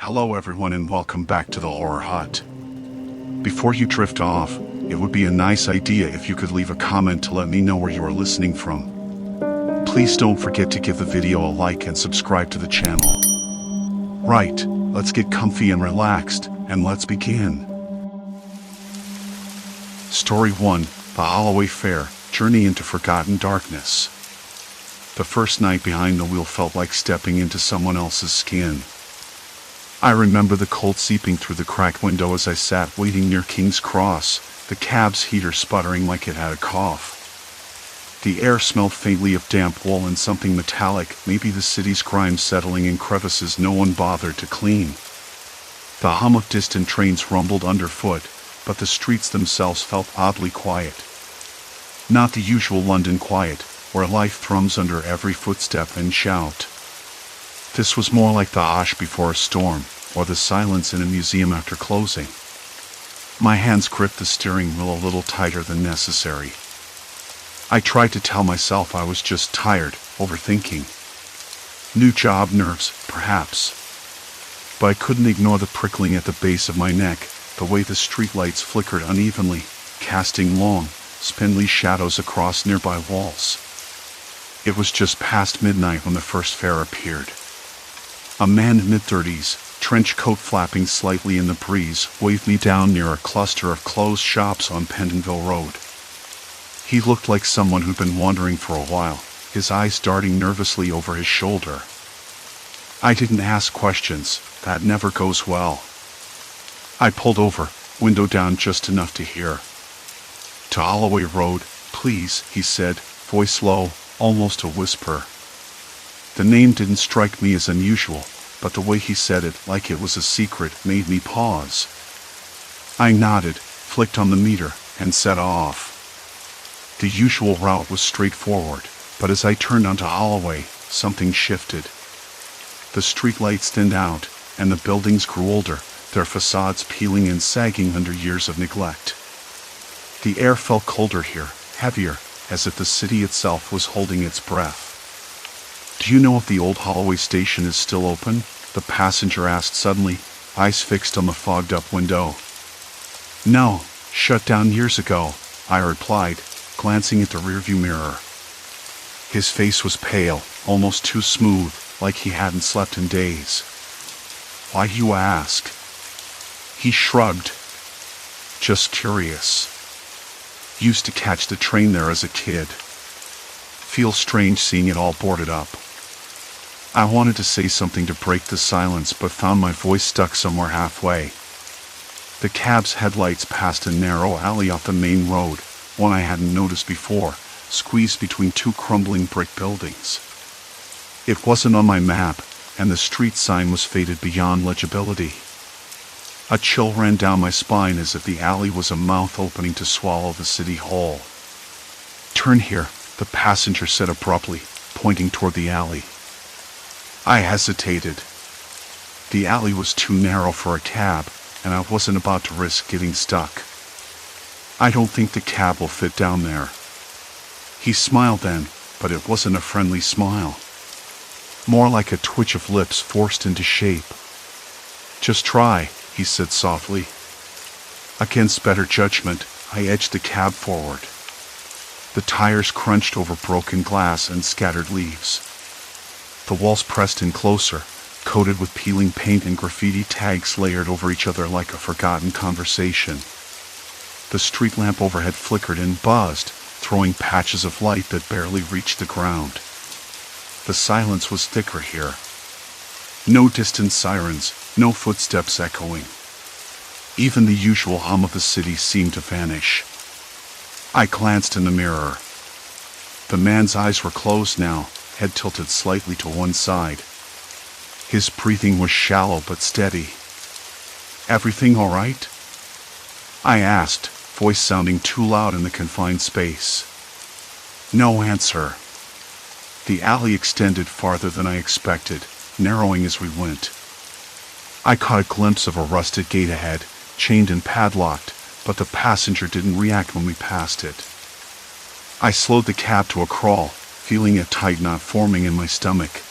Hello everyone and welcome back to the Horror Hut. Before you drift off, it would be a nice idea if you could leave a comment to let me know where you are listening from. Please don't forget to give the video a like and subscribe to the channel. Right, let's get comfy and relaxed, and let's begin. Story 1, The Holloway Fair, Journey into Forgotten Darkness. The first night behind the wheel felt like stepping into someone else's skin. I remember the cold seeping through the cracked window as I sat waiting near King's Cross, the cab's heater sputtering like it had a cough. The air smelled faintly of damp wool and something metallic, maybe the city's grime settling in crevices no one bothered to clean. The hum of distant trains rumbled underfoot, but the streets themselves felt oddly quiet. Not the usual London quiet, where life thrums under every footstep and shout. This was more like the hush before a storm, or the silence in a museum after closing. My hands gripped the steering wheel a little tighter than necessary. I tried to tell myself I was just tired, overthinking. New job nerves, perhaps. But I couldn't ignore the prickling at the base of my neck, the way the streetlights flickered unevenly, casting long, spindly shadows across nearby walls. It was just past midnight when the first fair appeared. A man in mid-30s, trench coat flapping slightly in the breeze, waved me down near a cluster of closed shops on Pentonville Road. He looked like someone who'd been wandering for a while, his eyes darting nervously over his shoulder. I didn't ask questions, that never goes well. I pulled over, window down just enough to hear. "To Holloway Road, please," he said, voice low, almost a whisper. The name didn't strike me as unusual, but the way he said it, like it was a secret, made me pause. I nodded, flicked on the meter, and set off. The usual route was straightforward, but as I turned onto Holloway, something shifted. The streetlights thinned out, and the buildings grew older, their facades peeling and sagging under years of neglect. The air felt colder here, heavier, as if the city itself was holding its breath. "Do you know if the old Holloway station is still open?" the passenger asked suddenly, eyes fixed on the fogged-up window. "No, shut down years ago," I replied, glancing at the rearview mirror. His face was pale, almost too smooth, like he hadn't slept in days. "Why, you ask?" He shrugged. "Just curious. Used to catch the train there as a kid. Feels strange seeing it all boarded up." I wanted to say something to break the silence but found my voice stuck somewhere halfway. The cab's headlights passed a narrow alley off the main road, one I hadn't noticed before, squeezed between two crumbling brick buildings. It wasn't on my map, and the street sign was faded beyond legibility. A chill ran down my spine as if the alley was a mouth opening to swallow the city whole. "Turn here," the passenger said abruptly, pointing toward the alley. I hesitated. The alley was too narrow for a cab, and I wasn't about to risk getting stuck. "I don't think the cab will fit down there." He smiled then, but it wasn't a friendly smile. More like a twitch of lips forced into shape. "Just try," he said softly. Against better judgment, I edged the cab forward. The tires crunched over broken glass and scattered leaves. The walls pressed in closer, coated with peeling paint and graffiti tags layered over each other like a forgotten conversation. The street lamp overhead flickered and buzzed, throwing patches of light that barely reached the ground. The silence was thicker here. No distant sirens, no footsteps echoing. Even the usual hum of the city seemed to vanish. I glanced in the mirror. The man's eyes were closed now, head tilted slightly to one side. His breathing was shallow but steady. "Everything all right?" I asked, voice sounding too loud in the confined space. No answer. The alley extended farther than I expected, narrowing as we went. I caught a glimpse of a rusted gate ahead, chained and padlocked, but the passenger didn't react when we passed it. I slowed the cab to a crawl, feeling a tight knot forming in my stomach.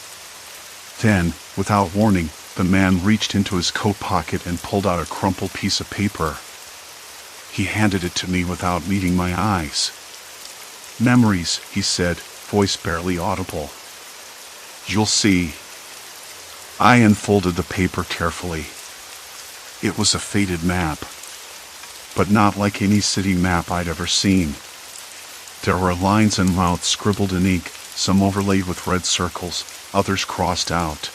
Then, without warning, The man reached into his coat pocket and pulled out a crumpled piece of paper. He handed it to me without meeting my eyes. "Memories," he said, voice barely audible. "You'll see." I unfolded the paper carefully. It was a faded map, but not like any city map I'd ever seen. There were lines and routes scribbled in ink, some overlaid with red circles, others crossed out.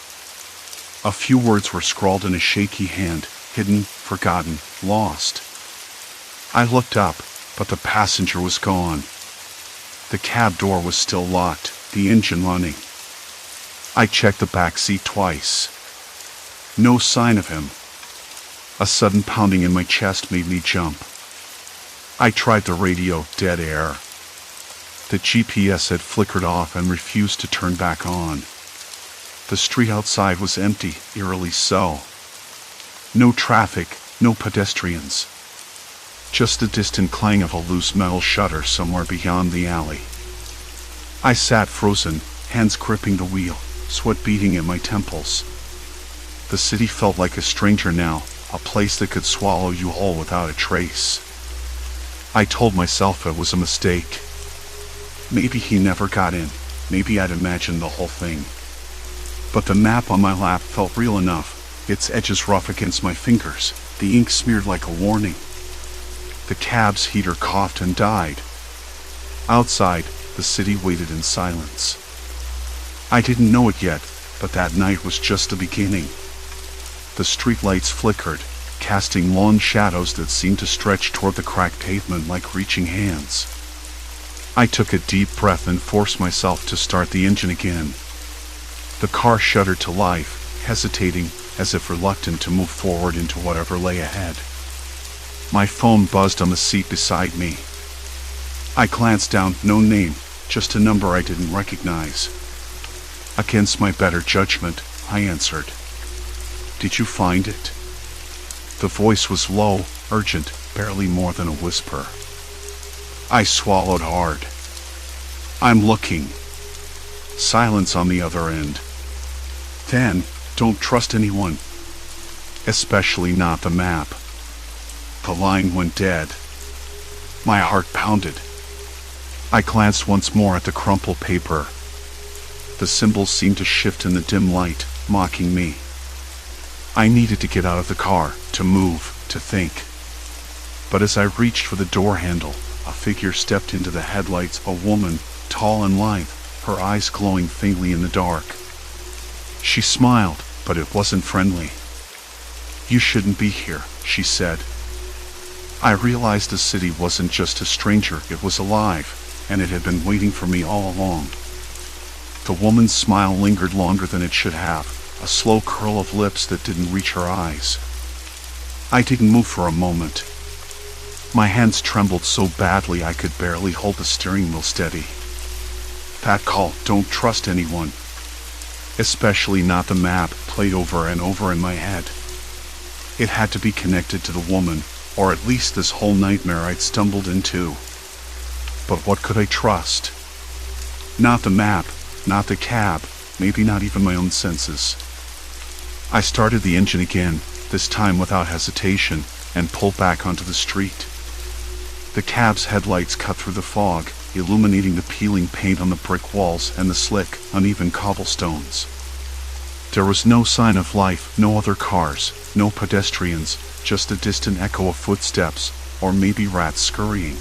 A few words were scrawled in a shaky hand: hidden, forgotten, lost. I looked up, but the passenger was gone. The cab door was still locked, the engine running. I checked the back seat twice. No sign of him. A sudden pounding in my chest made me jump. I tried the radio, dead air. The GPS had flickered off and refused to turn back on. The street outside was empty, eerily so. No traffic, no pedestrians. Just the distant clang of a loose metal shutter somewhere beyond the alley. I sat frozen, hands gripping the wheel, sweat beating at my temples. The city felt like a stranger now, a place that could swallow you whole without a trace. I told myself it was a mistake. Maybe he never got in, maybe I'd imagined the whole thing. But the map on my lap felt real enough, its edges rough against my fingers, the ink smeared like a warning. The cab's heater coughed and died. Outside, the city waited in silence. I didn't know it yet, but that night was just the beginning. The streetlights flickered, casting long shadows that seemed to stretch toward the cracked pavement like reaching hands. I took a deep breath and forced myself to start the engine again. The car shuddered to life, hesitating, as if reluctant to move forward into whatever lay ahead. My phone buzzed on the seat beside me. I glanced down, no name, just a number I didn't recognize. Against my better judgment, I answered. "Did you find it?" The voice was low, urgent, barely more than a whisper. I swallowed hard. "I'm looking." Silence on the other end. Then, "Don't trust anyone. Especially not the map." The line went dead. My heart pounded. I glanced once more at the crumpled paper. The symbols seemed to shift in the dim light, mocking me. I needed to get out of the car, to move, to think. But as I reached for the door handle, a figure stepped into the headlights, a woman, tall and lithe, her eyes glowing faintly in the dark. She smiled, but it wasn't friendly. "You shouldn't be here," she said. I realized the city wasn't just a stranger, it was alive, and it had been waiting for me all along. The woman's smile lingered longer than it should have, a slow curl of lips that didn't reach her eyes. I didn't move for a moment. My hands trembled so badly I could barely hold the steering wheel steady. That call, "Don't trust anyone," especially not the map, played over and over in my head. It had to be connected to the woman, or at least this whole nightmare I'd stumbled into. But what could I trust? Not the map, not the cab, maybe not even my own senses. I started the engine again, this time without hesitation, and pulled back onto the street. The cab's headlights cut through the fog, illuminating the peeling paint on the brick walls and the slick, uneven cobblestones. There was no sign of life, no other cars, no pedestrians, just a distant echo of footsteps, or maybe rats scurrying.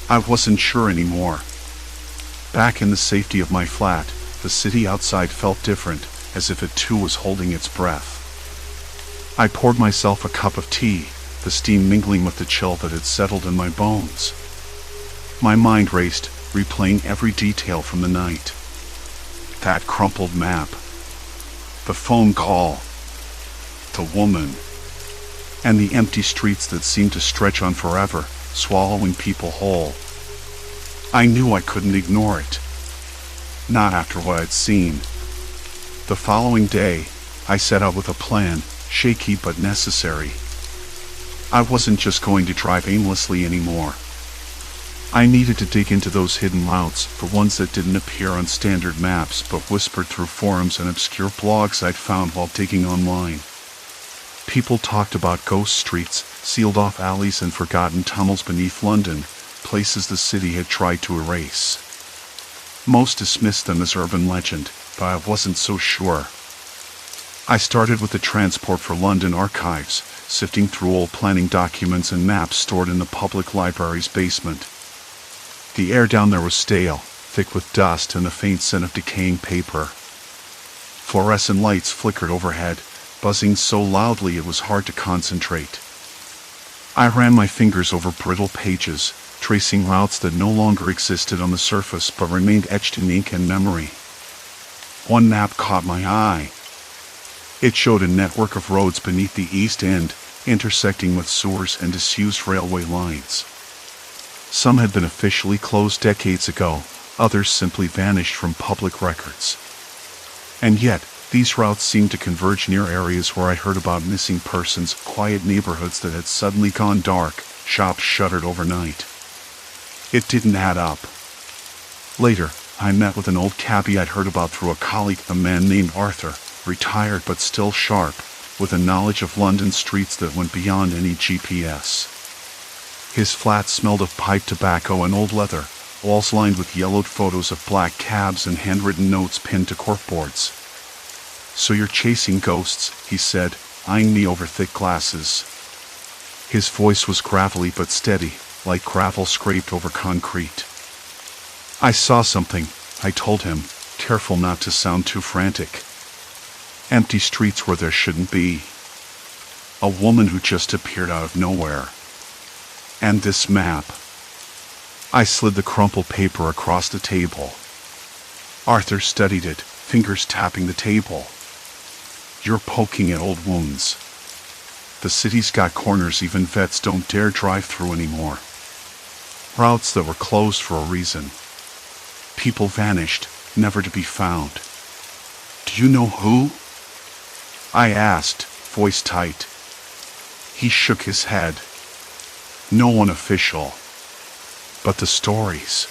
I wasn't sure anymore. Back in the safety of my flat, the city outside felt different, as if it too was holding its breath. I poured myself a cup of tea, the steam mingling with the chill that had settled in my bones. My mind raced, replaying every detail from the night. That crumpled map. The phone call. The woman. And the empty streets that seemed to stretch on forever, swallowing people whole. I knew I couldn't ignore it. Not after what I'd seen. The following day, I set out with a plan, shaky but necessary. I wasn't just going to drive aimlessly anymore. I needed to dig into those hidden routes, the ones that didn't appear on standard maps but whispered through forums and obscure blogs I'd found while digging online. People talked about ghost streets, sealed-off alleys and forgotten tunnels beneath London, places the city had tried to erase. Most dismissed them as urban legend, but I wasn't so sure. I started with the Transport for London archives, sifting through old planning documents and maps stored in the public library's basement. The air down there was stale, thick with dust and the faint scent of decaying paper. Fluorescent lights flickered overhead, buzzing so loudly it was hard to concentrate. I ran my fingers over brittle pages, tracing routes that no longer existed on the surface but remained etched in ink and memory. One map caught my eye. It showed a network of roads beneath the East End, intersecting with sewers and disused railway lines. Some had been officially closed decades ago, others simply vanished from public records. And yet, these routes seemed to converge near areas where I'd heard about missing persons, quiet neighborhoods that had suddenly gone dark, shops shuttered overnight. It didn't add up. Later, I met with an old cabbie I'd heard about through a colleague, a man named Arthur, retired but still sharp, with a knowledge of London streets that went beyond any GPS. His flat smelled of pipe tobacco and old leather, walls lined with yellowed photos of black cabs and handwritten notes pinned to corkboards. "So you're chasing ghosts," he said, eyeing me over thick glasses. His voice was gravelly but steady, like gravel scraped over concrete. "I saw something," I told him, careful not to sound too frantic. "Empty streets where there shouldn't be. A woman who just appeared out of nowhere. And this map." I slid the crumpled paper across the table. Arthur studied it, fingers tapping the table. "You're poking at old wounds. The city's got corners even vets don't dare drive through anymore. Routes that were closed for a reason. People vanished, never to be found. Do you know who?" I asked, voice tight. He shook his head. "No one official. But the stories.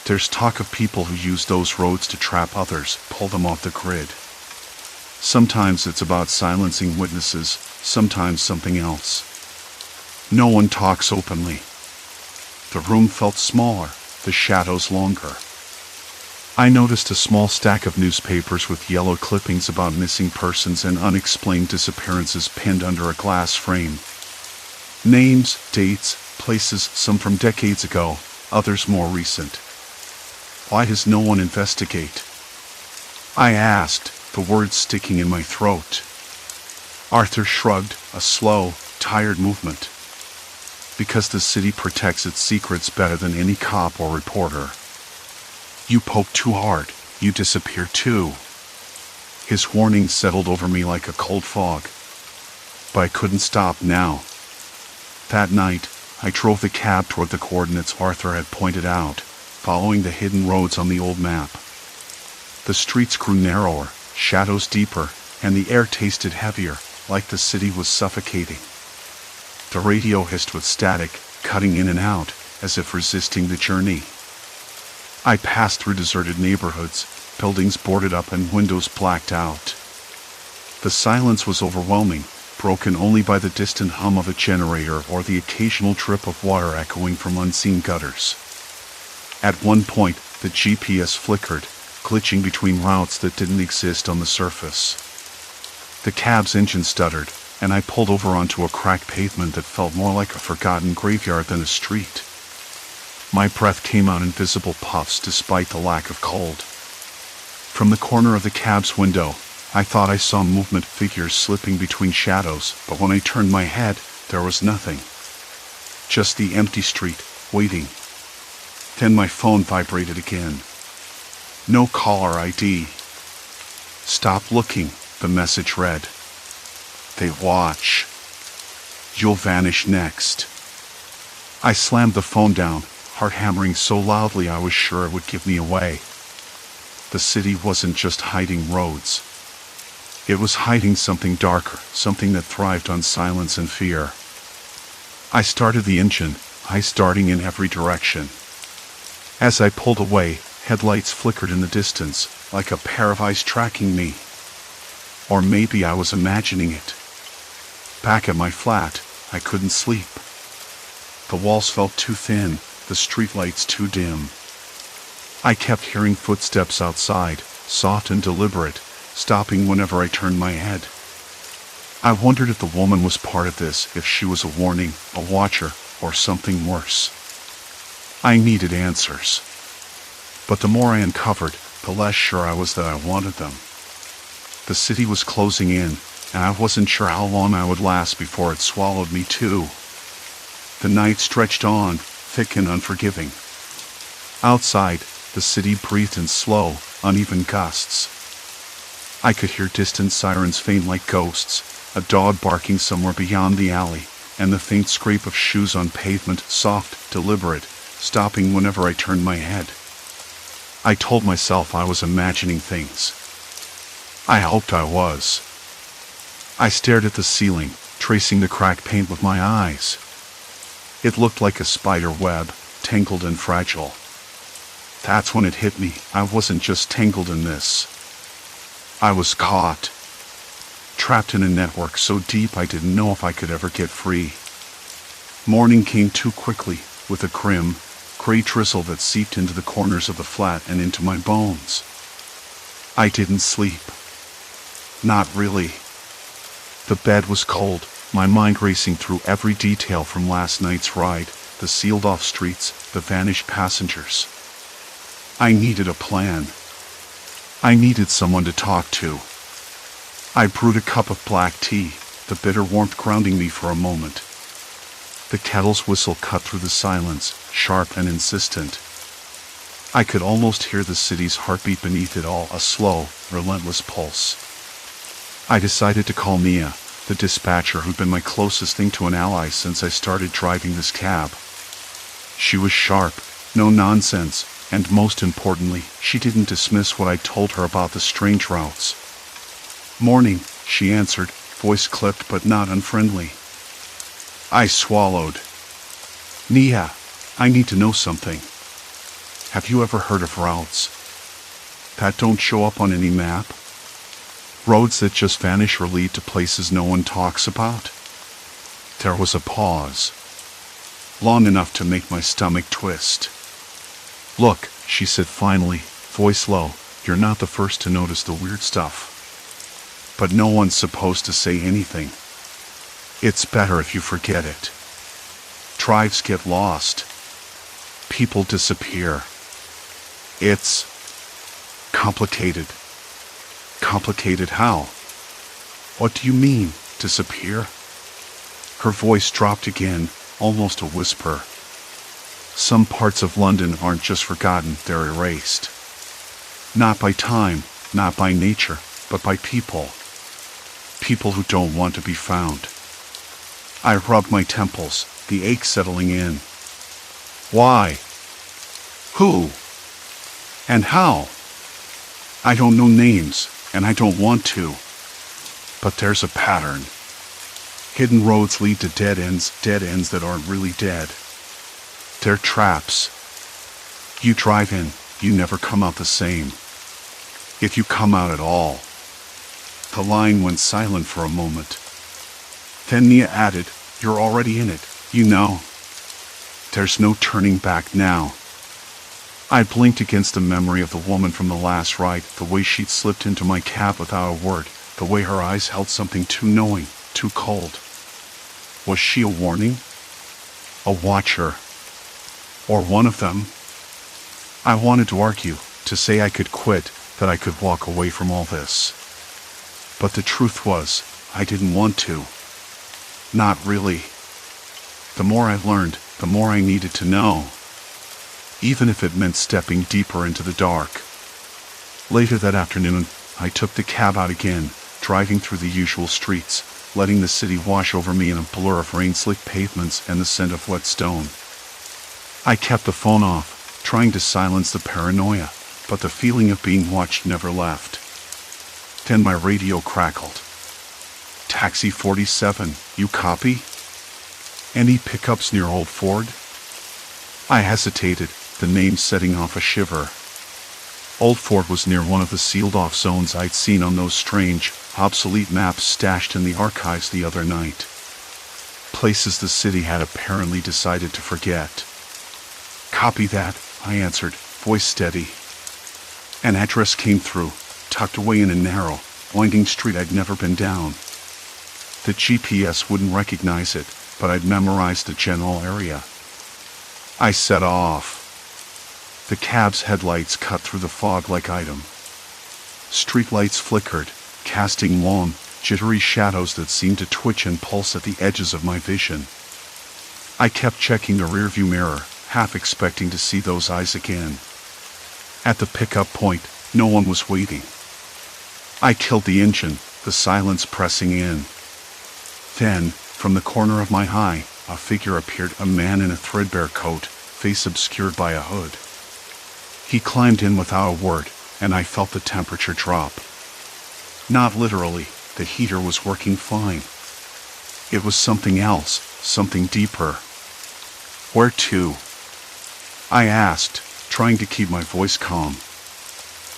There's talk of people who use those roads to trap others, pull them off the grid. Sometimes it's about silencing witnesses, sometimes something else. No one talks openly." The room felt smaller, the shadows longer. I noticed a small stack of newspapers with yellow clippings about missing persons and unexplained disappearances pinned under a glass frame. Names, dates, places, some from decades ago, others more recent. "Why does no one investigate?" I asked, the words sticking in my throat. Arthur shrugged, a slow, tired movement. "Because the city protects its secrets better than any cop or reporter. You poke too hard, you disappear too." His warning settled over me like a cold fog. But I couldn't stop now. That night, I drove the cab toward the coordinates Arthur had pointed out, following the hidden roads on the old map. The streets grew narrower, shadows deeper, and the air tasted heavier, like the city was suffocating. The radio hissed with static, cutting in and out, as if resisting the journey. I passed through deserted neighborhoods, buildings boarded up and windows blacked out. The silence was overwhelming, broken only by the distant hum of a generator or the occasional drip of water echoing from unseen gutters. At one point, the GPS flickered, glitching between routes that didn't exist on the surface. The cab's engine stuttered, and I pulled over onto a cracked pavement that felt more like a forgotten graveyard than a street. My breath came out in visible puffs despite the lack of cold. From the corner of the cab's window, I thought I saw movement, figures slipping between shadows, but when I turned my head, there was nothing. Just the empty street, waiting. Then my phone vibrated again. No caller ID. "Stop looking," the message read. "They watch. You'll vanish next." I slammed the phone down, heart hammering so loudly I was sure it would give me away. The city wasn't just hiding roads. It was hiding something darker, something that thrived on silence and fear. I started the engine, eyes darting in every direction. As I pulled away, headlights flickered in the distance, like a pair of eyes tracking me. Or maybe I was imagining it. Back at my flat, I couldn't sleep. The walls felt too thin, the streetlights too dim. I kept hearing footsteps outside, soft and deliberate, stopping whenever I turned my head. I wondered if the woman was part of this, if she was a warning, a watcher, or something worse. I needed answers. But the more I uncovered, the less sure I was that I wanted them. The city was closing in, and I wasn't sure how long I would last before it swallowed me too. The night stretched on, thick and unforgiving. Outside, the city breathed in slow, uneven gusts. I could hear distant sirens faint like ghosts, a dog barking somewhere beyond the alley, and the faint scrape of shoes on pavement, soft, deliberate, stopping whenever I turned my head. I told myself I was imagining things. I hoped I was. I stared at the ceiling, tracing the cracked paint with my eyes. It looked like a spider web, tangled and fragile. That's when it hit me. I wasn't just tangled in this. I was caught. Trapped in a network so deep I didn't know if I could ever get free. Morning came too quickly, with a gray drizzle that seeped into the corners of the flat and into my bones. I didn't sleep. Not really. The bed was cold, my mind racing through every detail from last night's ride, the sealed-off streets, the vanished passengers. I needed a plan. I needed someone to talk to. I brewed a cup of black tea, the bitter warmth grounding me for a moment. The kettle's whistle cut through the silence, sharp and insistent. I could almost hear the city's heartbeat beneath it all, a slow, relentless pulse. I decided to call Mia, the dispatcher who'd been my closest thing to an ally since I started driving this cab. She was sharp, no nonsense, and most importantly, she didn't dismiss what I told her about the strange routes. "Morning," she answered, voice clipped but not unfriendly. I swallowed. "Nia, I need to know something. Have you ever heard of routes that don't show up on any map? Roads that just vanish or lead to places no one talks about?" There was a pause, long enough to make my stomach twist. "Look," she said finally, voice low, "you're not the first to notice the weird stuff. But no one's supposed to say anything. It's better if you forget it. Drives get lost. People disappear. It's complicated." "Complicated how? What do you mean, disappear?" Her voice dropped again, almost a whisper. "Some parts of London aren't just forgotten, they're erased. Not by time, not by nature, but by people. People who don't want to be found." I rubbed my temples, the ache settling in. "Why? Who? And how? I don't know names, and I don't want to. But there's a pattern. Hidden roads lead to dead ends that aren't really dead. They're traps. You drive in, you never come out the same. If you come out at all." The line went silent for a moment. Then Nia added, "You're already in it, you know. There's no turning back now." I blinked against the memory of the woman from the last ride, the way she'd slipped into my cab without a word, the way her eyes held something too knowing, too cold. Was she a warning? A watcher? Or one of them? I wanted to argue, to say I could quit, that I could walk away from all this. But the truth was, I didn't want to. Not really. The more I learned, the more I needed to know. Even if it meant stepping deeper into the dark. Later that afternoon, I took the cab out again, driving through the usual streets, letting the city wash over me in a blur of rain-slicked pavements and the scent of wet stone. I kept the phone off, trying to silence the paranoia, but the feeling of being watched never left. Then my radio crackled. "Taxi 47, you copy? Any pickups near Old Ford?" I hesitated, the name setting off a shiver. Old Fort was near one of the sealed-off zones I'd seen on those strange, obsolete maps stashed in the archives the other night. Places the city had apparently decided to forget. "Copy that," I answered, voice steady. An address came through, tucked away in a narrow, winding street I'd never been down. The GPS wouldn't recognize it, but I'd memorized the general area. I set off. The cab's headlights cut through the fog like item. Streetlights flickered, casting long, jittery shadows that seemed to twitch and pulse at the edges of my vision. I kept checking the rearview mirror, half expecting to see those eyes again. At the pickup point, no one was waiting. I killed the engine, the silence pressing in. Then, from the corner of my eye, a figure appeared, a man in a threadbare coat, face obscured by a hood. He climbed in without a word, and I felt the temperature drop. Not literally, the heater was working fine. It was something else, something deeper. "Where to?" I asked, trying to keep my voice calm.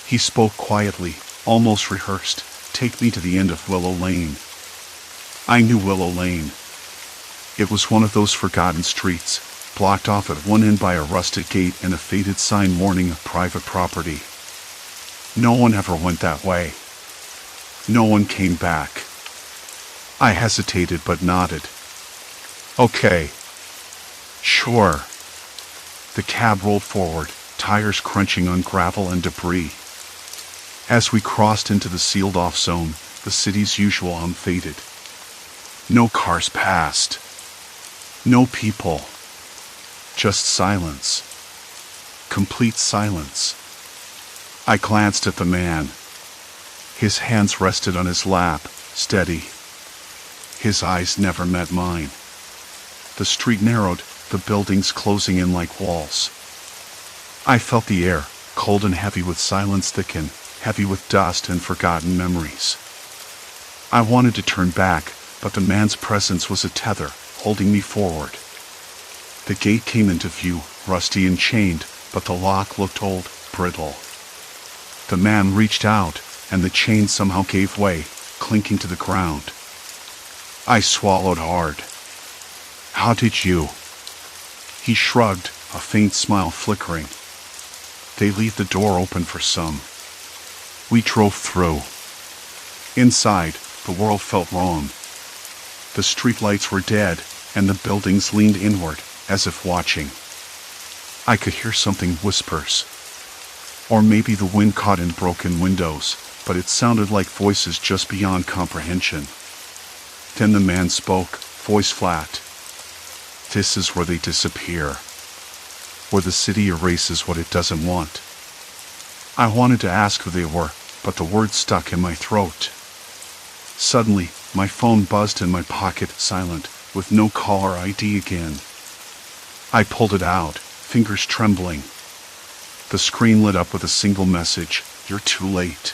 He spoke quietly, almost rehearsed. "Take me to the end of Willow Lane." I knew Willow Lane. It was one of those forgotten streets, blocked off at one end by a rusted gate and a faded sign warning of private property. No one ever went that way. No one came back. I hesitated but nodded. "Okay. Sure." The cab rolled forward, tires crunching on gravel and debris. As we crossed into the sealed-off zone, the city's usual unfaded. No cars passed. No people. Just silence. Complete silence. I glanced at the man. His hands rested on his lap, steady. His eyes never met mine. The street narrowed, the buildings closing in like walls. I felt the air, cold and heavy with silence thicken, heavy with dust and forgotten memories. I wanted to turn back, but the man's presence was a tether, holding me forward. The gate came into view, rusty and chained, but the lock looked old, brittle. The man reached out, and the chain somehow gave way, clinking to the ground. I swallowed hard. "How did you?" He shrugged, a faint smile flickering. "They leave the door open for some." We drove through. Inside, the world felt wrong. The streetlights were dead, and the buildings leaned inward, as if watching. I could hear something whispers. Or maybe the wind caught in broken windows, but it sounded like voices just beyond comprehension. Then the man spoke, voice flat. "This is where they disappear. Where the city erases what it doesn't want." I wanted to ask who they were, but the words stuck in my throat. Suddenly, my phone buzzed in my pocket, silent, with no caller ID again. I pulled it out, fingers trembling. The screen lit up with a single message: "You're too late."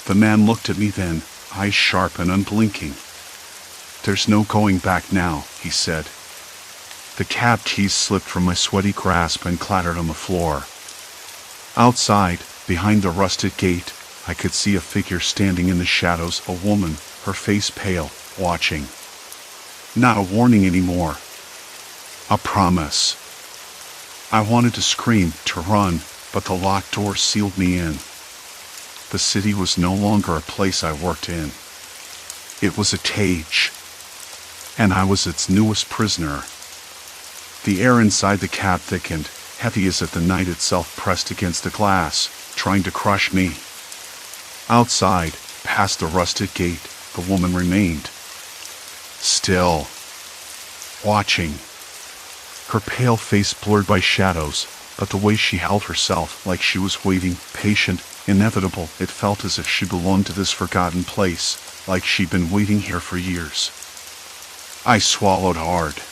The man looked at me then, eyes sharp and unblinking. "There's no going back now," he said. The cab keys slipped from my sweaty grasp and clattered on the floor. Outside, behind the rusted gate, I could see a figure standing in the shadows, a woman, her face pale, watching. Not a warning anymore. A promise. I wanted to scream, to run, but the locked door sealed me in. The city was no longer a place I worked in. It was a cage. And I was its newest prisoner. The air inside the cab thickened, heavy as if the night itself pressed against the glass, trying to crush me. Outside, past the rusted gate, the woman remained. Still. Watching. Her pale face blurred by shadows, but the way she held herself, like she was waiting, patient, inevitable, it felt as if she belonged to this forgotten place, like she'd been waiting here for years. I swallowed hard.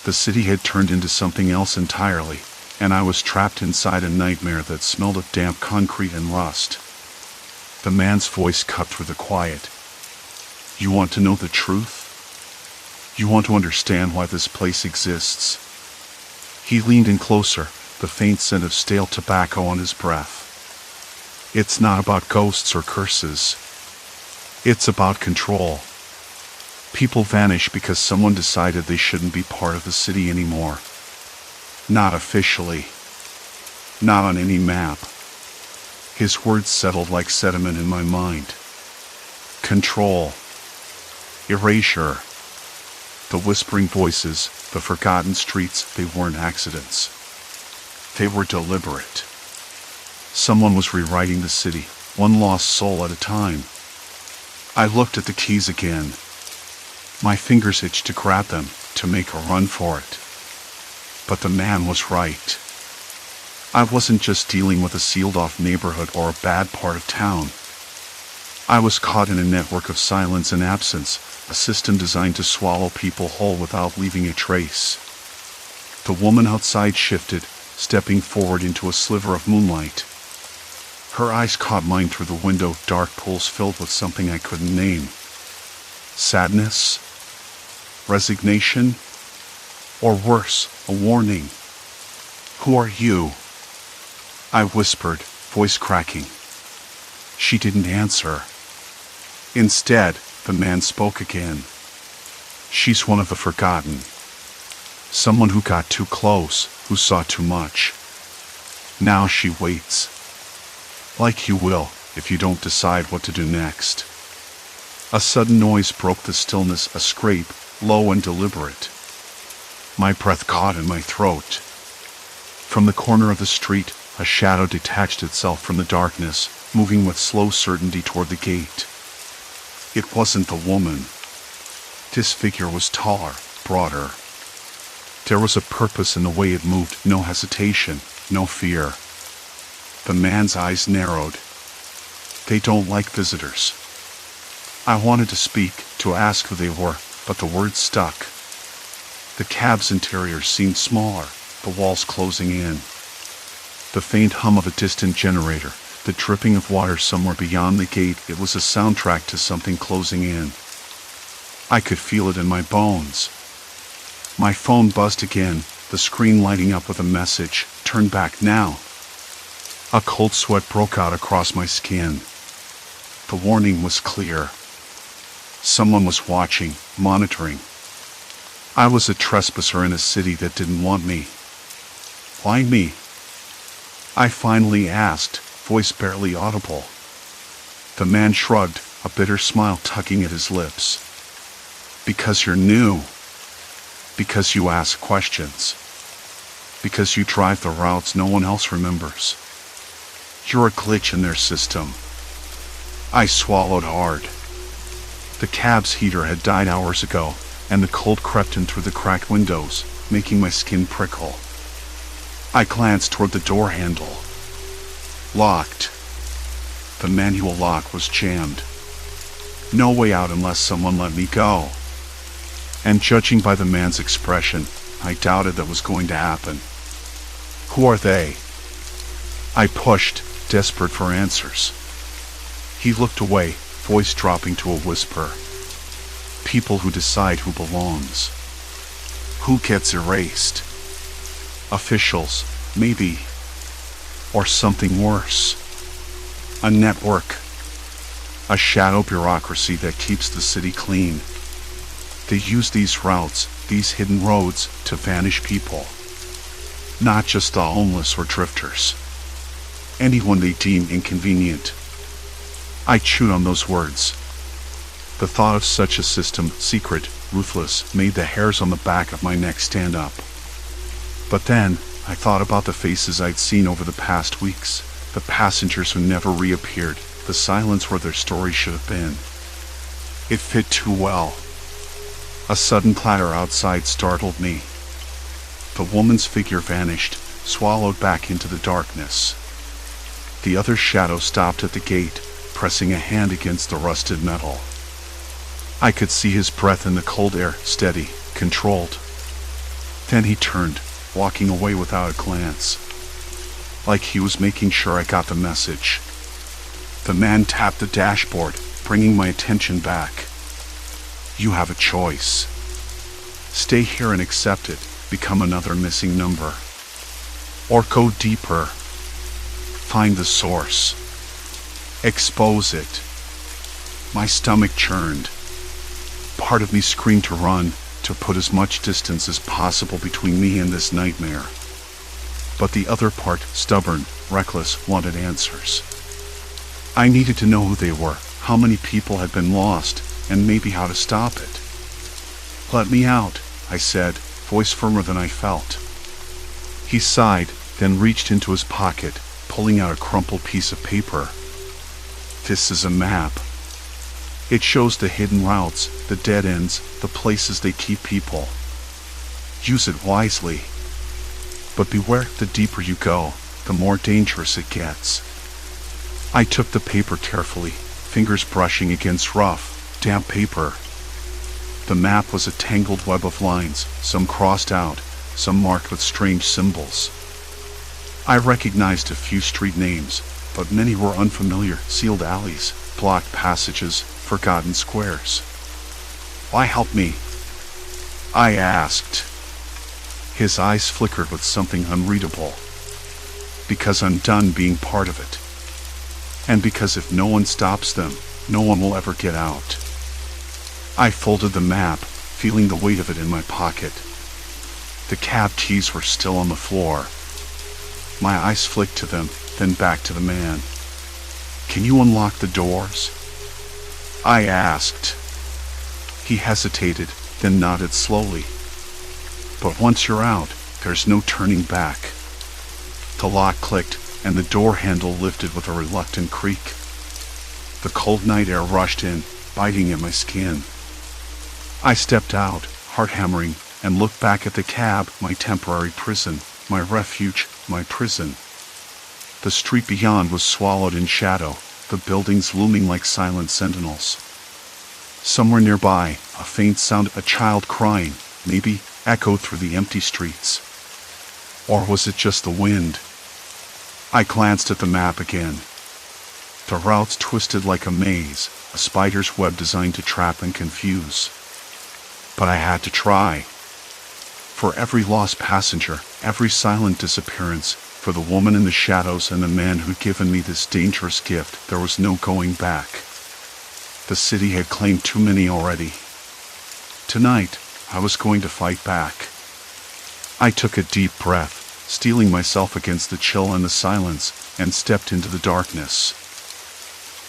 The city had turned into something else entirely, and I was trapped inside a nightmare that smelled of damp concrete and rust. The man's voice cut through the quiet. "You want to know the truth? You want to understand why this place exists? He leaned in closer, the faint scent of stale tobacco on his breath. It's not about ghosts or curses. It's about control. People vanish because someone decided they shouldn't be part of the city anymore. Not officially. Not on any map. His words settled like sediment in my mind. Control. Erasure. The whispering voices, the forgotten streets, they weren't accidents. They were deliberate. Someone was rewriting the city, one lost soul at a time. I looked at the keys again. My fingers itched to grab them, to make a run for it. But the man was right. I wasn't just dealing with a sealed-off neighborhood or a bad part of town. I was caught in a network of silence and absence, a system designed to swallow people whole without leaving a trace. The woman outside shifted, stepping forward into a sliver of moonlight. Her eyes caught mine through the window, dark pools filled with something I couldn't name. Sadness? Resignation? Or worse, a warning. Who are you? I whispered, voice cracking. She didn't answer. Instead, the man spoke again. She's one of the forgotten. Someone who got too close, who saw too much. Now she waits. Like you will, if you don't decide what to do next. A sudden noise broke the stillness, a scrape, low and deliberate. My breath caught in my throat. From the corner of the street, a shadow detached itself from the darkness, moving with slow certainty toward the gate. It wasn't the woman. This figure was taller, broader. There was a purpose in the way it moved, no hesitation, no fear. The man's eyes narrowed. They don't like visitors. I wanted to speak, to ask who they were, but the words stuck. The cab's interior seemed smaller, the walls closing in. The faint hum of a distant generator, the dripping of water somewhere beyond the gate, it was a soundtrack to something closing in. I could feel it in my bones. My phone buzzed again, the screen lighting up with a message, "Turn back now." A cold sweat broke out across my skin. The warning was clear. Someone was watching, monitoring. I was a trespasser in a city that didn't want me. Why me? I finally asked, voice barely audible. The man shrugged, a bitter smile tugging at his lips. Because you're new. Because you ask questions. Because you drive the routes no one else remembers. You're a glitch in their system. I swallowed hard. The cab's heater had died hours ago, and the cold crept in through the cracked windows, making my skin prickle. I glanced toward the door handle. Locked. The manual lock was jammed. No way out unless someone let me go. And judging by the man's expression, I doubted that was going to happen. Who are they? I pushed, desperate for answers. He looked away, voice dropping to a whisper. People who decide who belongs. Who gets erased? Officials, maybe. Or something worse. A network. A shadow bureaucracy that keeps the city clean. They use these routes, these hidden roads, to vanish people. Not just the homeless or drifters. Anyone they deem inconvenient. I chewed on those words. The thought of such a system, secret, ruthless, made the hairs on the back of my neck stand up. But then, I thought about the faces I'd seen over the past weeks, the passengers who never reappeared, the silence where their story should have been. It fit too well. A sudden clatter outside startled me. The woman's figure vanished, swallowed back into the darkness. The other shadow stopped at the gate, pressing a hand against the rusted metal. I could see his breath in the cold air, steady, controlled. Then he turned, walking away without a glance. Like he was making sure I got the message. The man tapped the dashboard, bringing my attention back. You have a choice. Stay here and accept it, become another missing number. Or go deeper. Find the source. Expose it. My stomach churned. Part of me screamed to run, to put as much distance as possible between me and this nightmare. But the other part, stubborn, reckless, wanted answers. I needed to know who they were, how many people had been lost, and maybe how to stop it. "Let me out," I said, voice firmer than I felt. He sighed, then reached into his pocket, pulling out a crumpled piece of paper. "This is a map. It shows the hidden routes, the dead ends, the places they keep people. Use it wisely. But beware, the deeper you go, the more dangerous it gets." I took the paper carefully, fingers brushing against rough, damp paper. The map was a tangled web of lines, some crossed out, some marked with strange symbols. I recognized a few street names, but many were unfamiliar, sealed alleys, blocked passages, forgotten squares. "Why help me?" I asked. His eyes flickered with something unreadable. "Because I'm done being part of it. And because if no one stops them, no one will ever get out." I folded the map, feeling the weight of it in my pocket. The cab keys were still on the floor. My eyes flicked to them, then back to the man. "Can you unlock the doors?" I asked. He hesitated, then nodded slowly. "But once you're out, there's no turning back." The lock clicked, and the door handle lifted with a reluctant creak. The cold night air rushed in, biting at my skin. I stepped out, heart hammering, and looked back at the cab, my temporary prison, my refuge, my prison. The street beyond was swallowed in shadow, the buildings looming like silent sentinels. Somewhere nearby, a faint sound, a child crying, maybe, echoed through the empty streets. Or was it just the wind? I glanced at the map again. The routes twisted like a maze, a spider's web designed to trap and confuse. But I had to try. For every lost passenger, every silent disappearance, for the woman in the shadows and the man who'd given me this dangerous gift, there was no going back. The city had claimed too many already. Tonight, I was going to fight back. I took a deep breath, steeling myself against the chill and the silence, and stepped into the darkness.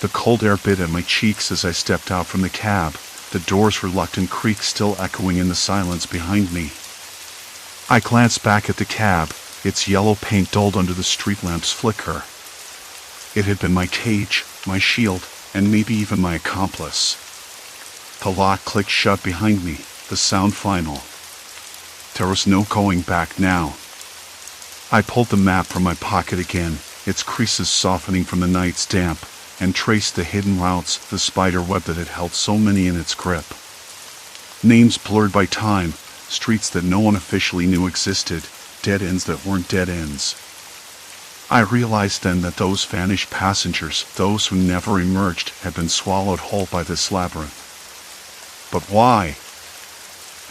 The cold air bit at my cheeks as I stepped out from the cab, the door's reluctant creak still echoing in the silence behind me. I glanced back at the cab, its yellow paint dulled under the street lamp's flicker. It had been my cage, my shield, and maybe even my accomplice. The lock clicked shut behind me, the sound final. There was no going back now. I pulled the map from my pocket again, its creases softening from the night's damp, and traced the hidden routes, the spider web that had held so many in its grip. Names blurred by time, streets that no one officially knew existed, dead ends that weren't dead ends. I realized then that those vanished passengers, those who never emerged, had been swallowed whole by this labyrinth. But why?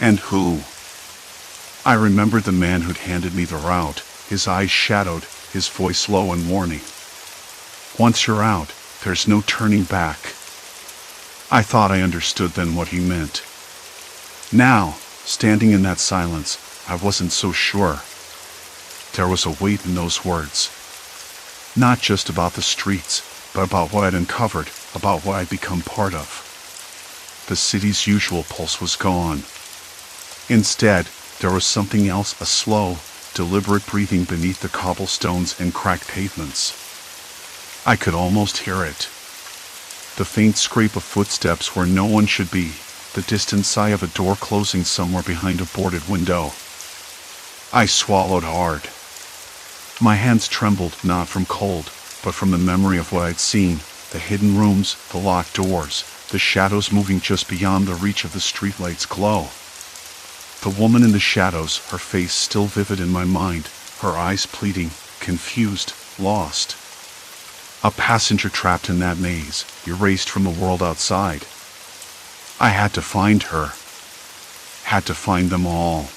And who? I remembered the man who'd handed me the route, his eyes shadowed, his voice low and warning. "Once you're out, there's no turning back." I thought I understood then what he meant. Now, standing in that silence, I wasn't so sure. There was a weight in those words. Not just about the streets, but about what I'd uncovered, about what I'd become part of. The city's usual pulse was gone. Instead, there was something else, a slow, deliberate breathing beneath the cobblestones and cracked pavements. I could almost hear it. The faint scrape of footsteps where no one should be, the distant sigh of a door closing somewhere behind a boarded window. I swallowed hard. My hands trembled, not from cold, but from the memory of what I'd seen, the hidden rooms, the locked doors, the shadows moving just beyond the reach of the streetlight's glow. The woman in the shadows, her face still vivid in my mind, her eyes pleading, confused, lost. A passenger trapped in that maze, erased from the world outside. I had to find her. Had to find them all.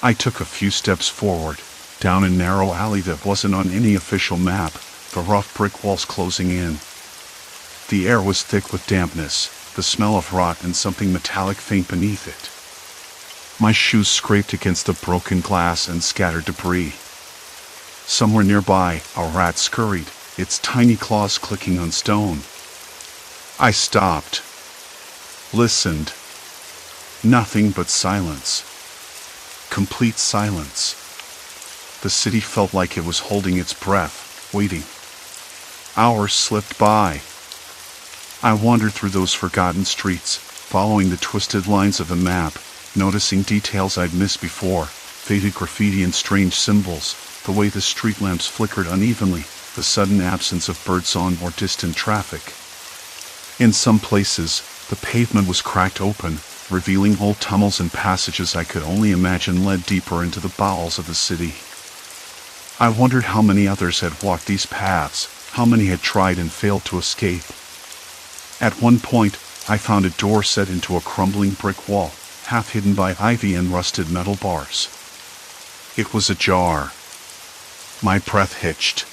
I took a few steps forward, down a narrow alley that wasn't on any official map, the rough brick walls closing in. The air was thick with dampness, the smell of rot and something metallic faint beneath it. My shoes scraped against the broken glass and scattered debris. Somewhere nearby, a rat scurried, its tiny claws clicking on stone. I stopped. Listened. Nothing but silence. Complete silence. The city felt like it was holding its breath, waiting. Hours slipped by. I wandered through those forgotten streets, following the twisted lines of a map, noticing details I'd missed before, faded graffiti and strange symbols, the way the street lamps flickered unevenly, the sudden absence of birdsong or distant traffic. In some places, the pavement was cracked open, revealing old tunnels and passages I could only imagine led deeper into the bowels of the city. I wondered how many others had walked these paths, how many had tried and failed to escape. At one point, I found a door set into a crumbling brick wall, half hidden by ivy and rusted metal bars. It was ajar. My breath hitched.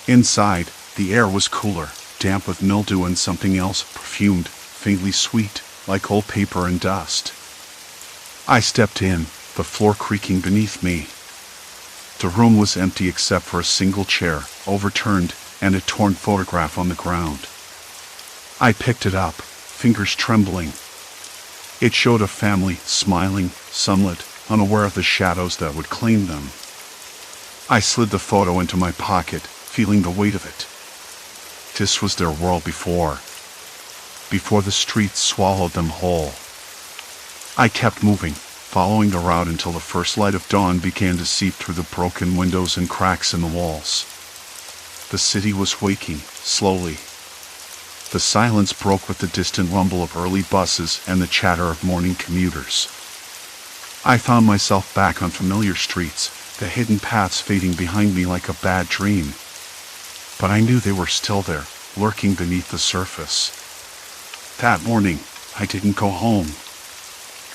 Inside, the air was cooler, damp with mildew and something else, perfumed, faintly sweet, like old paper and dust. I stepped in, the floor creaking beneath me. The room was empty except for a single chair, overturned, and a torn photograph on the ground. I picked it up, fingers trembling. It showed a family, smiling, sunlit, unaware of the shadows that would claim them. I slid the photo into my pocket, feeling the weight of it. This was their world before the streets swallowed them whole. I kept moving, following the route until the first light of dawn began to seep through the broken windows and cracks in the walls. The city was waking, slowly. The silence broke with the distant rumble of early buses and the chatter of morning commuters. I found myself back on familiar streets, the hidden paths fading behind me like a bad dream. But I knew they were still there, lurking beneath the surface. That morning, I didn't go home.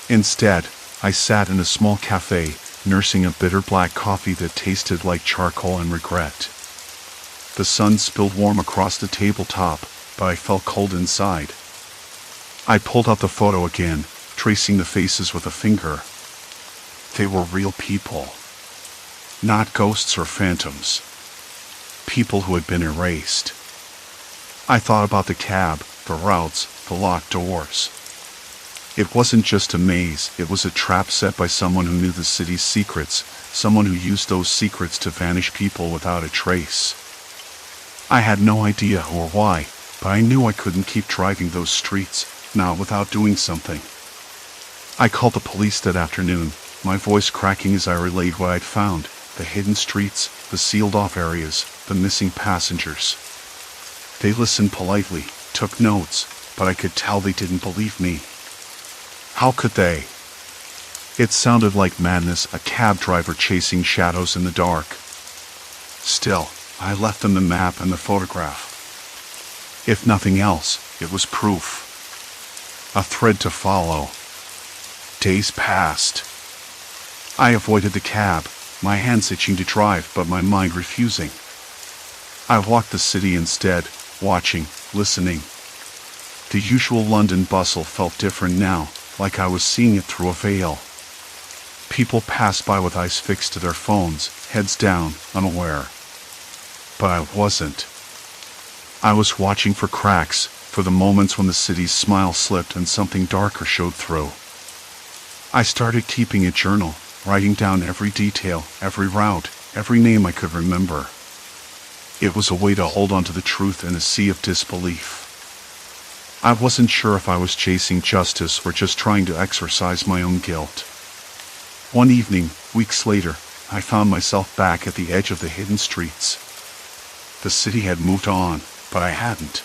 Instead, I sat in a small cafe, nursing a bitter black coffee that tasted like charcoal and regret. The sun spilled warm across the tabletop, but I felt cold inside. I pulled out the photo again, tracing the faces with a finger. They were real people. Not ghosts or phantoms. People who had been erased. I thought about the cab, the routes, the locked doors. It wasn't just a maze, it was a trap set by someone who knew the city's secrets, someone who used those secrets to vanish people without a trace. I had no idea or why, but I knew I couldn't keep driving those streets, not without doing something. I called the police that afternoon, my voice cracking as I relayed what I'd found, the hidden streets, the sealed-off areas, the missing passengers. They listened politely, took notes, but I could tell they didn't believe me. How could they? It sounded like madness, a cab driver chasing shadows in the dark. Still, I left them the map and the photograph. If nothing else, it was proof. A thread to follow. Days passed. I avoided the cab, my hands itching to drive but my mind refusing. I walked the city instead, watching, listening. The usual London bustle felt different now, like I was seeing it through a veil. People passed by with eyes fixed to their phones, heads down, unaware. But I wasn't. I was watching for cracks, for the moments when the city's smile slipped and something darker showed through. I started keeping a journal, writing down every detail, every route, every name I could remember. It was a way to hold on to the truth in a sea of disbelief. I wasn't sure if I was chasing justice or just trying to exorcise my own guilt. One evening, weeks later, I found myself back at the edge of the hidden streets. The city had moved on, but I hadn't.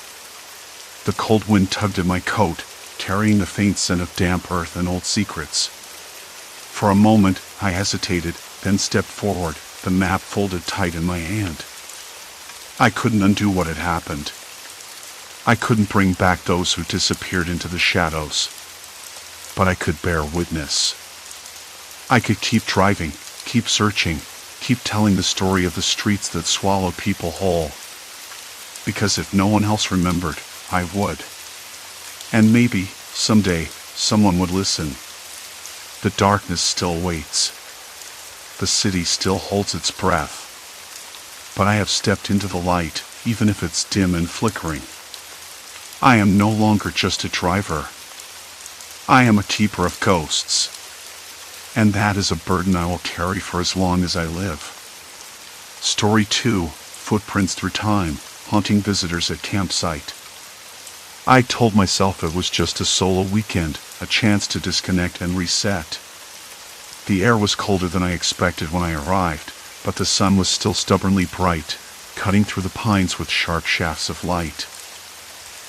The cold wind tugged at my coat, carrying the faint scent of damp earth and old secrets. For a moment, I hesitated, then stepped forward, the map folded tight in my hand. I couldn't undo what had happened. I couldn't bring back those who disappeared into the shadows. But I could bear witness. I could keep driving, keep searching, keep telling the story of the streets that swallow people whole. Because if no one else remembered, I would. And maybe, someday, someone would listen. The darkness still waits. The city still holds its breath. But I have stepped into the light, even if it's dim and flickering. I am no longer just a driver. I am a keeper of ghosts. And that is a burden I will carry for as long as I live. Story 2, Footprints Through Time, Haunting Visitors at Campsite. I told myself it was just a solo weekend, a chance to disconnect and reset. The air was colder than I expected when I arrived, but the sun was still stubbornly bright, cutting through the pines with sharp shafts of light.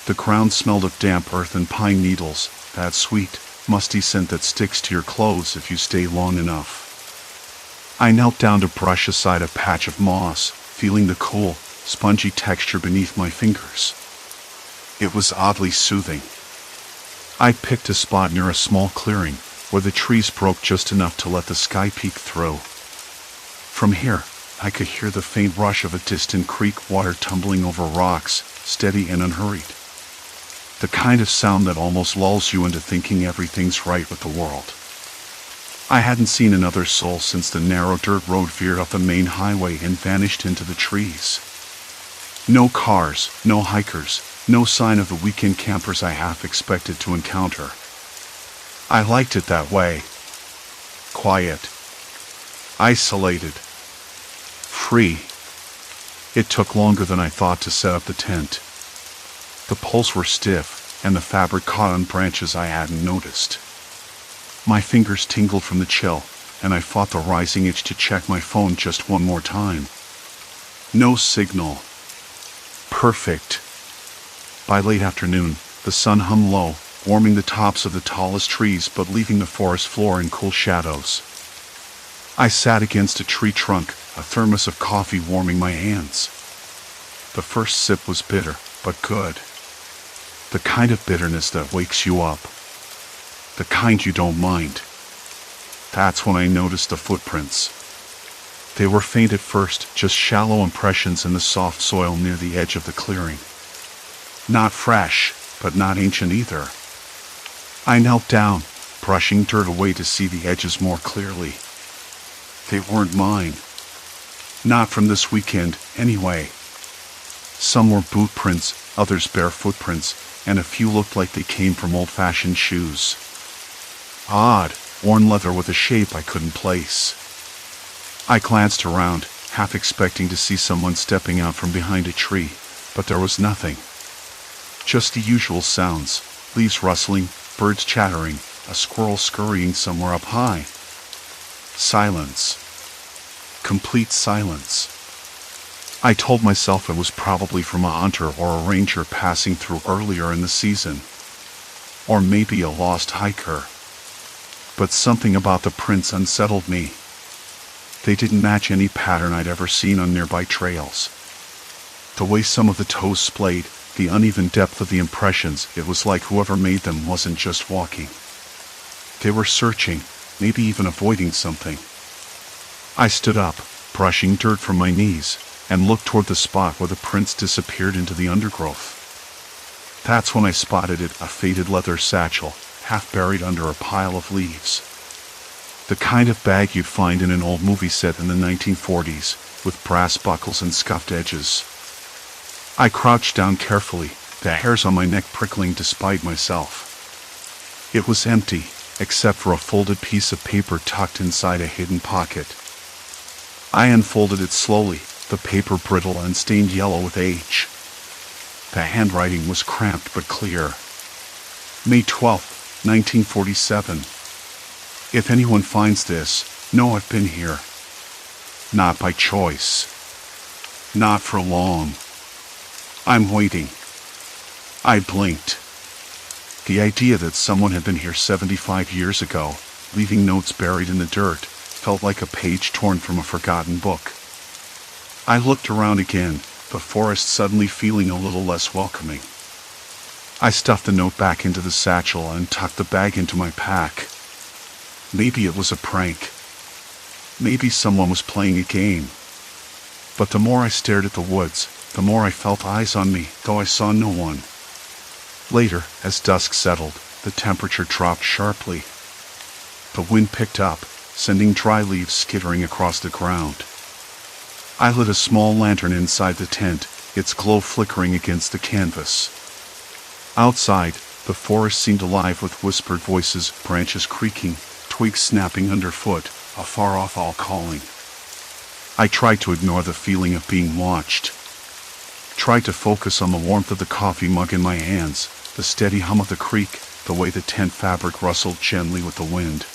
The ground smelled of damp earth and pine needles, that sweet, musty scent that sticks to your clothes if you stay long enough. I knelt down to brush aside a patch of moss, feeling the cool, spongy texture beneath my fingers. It was oddly soothing. I picked a spot near a small clearing, where the trees broke just enough to let the sky peek through. From here, I could hear the faint rush of a distant creek, water tumbling over rocks, steady and unhurried. The kind of sound that almost lulls you into thinking everything's right with the world. I hadn't seen another soul since the narrow dirt road veered off the main highway and vanished into the trees. No cars, no hikers, no sign of the weekend campers I half expected to encounter. I liked it that way. Quiet. Isolated. Free. It took longer than I thought to set up the tent. The poles were stiff, and the fabric caught on branches I hadn't noticed. My fingers tingled from the chill, and I fought the rising itch to check my phone just one more time. No signal. Perfect. By late afternoon, the sun hung low, warming the tops of the tallest trees but leaving the forest floor in cool shadows. I sat against a tree trunk, a thermos of coffee warming my hands. The first sip was bitter, but good. The kind of bitterness that wakes you up. The kind you don't mind. That's when I noticed the footprints. They were faint at first, just shallow impressions in the soft soil near the edge of the clearing. Not fresh, but not ancient either. I knelt down, brushing dirt away to see the edges more clearly. They weren't mine. Not from this weekend, anyway. Some were boot prints, others bare footprints, and a few looked like they came from old-fashioned shoes. Odd, worn leather with a shape I couldn't place. I glanced around, half expecting to see someone stepping out from behind a tree, but there was nothing. Just the usual sounds, leaves rustling, birds chattering, a squirrel scurrying somewhere up high. Silence. Complete silence. I told myself it was probably from a hunter or a ranger passing through earlier in the season. Or maybe a lost hiker. But something about the prints unsettled me. They didn't match any pattern I'd ever seen on nearby trails. The way some of the toes splayed, the uneven depth of the impressions, it was like whoever made them wasn't just walking. They were searching, maybe even avoiding something. I stood up, brushing dirt from my knees, and looked toward the spot where the prints disappeared into the undergrowth. That's when I spotted it, a faded leather satchel, half buried under a pile of leaves. The kind of bag you'd find in an old movie set in the 1940s, with brass buckles and scuffed edges. I crouched down carefully, the hairs on my neck prickling despite myself. It was empty, except for a folded piece of paper tucked inside a hidden pocket. I unfolded it slowly, the paper brittle and stained yellow with age. The handwriting was cramped but clear. May 12, 1947. If anyone finds this, know I've been here. Not by choice. Not for long. I'm waiting. I blinked. The idea that someone had been here 75 years ago, leaving notes buried in the dirt, felt like a page torn from a forgotten book. I looked around again, the forest suddenly feeling a little less welcoming. I stuffed the note back into the satchel and tucked the bag into my pack. Maybe it was a prank. Maybe someone was playing a game. But the more I stared at the woods, the more I felt eyes on me, though I saw no one. Later, as dusk settled, the temperature dropped sharply. The wind picked up, sending dry leaves skittering across the ground. I lit a small lantern inside the tent, its glow flickering against the canvas. Outside, the forest seemed alive with whispered voices, branches creaking, twigs snapping underfoot, a far-off owl calling. I tried to ignore the feeling of being watched. Tried to focus on the warmth of the coffee mug in my hands, the steady hum of the creek, the way the tent fabric rustled gently with the wind.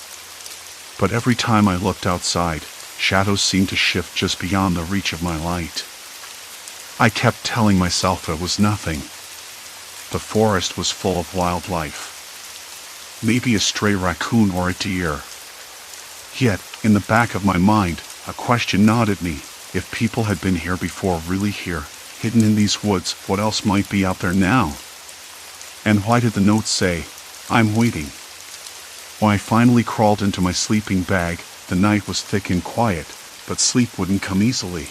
But every time I looked outside, shadows seemed to shift just beyond the reach of my light. I kept telling myself it was nothing. The forest was full of wildlife. Maybe a stray raccoon or a deer. Yet, in the back of my mind, a question gnawed at me. If people had been here before, really here, hidden in these woods, what else might be out there now? And why did the note say, "I'm waiting"? When I finally crawled into my sleeping bag, the night was thick and quiet, but sleep wouldn't come easily.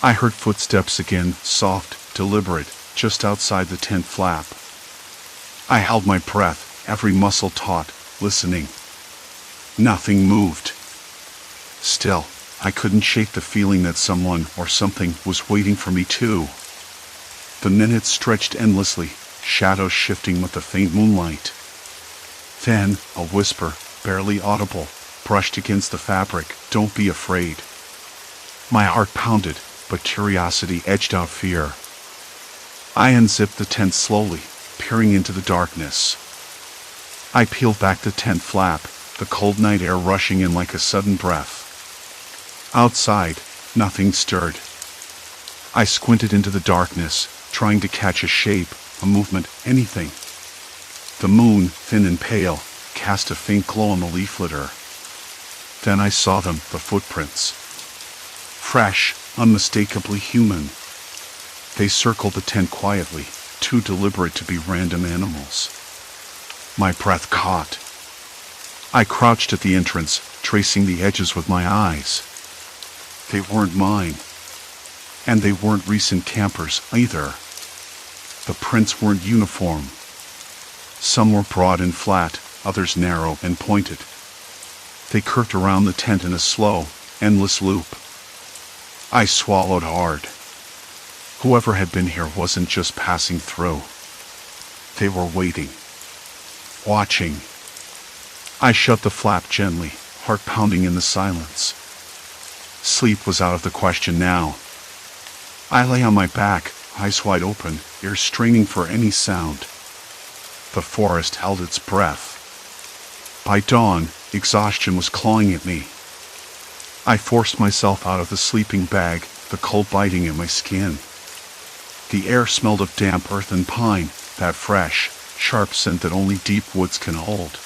I heard footsteps again, soft, deliberate, just outside the tent flap. I held my breath, every muscle taut, listening. Nothing moved. Still, I couldn't shake the feeling that someone or something was waiting for me too. The minutes stretched endlessly, shadows shifting with the faint moonlight. Then, a whisper, barely audible, brushed against the fabric, "Don't be afraid." My heart pounded, but curiosity edged out fear. I unzipped the tent slowly, peering into the darkness. I peeled back the tent flap, the cold night air rushing in like a sudden breath. Outside, nothing stirred. I squinted into the darkness, trying to catch a shape, a movement, anything. The moon, thin and pale, cast a faint glow on the leaf litter. Then I saw them, the footprints. Fresh, unmistakably human. They circled the tent quietly, too deliberate to be random animals. My breath caught. I crouched at the entrance, tracing the edges with my eyes. They weren't mine. And they weren't recent campers, either. The prints weren't uniform. Some were broad and flat, others narrow and pointed. They curved around the tent in a slow, endless loop. I swallowed hard. Whoever had been here wasn't just passing through. They were waiting. Watching. I shut the flap gently, heart pounding in the silence. Sleep was out of the question now. I lay on my back, eyes wide open, ears straining for any sound. The forest held its breath. By dawn, exhaustion was clawing at me. I forced myself out of the sleeping bag, the cold biting at my skin. The air smelled of damp earth and pine, that fresh, sharp scent that only deep woods can hold.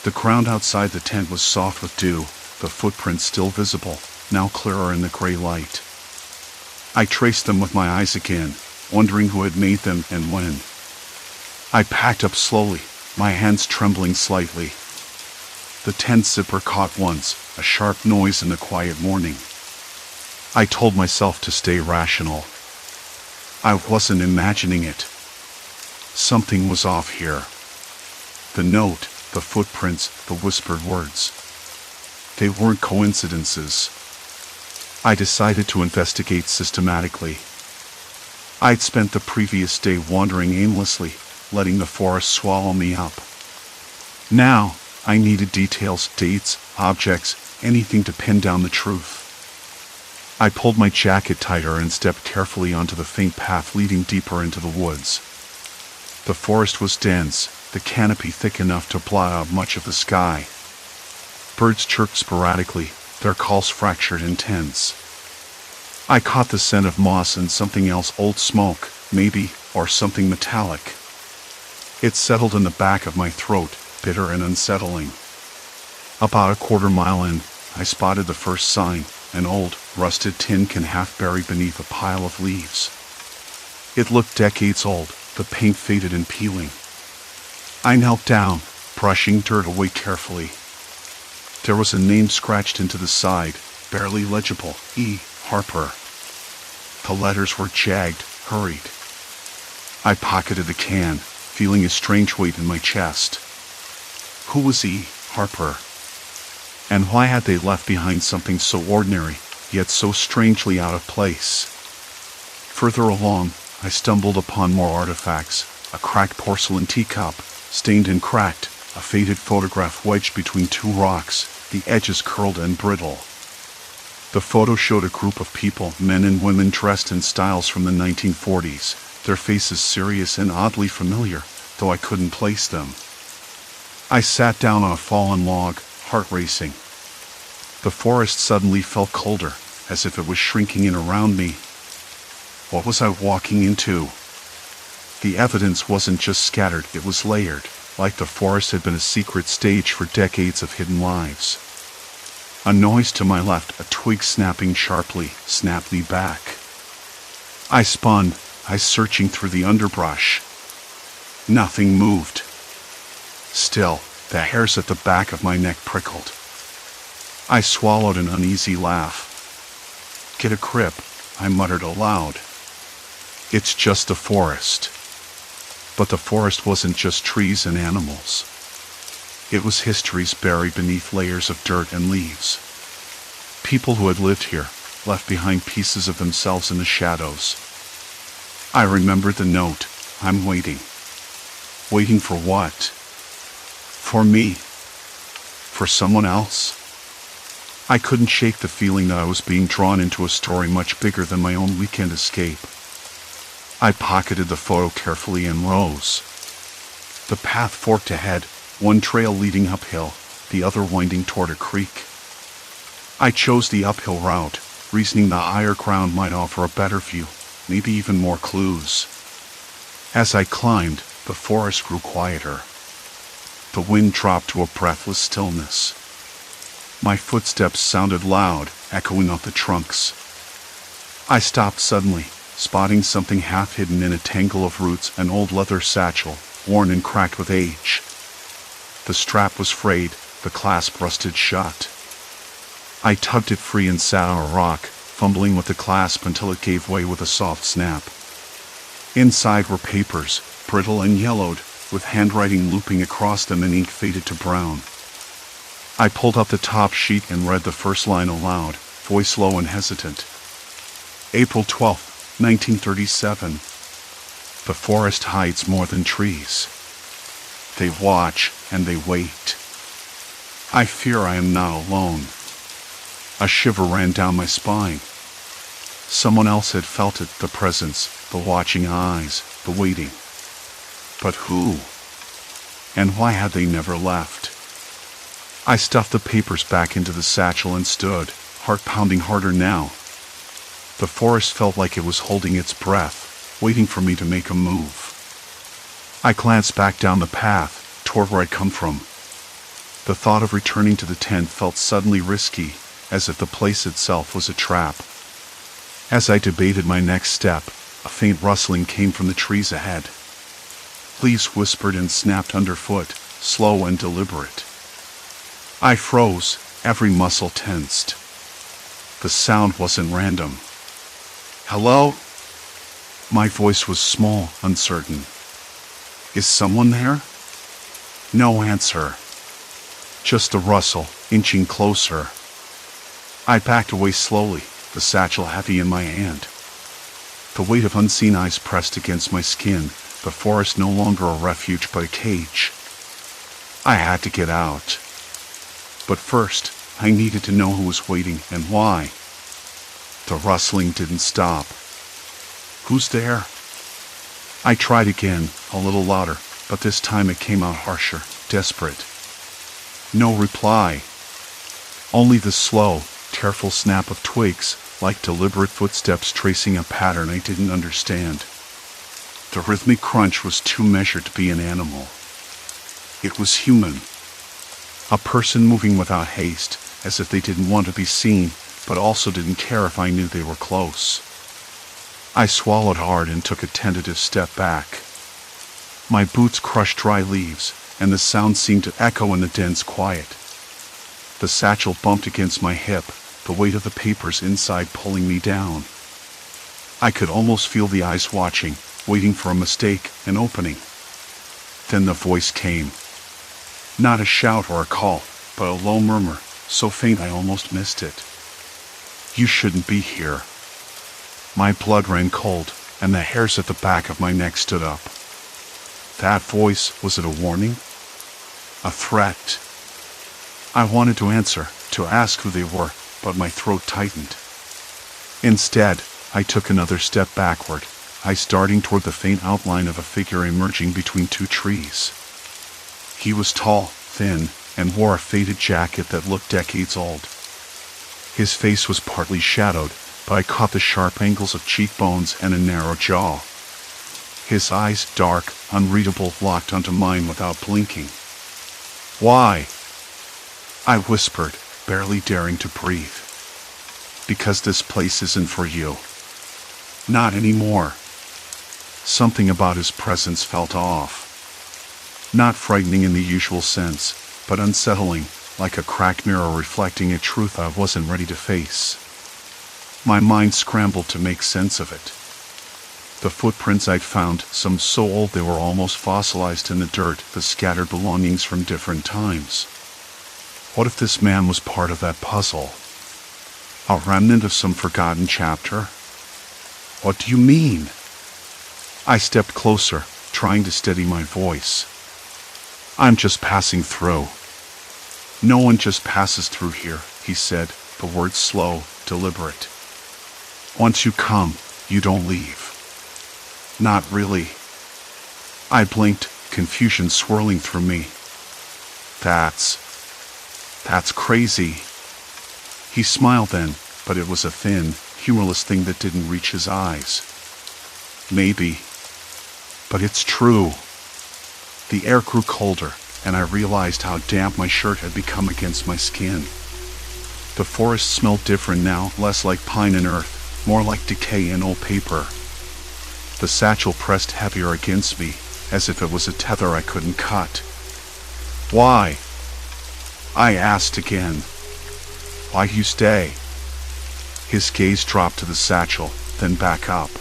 The ground outside the tent was soft with dew, the footprints still visible, now clearer in the gray light. I traced them with my eyes again, wondering who had made them and when. I packed up slowly, my hands trembling slightly. The tent zipper caught once, a sharp noise in the quiet morning. I told myself to stay rational. I wasn't imagining it. Something was off here. The note, the footprints, the whispered words. They weren't coincidences. I decided to investigate systematically. I'd spent the previous day wandering aimlessly, letting the forest swallow me up. Now, I needed details, dates, objects, anything to pin down the truth. I pulled my jacket tighter and stepped carefully onto the faint path leading deeper into the woods. The forest was dense, the canopy thick enough to blot out much of the sky. Birds chirped sporadically, their calls fractured and tense. I caught the scent of moss and something else, old smoke, maybe, or something metallic. It settled in the back of my throat, bitter and unsettling. About a quarter-mile in, I spotted the first sign, an old, rusted tin can half buried beneath a pile of leaves. It looked decades old, the paint faded and peeling. I knelt down, brushing dirt away carefully. There was a name scratched into the side, barely legible, E. Harper. The letters were jagged, hurried. I pocketed the can, feeling a strange weight in my chest. Who was E. Harper? And why had they left behind something so ordinary, yet so strangely out of place? Further along, I stumbled upon more artifacts, a cracked porcelain teacup, stained and cracked, a faded photograph wedged between two rocks, the edges curled and brittle. The photo showed a group of people, men and women dressed in styles from the 1940s, their faces serious and oddly familiar, though I couldn't place them. I sat down on a fallen log, heart racing. The forest suddenly felt colder, as if it was shrinking in around me. What was I walking into? The evidence wasn't just scattered, it was layered, like the forest had been a secret stage for decades of hidden lives. A noise to my left, a twig snapping sharply, snapped me back. I spun, eyes searching through the underbrush. Nothing moved. Still, the hairs at the back of my neck prickled. I swallowed an uneasy laugh. Get a grip, I muttered aloud. It's just a forest. But the forest wasn't just trees and animals. It was histories buried beneath layers of dirt and leaves. People who had lived here, left behind pieces of themselves in the shadows. I remembered the note. I'm waiting. Waiting for what? For me? For someone else? I couldn't shake the feeling that I was being drawn into a story much bigger than my own weekend escape. I pocketed the photo carefully and rose. The path forked ahead, one trail leading uphill, the other winding toward a creek. I chose the uphill route, reasoning the higher ground might offer a better view, maybe even more clues. As I climbed, the forest grew quieter. The wind dropped to a breathless stillness. My footsteps sounded loud, echoing up the trunks. I stopped suddenly, spotting something half hidden in a tangle of roots, an old leather satchel, worn and cracked with age. The strap was frayed, the clasp rusted shut. I tugged it free and sat on a rock, fumbling with the clasp until it gave way with a soft snap. Inside were papers, brittle and yellowed, with handwriting looping across them and ink faded to brown. I pulled up the top sheet and read the first line aloud, voice low and hesitant. April 12, 1937. The forest hides more than trees. They watch and they wait. I fear I am not alone. A shiver ran down my spine. Someone else had felt it, the presence, the watching eyes, the waiting. But who? And why had they never left? I stuffed the papers back into the satchel and stood, heart pounding harder now. The forest felt like it was holding its breath, waiting for me to make a move. I glanced back down the path, toward where I'd come from. The thought of returning to the tent felt suddenly risky, as if the place itself was a trap. As I debated my next step, a faint rustling came from the trees ahead. Leaves whispered and snapped underfoot, slow and deliberate. I froze, every muscle tensed. The sound wasn't random. Hello? My voice was small, uncertain. Is someone there? No answer. Just a rustle, inching closer. I backed away slowly, the satchel heavy in my hand. The weight of unseen eyes pressed against my skin, the forest no longer a refuge but a cage. I had to get out. But first, I needed to know who was waiting and why. The rustling didn't stop. Who's there? I tried again, a little louder, but this time it came out harsher, desperate. No reply. Only the slow, careful snap of twigs, like deliberate footsteps tracing a pattern I didn't understand. The rhythmic crunch was too measured to be an animal. It was human. A person moving without haste, as if they didn't want to be seen, but also didn't care if I knew they were close. I swallowed hard and took a tentative step back. My boots crushed dry leaves, and the sound seemed to echo in the dense quiet. The satchel bumped against my hip, the weight of the papers inside pulling me down. I could almost feel the eyes watching, waiting for a mistake, an opening. Then the voice came. Not a shout or a call, but a low murmur, so faint I almost missed it. You shouldn't be here. My blood ran cold, and the hairs at the back of my neck stood up. That voice, was it a warning? A threat? I wanted to answer, to ask who they were, but my throat tightened. Instead, I took another step backward, eyes darting toward the faint outline of a figure emerging between two trees. He was tall, thin, and wore a faded jacket that looked decades old. His face was partly shadowed, but I caught the sharp angles of cheekbones and a narrow jaw. His eyes, dark, unreadable, locked onto mine without blinking. Why? I whispered, barely daring to breathe. Because this place isn't for you. Not anymore. Something about his presence felt off. Not frightening in the usual sense, but unsettling, like a cracked mirror reflecting a truth I wasn't ready to face. My mind scrambled to make sense of it. The footprints I'd found, some so old they were almost fossilized in the dirt, the scattered belongings from different times. What if this man was part of that puzzle? A remnant of some forgotten chapter? What do you mean? I stepped closer, trying to steady my voice. I'm just passing through. No one just passes through here, he said, the words slow, deliberate. Once you come, you don't leave. Not really. I blinked, confusion swirling through me. That's crazy. He smiled then, but it was a thin, humorless thing that didn't reach his eyes. Maybe. But it's true. The air grew colder, and I realized how damp my shirt had become against my skin. The forest smelled different now, less like pine and earth, more like decay and old paper. The satchel pressed heavier against me, as if it was a tether I couldn't cut. Why? I asked again. Why you stay? His gaze dropped to the satchel, then back up.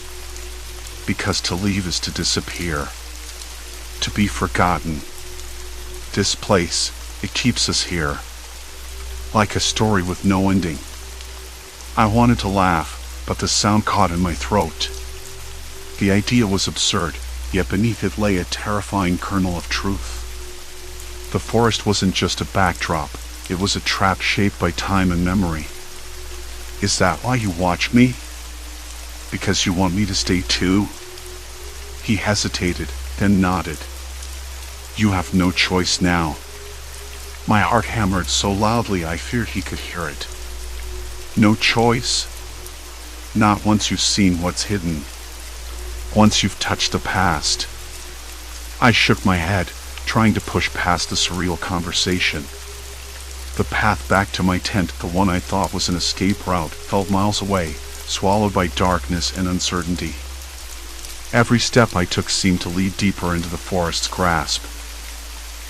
Because to leave is to disappear. To be forgotten. This place, it keeps us here. Like a story with no ending. I wanted to laugh, but the sound caught in my throat. The idea was absurd, yet beneath it lay a terrifying kernel of truth. The forest wasn't just a backdrop, it was a trap shaped by time and memory. Is that why you watch me? Because you want me to stay too? He hesitated, then nodded. You have no choice now. My heart hammered so loudly I feared he could hear it. No choice? Not once you've seen what's hidden. Once you've touched the past. I shook my head, trying to push past the surreal conversation. The path back to my tent, the one I thought was an escape route, felt miles away, swallowed by darkness and uncertainty. Every step I took seemed to lead deeper into the forest's grasp.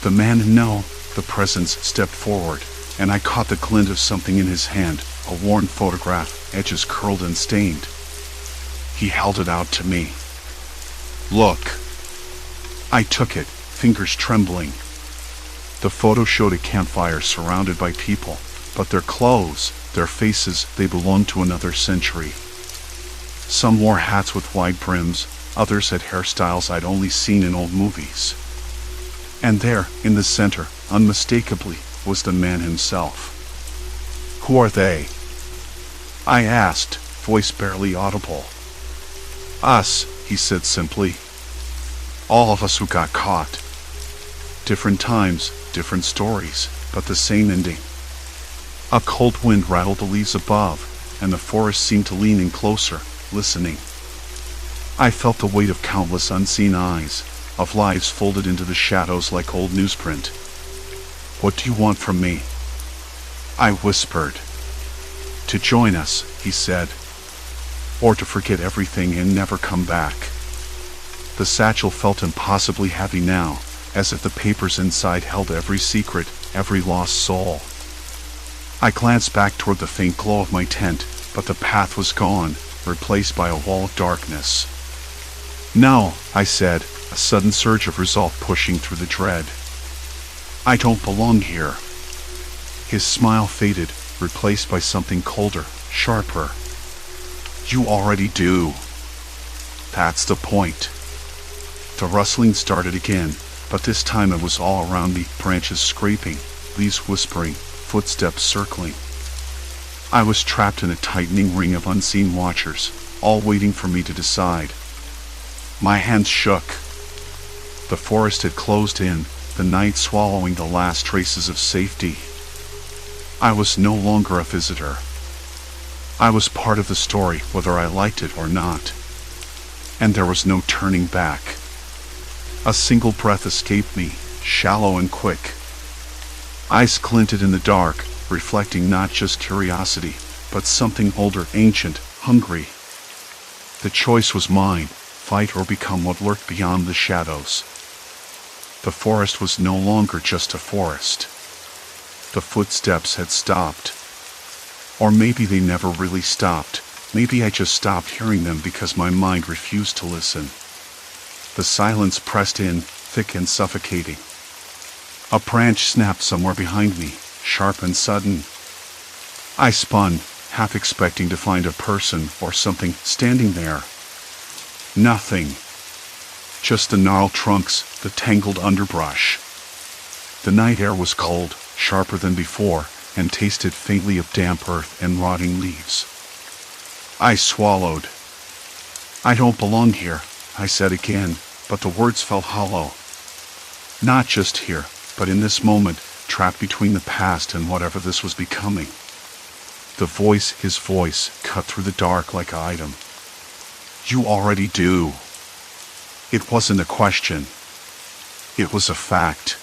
The man the presence stepped forward, and I caught the glint of something in his hand, a worn photograph, edges curled and stained. He held it out to me. Look. I took it, fingers trembling. The photo showed a campfire surrounded by people, but their clothes, their faces, they belonged to another century. Some wore hats with wide brims, others had hairstyles I'd only seen in old movies. And there, in the center, unmistakably, was the man himself. Who are they? I asked, voice barely audible. Us, he said simply. All of us who got caught. Different times, different stories, but the same ending. A cold wind rattled the leaves above, and the forest seemed to lean in closer, listening. I felt the weight of countless unseen eyes, of lives folded into the shadows like old newsprint. What do you want from me? I whispered. To join us, he said. Or to forget everything and never come back. The satchel felt impossibly heavy now, as if the papers inside held every secret, every lost soul. I glanced back toward the faint glow of my tent, but the path was gone, replaced by a wall of darkness. "No," I said, a sudden surge of resolve pushing through the dread. "I don't belong here." His smile faded, replaced by something colder, sharper. "You already do." "That's the point." The rustling started again, but this time it was all around me, branches scraping, leaves whispering, footsteps circling. I was trapped in a tightening ring of unseen watchers, all waiting for me to decide. My hands shook. The forest had closed in, the night swallowing the last traces of safety. I was no longer a visitor. I was part of the story, whether I liked it or not. And there was no turning back. A single breath escaped me, shallow and quick. Eyes glinted in the dark, reflecting not just curiosity, but something older, ancient, hungry. The choice was mine, fight or become what lurked beyond the shadows. The forest was no longer just a forest. The footsteps had stopped. Or maybe they never really stopped. Maybe I just stopped hearing them because my mind refused to listen. The silence pressed in, thick and suffocating. A branch snapped somewhere behind me, sharp and sudden. I spun, half expecting to find a person or something standing there. Nothing. Just the gnarled trunks, the tangled underbrush. The night air was cold, sharper than before, and tasted faintly of damp earth and rotting leaves. I swallowed. "I don't belong here," I said again, but the words felt hollow. Not just here, but in this moment, trapped between the past and whatever this was becoming. His voice, cut through the dark like an item. "You already do." It wasn't a question. It was a fact.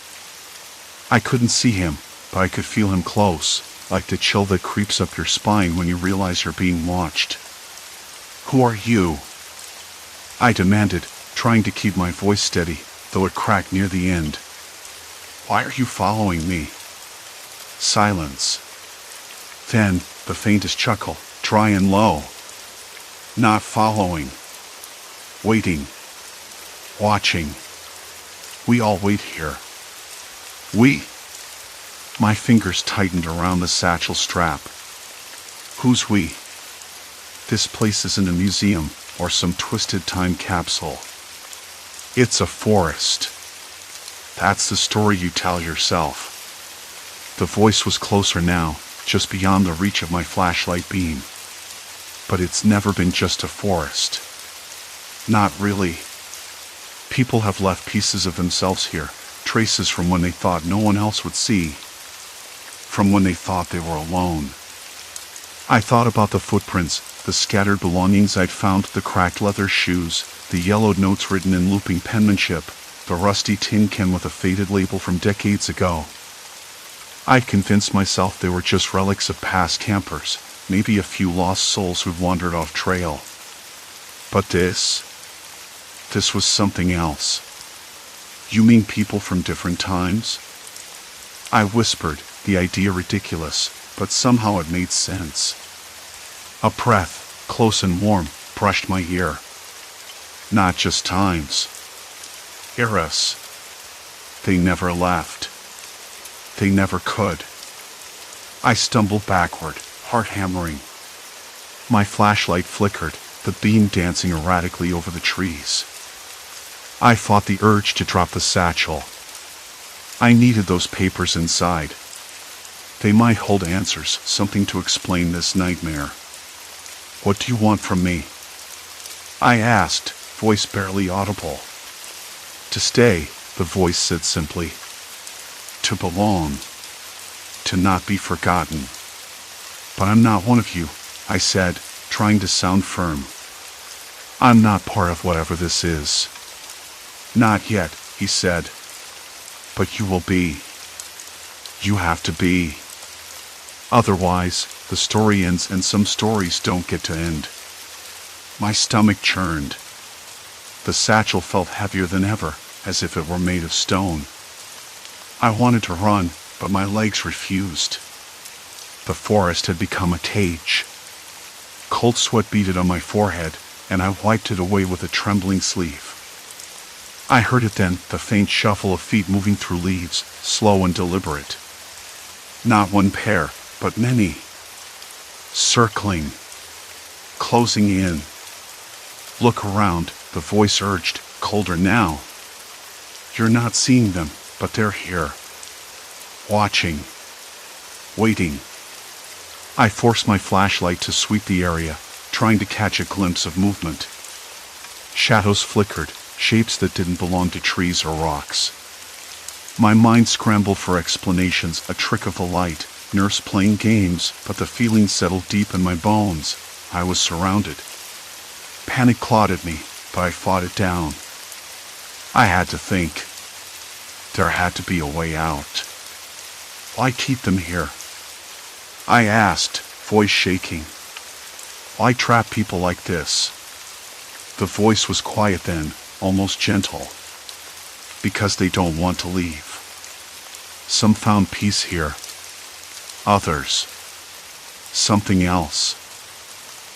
I couldn't see him, but I could feel him close, like the chill that creeps up your spine when you realize you're being watched. "Who are you?" I demanded, trying to keep my voice steady, though it cracked near the end. "Why are you following me?" Silence. Then, the faintest chuckle, dry and low. "Not following. Waiting. Watching. We all wait here." "We?" My fingers tightened around the satchel strap. "Who's we?" This place isn't a museum or some twisted time capsule. It's a forest. That's the story you tell yourself. The voice was closer now, just beyond the reach of my flashlight beam. But it's never been just a forest. Not really. People have left pieces of themselves here, traces from when they thought no one else would see, from when they thought they were alone. I thought about the footprints, the scattered belongings I'd found, the cracked leather shoes, the yellowed notes written in looping penmanship, the rusty tin can with a faded label from decades ago. I'd convinced myself they were just relics of past campers, maybe a few lost souls who'd wandered off trail. But this was something else. "You mean people from different times?" I whispered, the idea ridiculous, but somehow it made sense. A breath, close and warm, brushed my ear. "Not just times. Eras. They never left. They never could." I stumbled backward, heart hammering. My flashlight flickered, the beam dancing erratically over the trees. I fought the urge to drop the satchel. I needed those papers inside. They might hold answers, something to explain this nightmare. "What do you want from me?" I asked, voice barely audible. "To stay," the voice said simply. "To belong. To not be forgotten." "But I'm not one of you," I said, trying to sound firm. "I'm not part of whatever this is." "Not yet," he said. "But you will be. You have to be. Otherwise, the story ends, and some stories don't get to end." My stomach churned. The satchel felt heavier than ever, as if it were made of stone. I wanted to run, but my legs refused. The forest had become a cage. Cold sweat beaded on my forehead, and I wiped it away with a trembling sleeve. I heard it then, the faint shuffle of feet moving through leaves, slow and deliberate. Not one pair, but many. Circling. Closing in. Look around, the voice urged, colder now. You're not seeing them, but they're here. Watching. Waiting. I forced my flashlight to sweep the area, trying to catch a glimpse of movement. Shadows flickered, shapes that didn't belong to trees or rocks. My mind scrambled for explanations, a trick of the light, nurse playing games, but the feeling settled deep in my bones. I was surrounded. Panic clawed at me, but I fought it down. I had to think. There had to be a way out. Why keep them here? I asked, voice shaking. Why trap people like this? The voice was quiet then, almost gentle. Because they don't want to leave. Some found peace here. Others. Something else.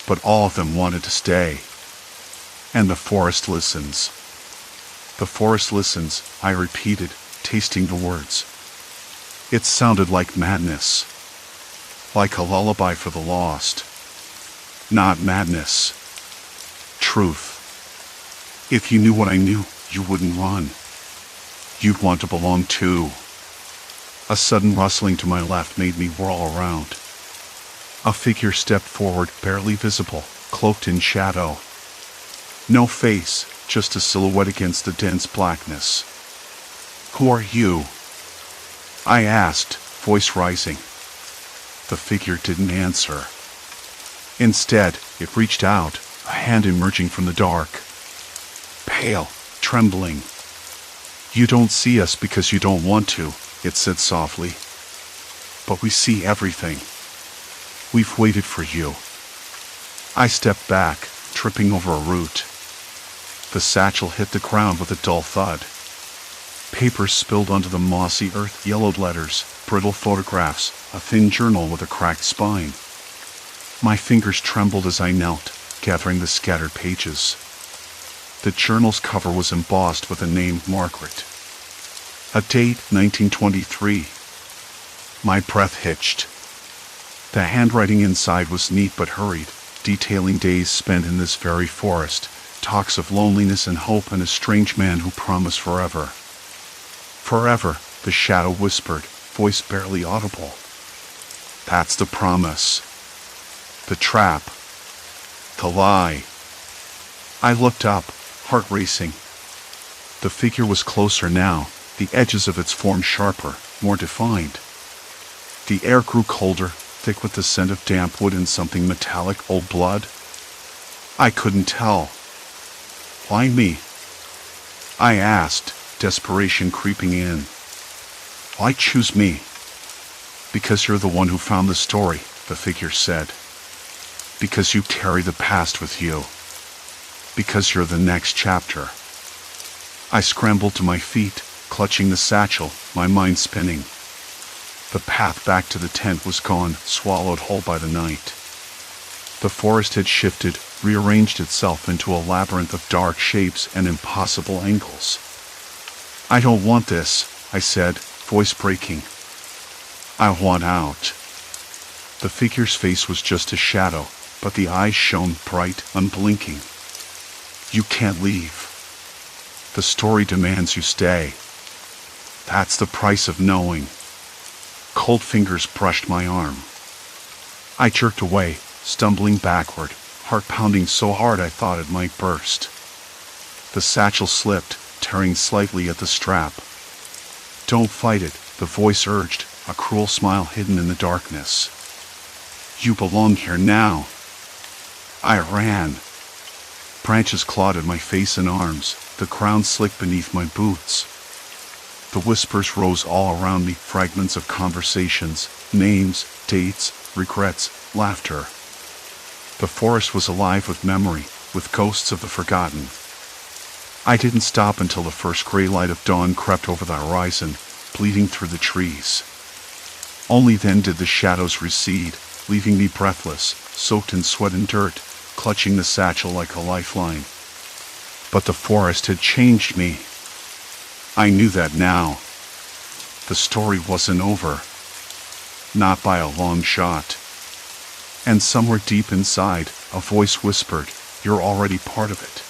But all of them wanted to stay. And the forest listens. The forest listens, I repeated, tasting the words. It sounded like madness. Like a lullaby for the lost. Not madness. Truth. If you knew what I knew, you wouldn't run. You'd want to belong too. A sudden rustling to my left made me whirl around. A figure stepped forward, barely visible, cloaked in shadow. No face, just a silhouette against the dense blackness. Who are you? I asked, voice rising. The figure didn't answer. Instead, it reached out, a hand emerging from the dark. Pale, trembling. You don't see us because you don't want to, it said softly. But we see everything. We've waited for you. I stepped back, tripping over a root. The satchel hit the ground with a dull thud. Papers spilled onto the mossy earth, yellowed letters, brittle photographs, a thin journal with a cracked spine. My fingers trembled as I knelt, gathering the scattered pages. The journal's cover was embossed with the name Margaret. A date, 1923. My breath hitched. The handwriting inside was neat but hurried, detailing days spent in this very forest, talks of loneliness and hope and a strange man who promised forever. Forever, the shadow whispered, voice barely audible. That's the promise. The trap. The lie. I looked up, heart racing. The figure was closer now, the edges of its form sharper, more defined. The air grew colder, thick with the scent of damp wood and something metallic, old blood. I couldn't tell. Why me? I asked, desperation creeping in. Why choose me? Because you're the one who found the story, the figure said. Because you carry the past with you. Because you're the next chapter. I scrambled to my feet, clutching the satchel, my mind spinning. The path back to the tent was gone, swallowed whole by the night. The forest had shifted, rearranged itself into a labyrinth of dark shapes and impossible angles. I don't want this, I said, voice breaking. I want out. The figure's face was just a shadow, but the eyes shone bright, unblinking. You can't leave. The story demands you stay. That's the price of knowing. Cold fingers brushed my arm. I jerked away, stumbling backward, heart pounding so hard I thought it might burst. The satchel slipped, tearing slightly at the strap. Don't fight it, the voice urged, a cruel smile hidden in the darkness. You belong here now. I ran. Branches clawed at my face and arms, the ground slick beneath my boots. The whispers rose all around me, fragments of conversations, names, dates, regrets, laughter. The forest was alive with memory, with ghosts of the forgotten. I didn't stop until the first gray light of dawn crept over the horizon, bleeding through the trees. Only then did the shadows recede, leaving me breathless, soaked in sweat and dirt, clutching the satchel like a lifeline. But the forest had changed me. I knew that now. The story wasn't over. Not by a long shot. And somewhere deep inside, a voice whispered, "You're already part of it."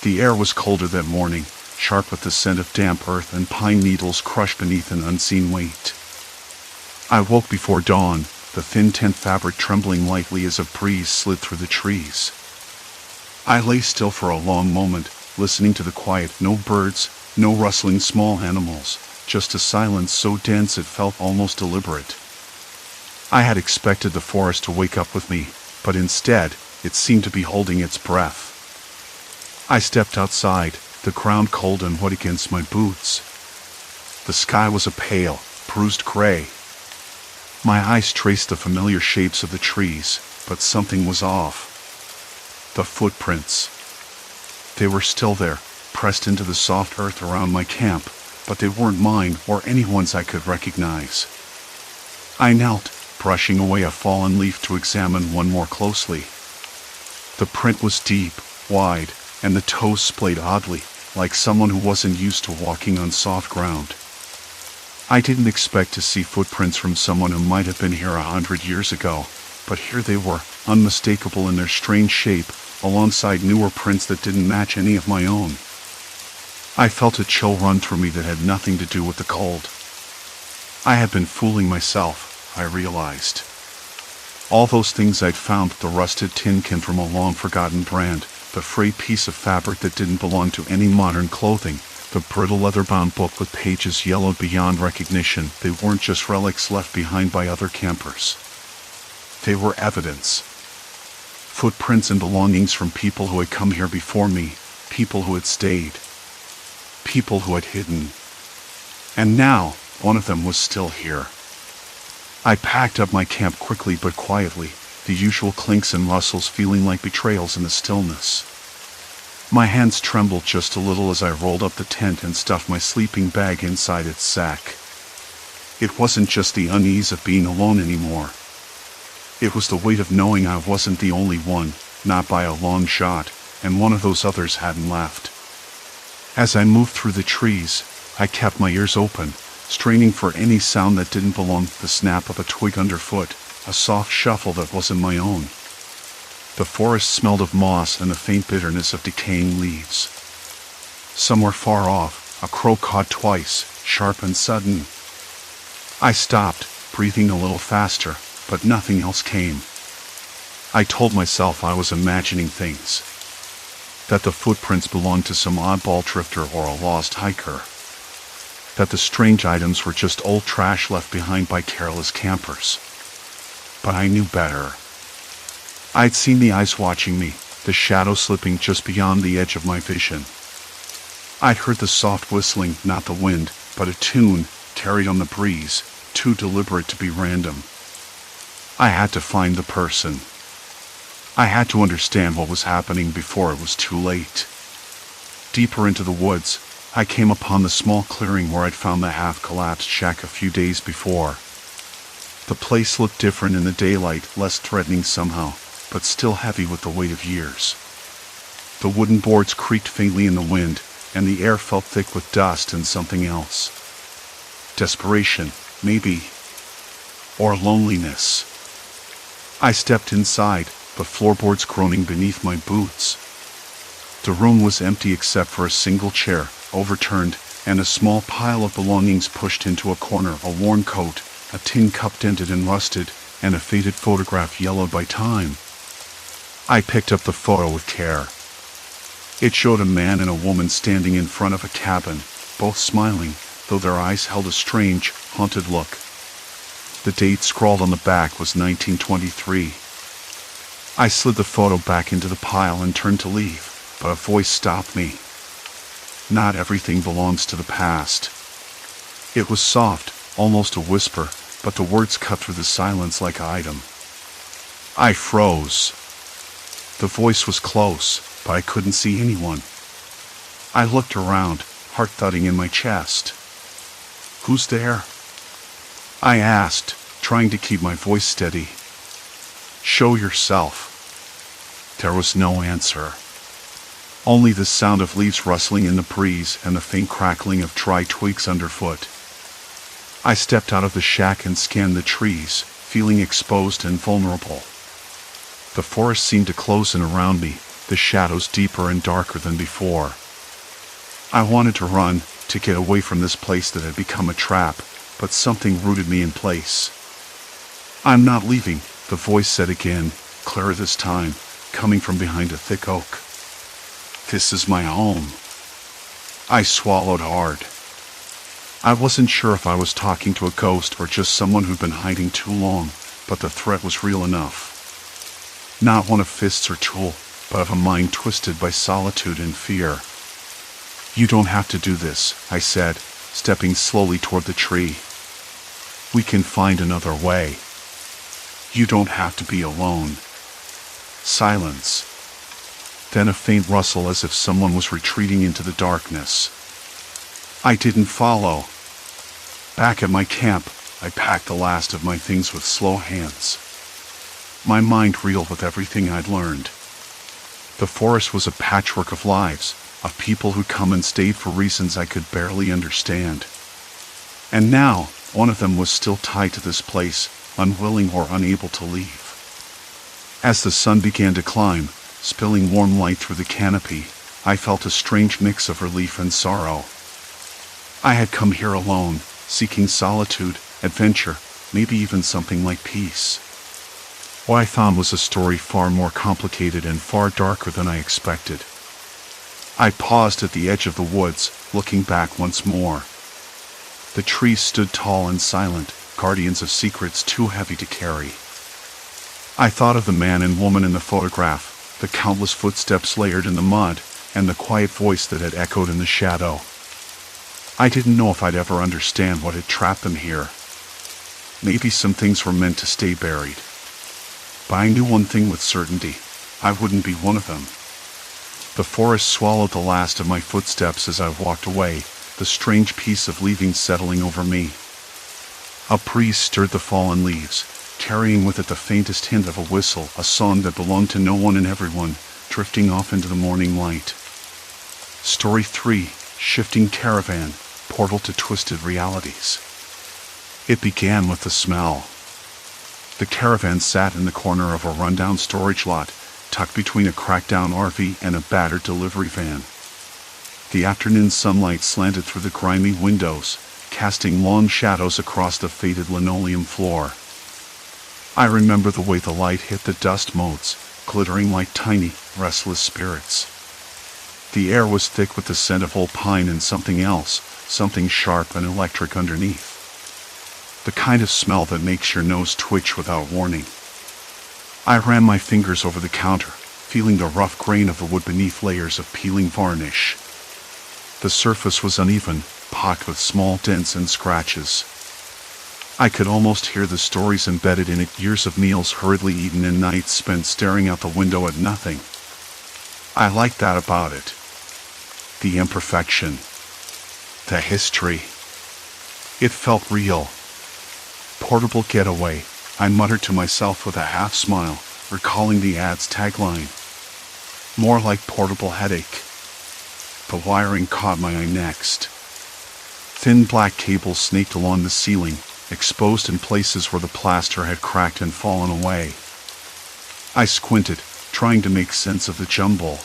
The air was colder that morning, sharp with the scent of damp earth and pine needles crushed beneath an unseen weight. I woke before dawn, the thin tent fabric trembling lightly as a breeze slid through the trees. I lay still for a long moment, listening to the quiet. No birds, no rustling small animals, just a silence so dense it felt almost deliberate. I had expected the forest to wake up with me, but instead, it seemed to be holding its breath. I stepped outside, the ground cold and wet against my boots. The sky was a pale, bruised gray. My eyes traced the familiar shapes of the trees, but something was off. The footprints. They were still there, pressed into the soft earth around my camp, but they weren't mine or anyone's I could recognize. I knelt, brushing away a fallen leaf to examine one more closely. The print was deep, wide, and the toes splayed oddly, like someone who wasn't used to walking on soft ground. I didn't expect to see footprints from someone who might have been here 100 years ago, but here they were, unmistakable in their strange shape, alongside newer prints that didn't match any of my own. I felt a chill run through me that had nothing to do with the cold. I had been fooling myself, I realized. All those things I'd found, the rusted tin can from a long-forgotten brand, the frayed piece of fabric that didn't belong to any modern clothing, the brittle leather-bound book with pages yellowed beyond recognition, they weren't just relics left behind by other campers. They were evidence. Footprints and belongings from people who had come here before me, people who had stayed, people who had hidden. And now, one of them was still here. I packed up my camp quickly but quietly, the usual clinks and rustles feeling like betrayals in the stillness. My hands trembled just a little as I rolled up the tent and stuffed my sleeping bag inside its sack. It wasn't just the unease of being alone anymore. It was the weight of knowing I wasn't the only one, not by a long shot, and one of those others hadn't left. As I moved through the trees, I kept my ears open, straining for any sound that didn't belong, the snap of a twig underfoot, a soft shuffle that wasn't my own. The forest smelled of moss and the faint bitterness of decaying leaves. Somewhere far off, a crow cawed twice, sharp and sudden. I stopped, breathing a little faster, but nothing else came. I told myself I was imagining things. That the footprints belonged to some oddball drifter or a lost hiker. That the strange items were just old trash left behind by careless campers. But I knew better. I'd seen the eyes watching me, the shadow slipping just beyond the edge of my vision. I'd heard the soft whistling, not the wind, but a tune, carried on the breeze, too deliberate to be random. I had to find the person. I had to understand what was happening before it was too late. Deeper into the woods, I came upon the small clearing where I'd found the half-collapsed shack a few days before. The place looked different in the daylight, less threatening somehow, but still heavy with the weight of years. The wooden boards creaked faintly in the wind, and the air felt thick with dust and something else. Desperation, maybe. Or loneliness. I stepped inside, the floorboards groaning beneath my boots. The room was empty except for a single chair, overturned, and a small pile of belongings pushed into a corner, a worn coat, a tin cup dented and rusted, and a faded photograph yellowed by time. I picked up the photo with care. It showed a man and a woman standing in front of a cabin, both smiling, though their eyes held a strange, haunted look. The date scrawled on the back was 1923. I slid the photo back into the pile and turned to leave, but a voice stopped me. Not everything belongs to the past. It was soft, almost a whisper, but the words cut through the silence like an item. I froze. The voice was close, but I couldn't see anyone. I looked around, heart thudding in my chest. "Who's there?" I asked, trying to keep my voice steady. "Show yourself." There was no answer. Only the sound of leaves rustling in the breeze and the faint crackling of dry twigs underfoot. I stepped out of the shack and scanned the trees, feeling exposed and vulnerable. The forest seemed to close in around me, the shadows deeper and darker than before. I wanted to run, to get away from this place that had become a trap, but something rooted me in place. "I'm not leaving," the voice said again, clearer this time, coming from behind a thick oak. "This is my home." I swallowed hard. I wasn't sure if I was talking to a ghost or just someone who'd been hiding too long, but the threat was real enough. Not one of fists or tool, but of a mind twisted by solitude and fear. "You don't have to do this," I said, stepping slowly toward the tree. "We can find another way. You don't have to be alone." Silence. Then a faint rustle as if someone was retreating into the darkness. I didn't follow. Back at my camp, I packed the last of my things with slow hands. My mind reeled with everything I'd learned. The forest was a patchwork of lives, of people who'd come and stayed for reasons I could barely understand. And now, one of them was still tied to this place, unwilling or unable to leave. As the sun began to climb, spilling warm light through the canopy, I felt a strange mix of relief and sorrow. I had come here alone, seeking solitude, adventure, maybe even something like peace. What I found was a story far more complicated and far darker than I expected. I paused at the edge of the woods, looking back once more. The trees stood tall and silent, guardians of secrets too heavy to carry. I thought of the man and woman in the photograph, the countless footsteps layered in the mud, and the quiet voice that had echoed in the shadow. I didn't know if I'd ever understand what had trapped them here. Maybe some things were meant to stay buried. But I knew one thing with certainty: I wouldn't be one of them. The forest swallowed the last of my footsteps as I walked away, the strange peace of leaving settling over me. A breeze stirred the fallen leaves, carrying with it the faintest hint of a whistle, a song that belonged to no one and everyone, drifting off into the morning light. Story 3, Shifting Caravan, Portal to Twisted Realities. It began with the smell. The caravan sat in the corner of a rundown storage lot, tucked between a cracked-down RV and a battered delivery van. The afternoon sunlight slanted through the grimy windows, casting long shadows across the faded linoleum floor. I remember the way the light hit the dust motes, glittering like tiny, restless spirits. The air was thick with the scent of old pine and something else, something sharp and electric underneath. The kind of smell that makes your nose twitch without warning. I ran my fingers over the counter, feeling the rough grain of the wood beneath layers of peeling varnish. The surface was uneven, pocked with small dents and scratches. I could almost hear the stories embedded in it, years of meals hurriedly eaten and nights spent staring out the window at nothing. I liked that about it. The imperfection. The history. It felt real. Portable getaway, I muttered to myself with a half-smile, recalling the ad's tagline. More like portable headache. The wiring caught my eye next. Thin black cables snaked along the ceiling, exposed in places where the plaster had cracked and fallen away. I squinted, trying to make sense of the jumble.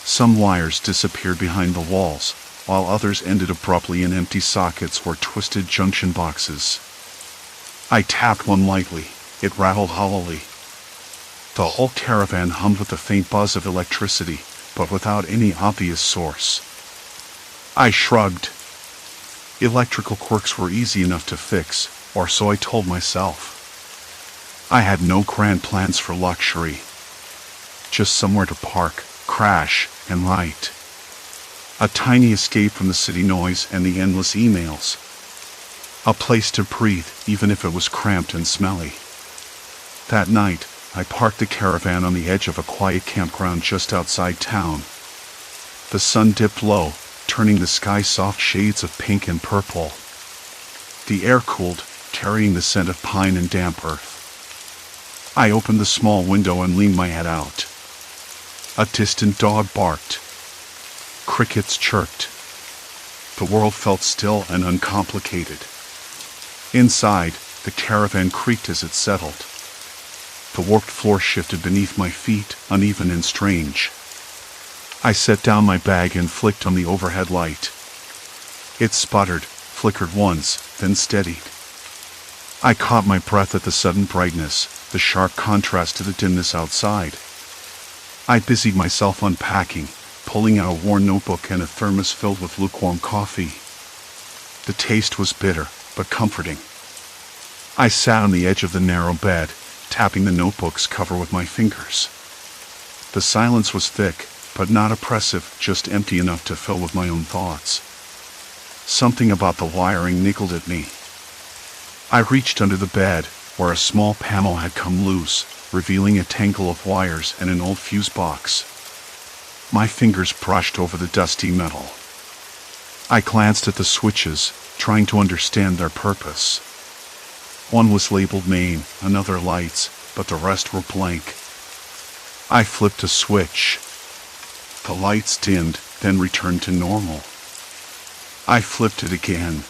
Some wires disappeared behind the walls, while others ended abruptly in empty sockets or twisted junction boxes. I tapped one lightly. It rattled hollowly. The whole caravan hummed with the faint buzz of electricity, but without any obvious source. I shrugged. Electrical quirks were easy enough to fix, or so I told myself. I had no grand plans for luxury. Just somewhere to park, crash, and write. A tiny escape from the city noise and the endless emails. A place to breathe, even if it was cramped and smelly. That night, I parked the caravan on the edge of a quiet campground just outside town. The sun dipped low, turning the sky soft shades of pink and purple. The air cooled, carrying the scent of pine and damp earth. I opened the small window and leaned my head out. A distant dog barked. Crickets chirped. The world felt still and uncomplicated. Inside, the caravan creaked as it settled. The warped floor shifted beneath my feet, uneven and strange. I set down my bag and flicked on the overhead light. It sputtered, flickered once, then steadied. I caught my breath at the sudden brightness, the sharp contrast to the dimness outside. I busied myself unpacking, pulling out a worn notebook and a thermos filled with lukewarm coffee. The taste was bitter, but comforting. I sat on the edge of the narrow bed, tapping the notebook's cover with my fingers. The silence was thick, but not oppressive, just empty enough to fill with my own thoughts. Something about the wiring nickled at me. I reached under the bed, where a small panel had come loose, revealing a tangle of wires and an old fuse box. My fingers brushed over the dusty metal. I glanced at the switches, trying to understand their purpose. One was labeled main, another lights, but the rest were blank. I flipped a switch. The lights dimmed, then returned to normal. I flipped it again.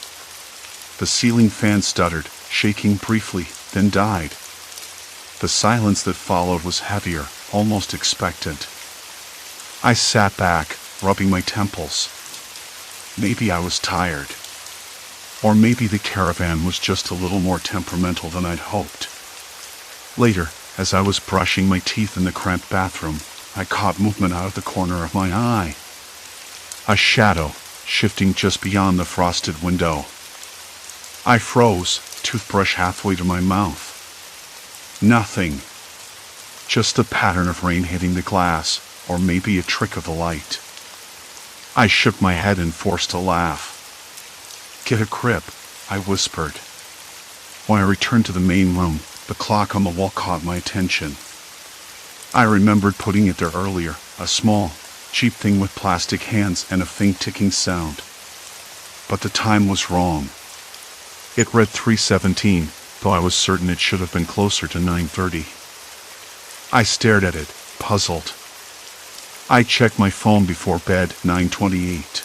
The ceiling fan stuttered, shaking briefly, then died. The silence that followed was heavier, almost expectant. I sat back, rubbing my temples. Maybe I was tired. Or maybe the caravan was just a little more temperamental than I'd hoped. Later, as I was brushing my teeth in the cramped bathroom, I caught movement out of the corner of my eye. A shadow, shifting just beyond the frosted window. I froze, toothbrush halfway to my mouth. Nothing. Just the pattern of rain hitting the glass, or maybe a trick of the light. I shook my head and forced a laugh. "Get a grip," I whispered. When I returned to the main room, the clock on the wall caught my attention. I remembered putting it there earlier, a small, cheap thing with plastic hands and a faint ticking sound. But the time was wrong. It read 3:17, though I was certain it should have been closer to 9:30. I stared at it, puzzled. I checked my phone before bed, 9:28.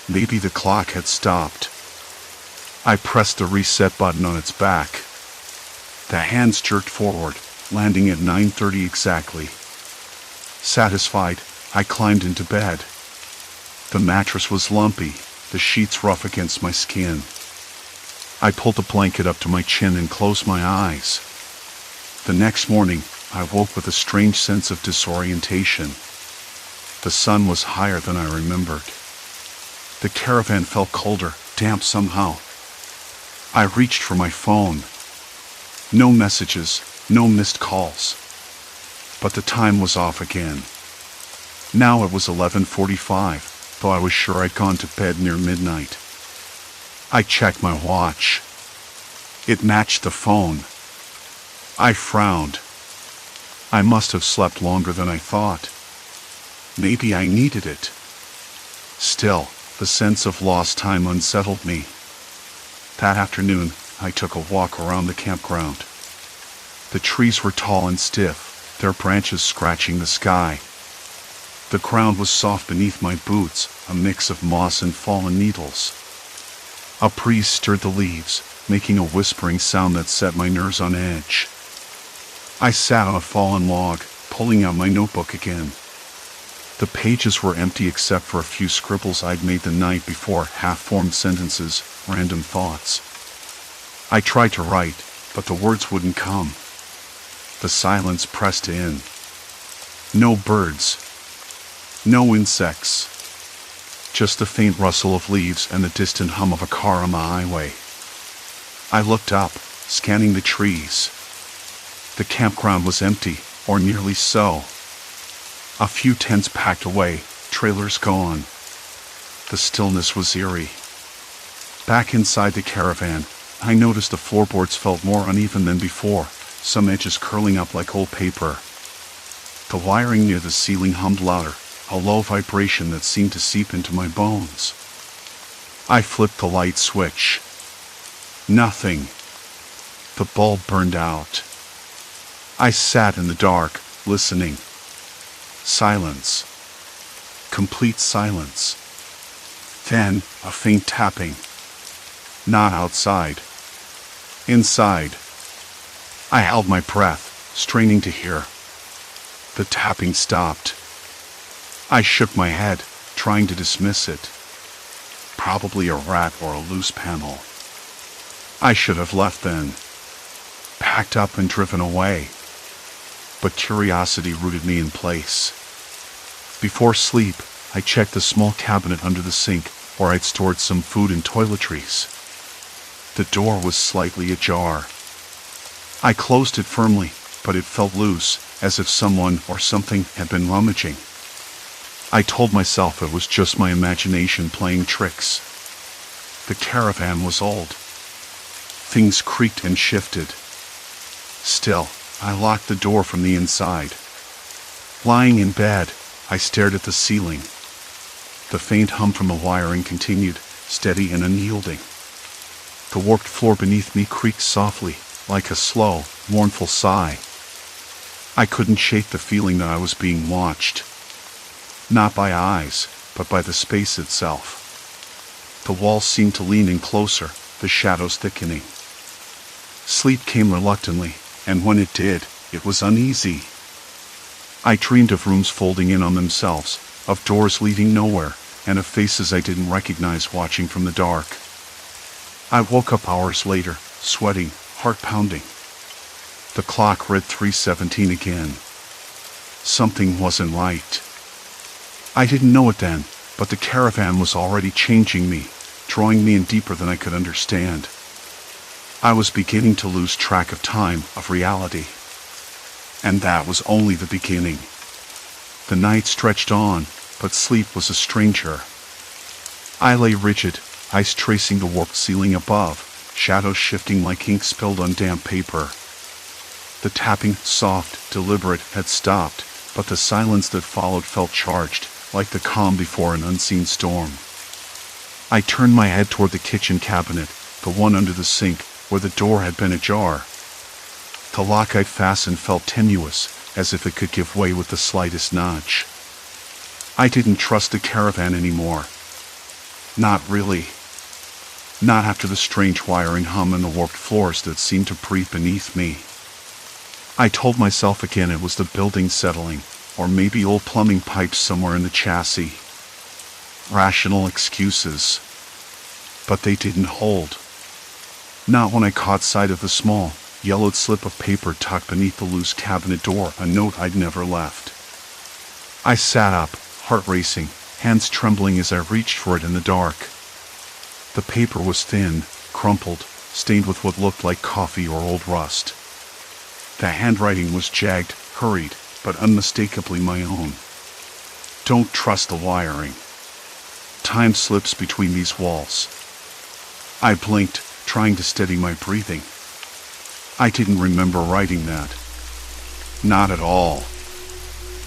Maybe the clock had stopped. I pressed the reset button on its back. The hands jerked forward, landing at 9:30 exactly. Satisfied, I climbed into bed. The mattress was lumpy, the sheets rough against my skin. I pulled the blanket up to my chin and closed my eyes. The next morning, I woke with a strange sense of disorientation. The sun was higher than I remembered. The caravan felt colder, damp somehow. I reached for my phone. No messages, no missed calls. But the time was off again. Now it was 11:45, though I was sure I'd gone to bed near midnight. I checked my watch. It matched the phone. I frowned. I must have slept longer than I thought. Maybe I needed it. Still, the sense of lost time unsettled me. That afternoon, I took a walk around the campground. The trees were tall and stiff, their branches scratching the sky. The ground was soft beneath my boots, a mix of moss and fallen needles. A breeze stirred the leaves, making a whispering sound that set my nerves on edge. I sat on a fallen log, pulling out my notebook again. The pages were empty except for a few scribbles I'd made the night before, half-formed sentences, random thoughts. I tried to write, but the words wouldn't come. The silence pressed in. No birds. No insects. Just the faint rustle of leaves and the distant hum of a car on the highway. I looked up, scanning the trees. The campground was empty, or nearly so. A few tents packed away, trailers gone. The stillness was eerie. Back inside the caravan, I noticed the floorboards felt more uneven than before, some edges curling up like old paper. The wiring near the ceiling hummed louder, a low vibration that seemed to seep into my bones. I flipped the light switch. Nothing. The bulb burned out. I sat in the dark, listening. Silence. Complete silence. Then, a faint tapping. Not outside. Inside. I held my breath, straining to hear. The tapping stopped. I shook my head, trying to dismiss it. Probably a rat or a loose panel. I should have left then. Packed up and driven away. But curiosity rooted me in place. Before sleep, I checked the small cabinet under the sink where I'd stored some food and toiletries. The door was slightly ajar. I closed it firmly, but it felt loose, as if someone or something had been rummaging. I told myself it was just my imagination playing tricks. The caravan was old. Things creaked and shifted. Still, I locked the door from the inside. Lying in bed, I stared at the ceiling. The faint hum from the wiring continued, steady and unyielding. The warped floor beneath me creaked softly, like a slow, mournful sigh. I couldn't shake the feeling that I was being watched. Not by eyes, but by the space itself. The walls seemed to lean in closer, the shadows thickening. Sleep came reluctantly, and when it did, it was uneasy. I dreamed of rooms folding in on themselves, of doors leading nowhere, and of faces I didn't recognize watching from the dark. I woke up hours later, sweating, heart pounding. The clock read 3:17 again. Something wasn't right. I didn't know it then, but the caravan was already changing me, drawing me in deeper than I could understand. I was beginning to lose track of time, of reality. And that was only the beginning. The night stretched on, but sleep was a stranger. I lay rigid, ice tracing the warped ceiling above, shadows shifting like ink spilled on damp paper. The tapping, soft, deliberate, had stopped, but the silence that followed felt charged, like the calm before an unseen storm. I turned my head toward the kitchen cabinet, the one under the sink, where the door had been ajar. The lock I'd fastened felt tenuous, as if it could give way with the slightest nudge. I didn't trust the caravan anymore. Not really. Not after the strange wiring hum and the warped floors that seemed to breathe beneath me. I told myself again it was the building settling, or maybe old plumbing pipes somewhere in the chassis. Rational excuses. But they didn't hold. Not when I caught sight of the small, yellowed slip of paper tucked beneath the loose cabinet door, a note I'd never left. I sat up, heart racing, hands trembling as I reached for it in the dark. The paper was thin, crumpled, stained with what looked like coffee or old rust. The handwriting was jagged, hurried, but unmistakably my own. Don't trust the wiring. Time slips between these walls. I blinked, trying to steady my breathing. I didn't remember writing that. Not at all.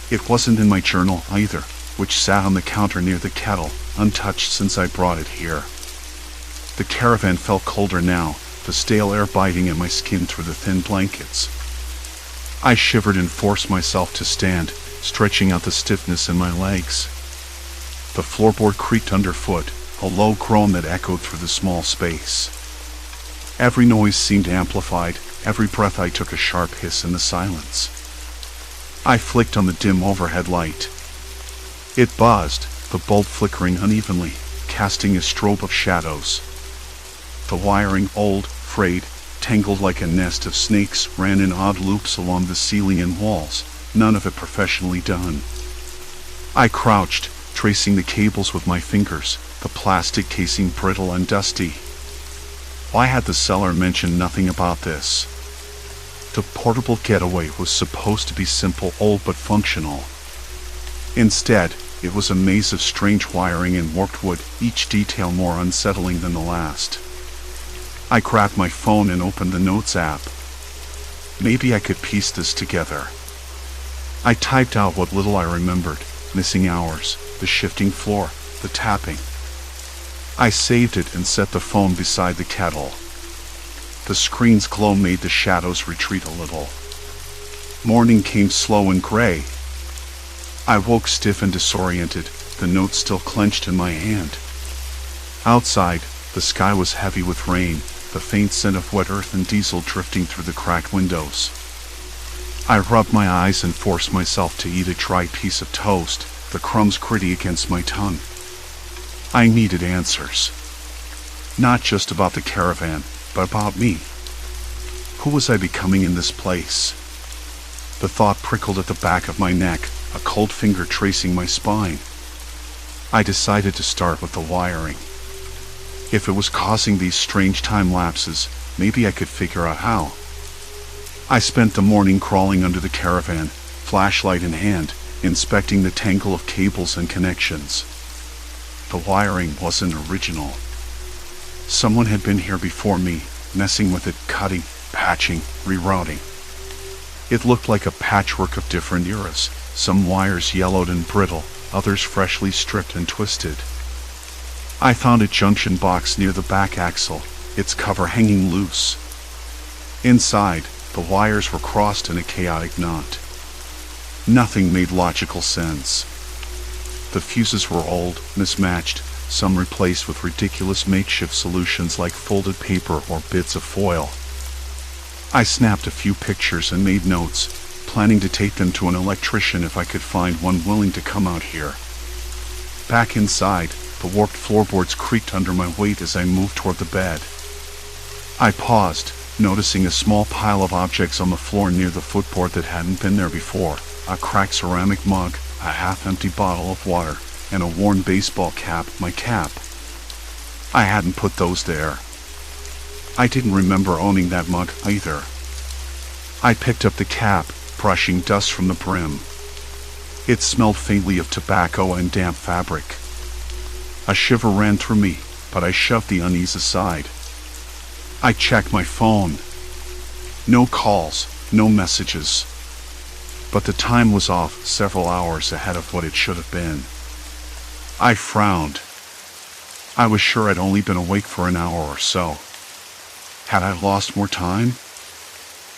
It wasn't in my journal either, which sat on the counter near the kettle, untouched since I brought it here. The caravan felt colder now, the stale air biting at my skin through the thin blankets. I shivered and forced myself to stand, stretching out the stiffness in my legs. The floorboard creaked underfoot, a low groan that echoed through the small space. Every noise seemed amplified, every breath I took a sharp hiss in the silence. I flicked on the dim overhead light. It buzzed, the bulb flickering unevenly, casting a strobe of shadows. The wiring, old, frayed, tangled like a nest of snakes, ran in odd loops along the ceiling and walls, none of it professionally done. I crouched, tracing the cables with my fingers, the plastic casing brittle and dusty. Why had the seller mentioned nothing about this? The portable getaway was supposed to be simple, old but functional. Instead, it was a maze of strange wiring and warped wood, each detail more unsettling than the last. I grabbed my phone and opened the Notes app. Maybe I could piece this together. I typed out what little I remembered, missing hours, the shifting floor, the tapping. I saved it and set the phone beside the kettle. The screen's glow made the shadows retreat a little. Morning came slow and gray. I woke stiff and disoriented, the note still clenched in my hand. Outside, the sky was heavy with rain, the faint scent of wet earth and diesel drifting through the cracked windows. I rubbed my eyes and forced myself to eat a dry piece of toast, the crumbs gritty against my tongue. I needed answers. Not just about the caravan, but about me. Who was I becoming in this place? The thought prickled at the back of my neck, a cold finger tracing my spine. I decided to start with the wiring. If it was causing these strange time lapses, maybe I could figure out how. I spent the morning crawling under the caravan, flashlight in hand, inspecting the tangle of cables and connections. The wiring wasn't original. Someone had been here before me, messing with it, cutting, patching, rerouting. It looked like a patchwork of different eras, some wires yellowed and brittle, others freshly stripped and twisted. I found a junction box near the back axle, its cover hanging loose. Inside, the wires were crossed in a chaotic knot. Nothing made logical sense. The fuses were old, mismatched, some replaced with ridiculous makeshift solutions like folded paper or bits of foil. I snapped a few pictures and made notes, planning to take them to an electrician if I could find one willing to come out here. Back inside, the warped floorboards creaked under my weight as I moved toward the bed. I paused, noticing a small pile of objects on the floor near the footboard that hadn't been there before, a cracked ceramic mug, a half-empty bottle of water, and a worn baseball cap, my cap. I hadn't put those there. I didn't remember owning that mug either. I picked up the cap, brushing dust from the brim. It smelled faintly of tobacco and damp fabric. A shiver ran through me, but I shoved the unease aside. I checked my phone. No calls, no messages. But the time was off, several hours ahead of what it should have been. I frowned. I was sure I'd only been awake for an hour or so. Had I lost more time?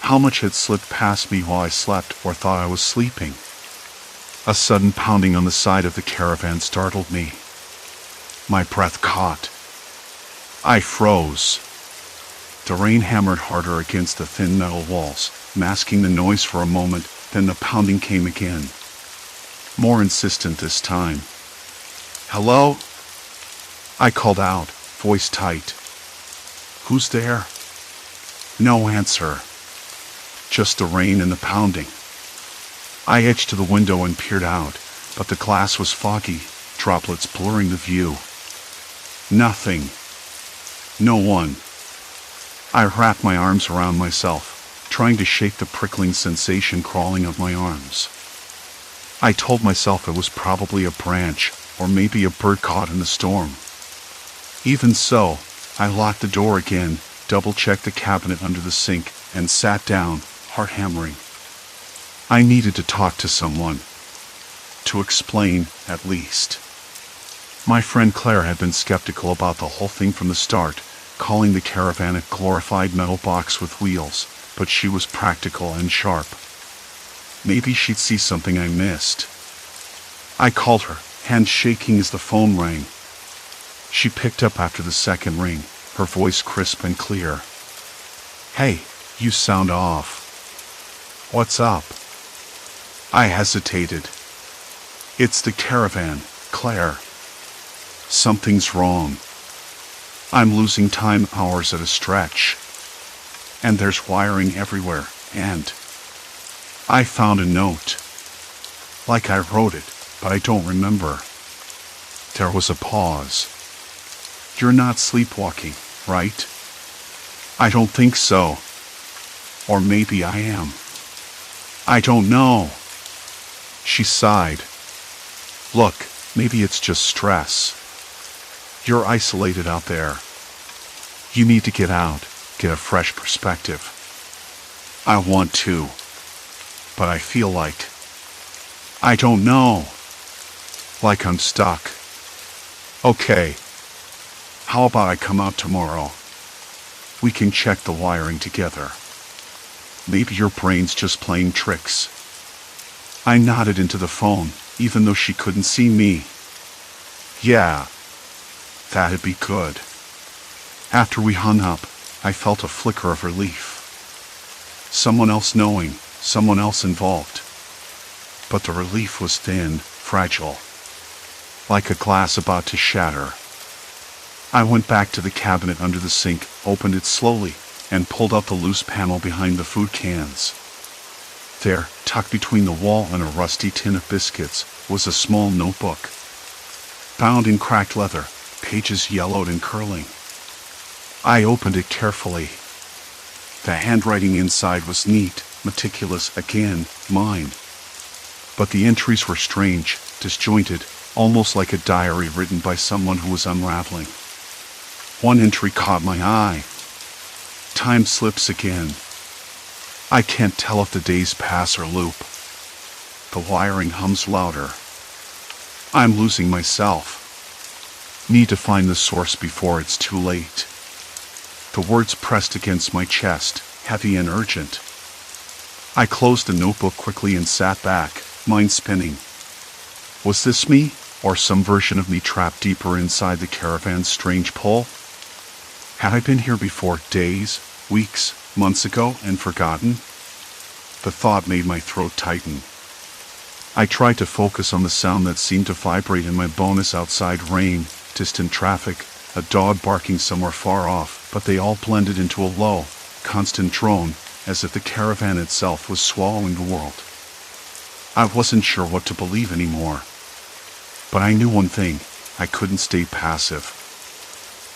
How much had slipped past me while I slept or thought I was sleeping? A sudden pounding on the side of the caravan startled me. My breath caught. I froze. The rain hammered harder against the thin metal walls, masking the noise for a moment, then the pounding came again. More insistent this time. "Hello?" I called out, voice tight. "Who's there?" No answer. Just the rain and the pounding. I edged to the window and peered out, but the glass was foggy, droplets blurring the view. Nothing. No one. I wrapped my arms around myself, trying to shake the prickling sensation crawling up my arms. I told myself it was probably a branch, or maybe a bird caught in the storm. Even so, I locked the door again, double-checked the cabinet under the sink, and sat down, heart hammering. I needed to talk to someone. To explain, at least. My friend Claire had been skeptical about the whole thing from the start, calling the caravan a glorified metal box with wheels, but she was practical and sharp. Maybe she'd see something I missed. I called her, hands shaking as the phone rang. She picked up after the second ring, her voice crisp and clear. "Hey, you sound off. What's up?" I hesitated. "It's the caravan, Claire. Something's wrong. I'm losing time hours at a stretch. And there's wiring everywhere, and I found a note. Like I wrote it, but I don't remember." There was a pause. "You're not sleepwalking, right?" "I don't think so. Or maybe I am. I don't know." She sighed. "Look, maybe it's just stress. You're isolated out there. You need to get out, get a fresh perspective." "I want to. But I feel like I don't know." like I'm stuck. Okay, how about I come out tomorrow? We can check the wiring together. Maybe your brain's just playing tricks. I nodded into the phone, even though she couldn't see me. Yeah, that'd be good. After we hung up, I felt a flicker of relief. Someone else knowing, someone else involved. But the relief was thin, fragile, like a glass about to shatter. I went back to the cabinet under the sink, opened it slowly, and pulled out the loose panel behind the food cans. There, tucked between the wall and a rusty tin of biscuits, was a small notebook. Bound in cracked leather, pages yellowed and curling. I opened it carefully. The handwriting inside was neat, meticulous, again, mine. But the entries were strange, disjointed, almost like a diary written by someone who was unraveling. One entry caught my eye. Time slips again. I can't tell if the days pass or loop. The wiring hums louder. I'm losing myself. Need to find the source before it's too late. The words pressed against my chest, heavy and urgent. I closed the notebook quickly and sat back, mind spinning. Was this me, or some version of me trapped deeper inside the caravan's strange pull? Had I been here before, days, weeks, months ago, and forgotten? The thought made my throat tighten. I tried to focus on the sound that seemed to vibrate in my bones: outside rain, distant traffic, a dog barking somewhere far off, but they all blended into a low, constant drone, as if the caravan itself was swallowing the world. I wasn't sure what to believe anymore. But I knew one thing: I couldn't stay passive.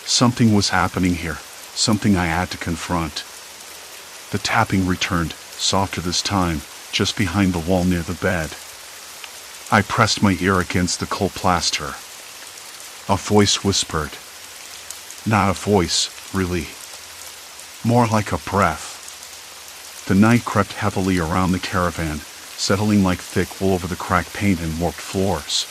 Something was happening here, something I had to confront. The tapping returned, softer this time, just behind the wall near the bed. I pressed my ear against the cold plaster. A voice whispered. Not a voice, really. More like a breath. The night crept heavily around the caravan, settling like thick wool over the cracked paint and warped floors.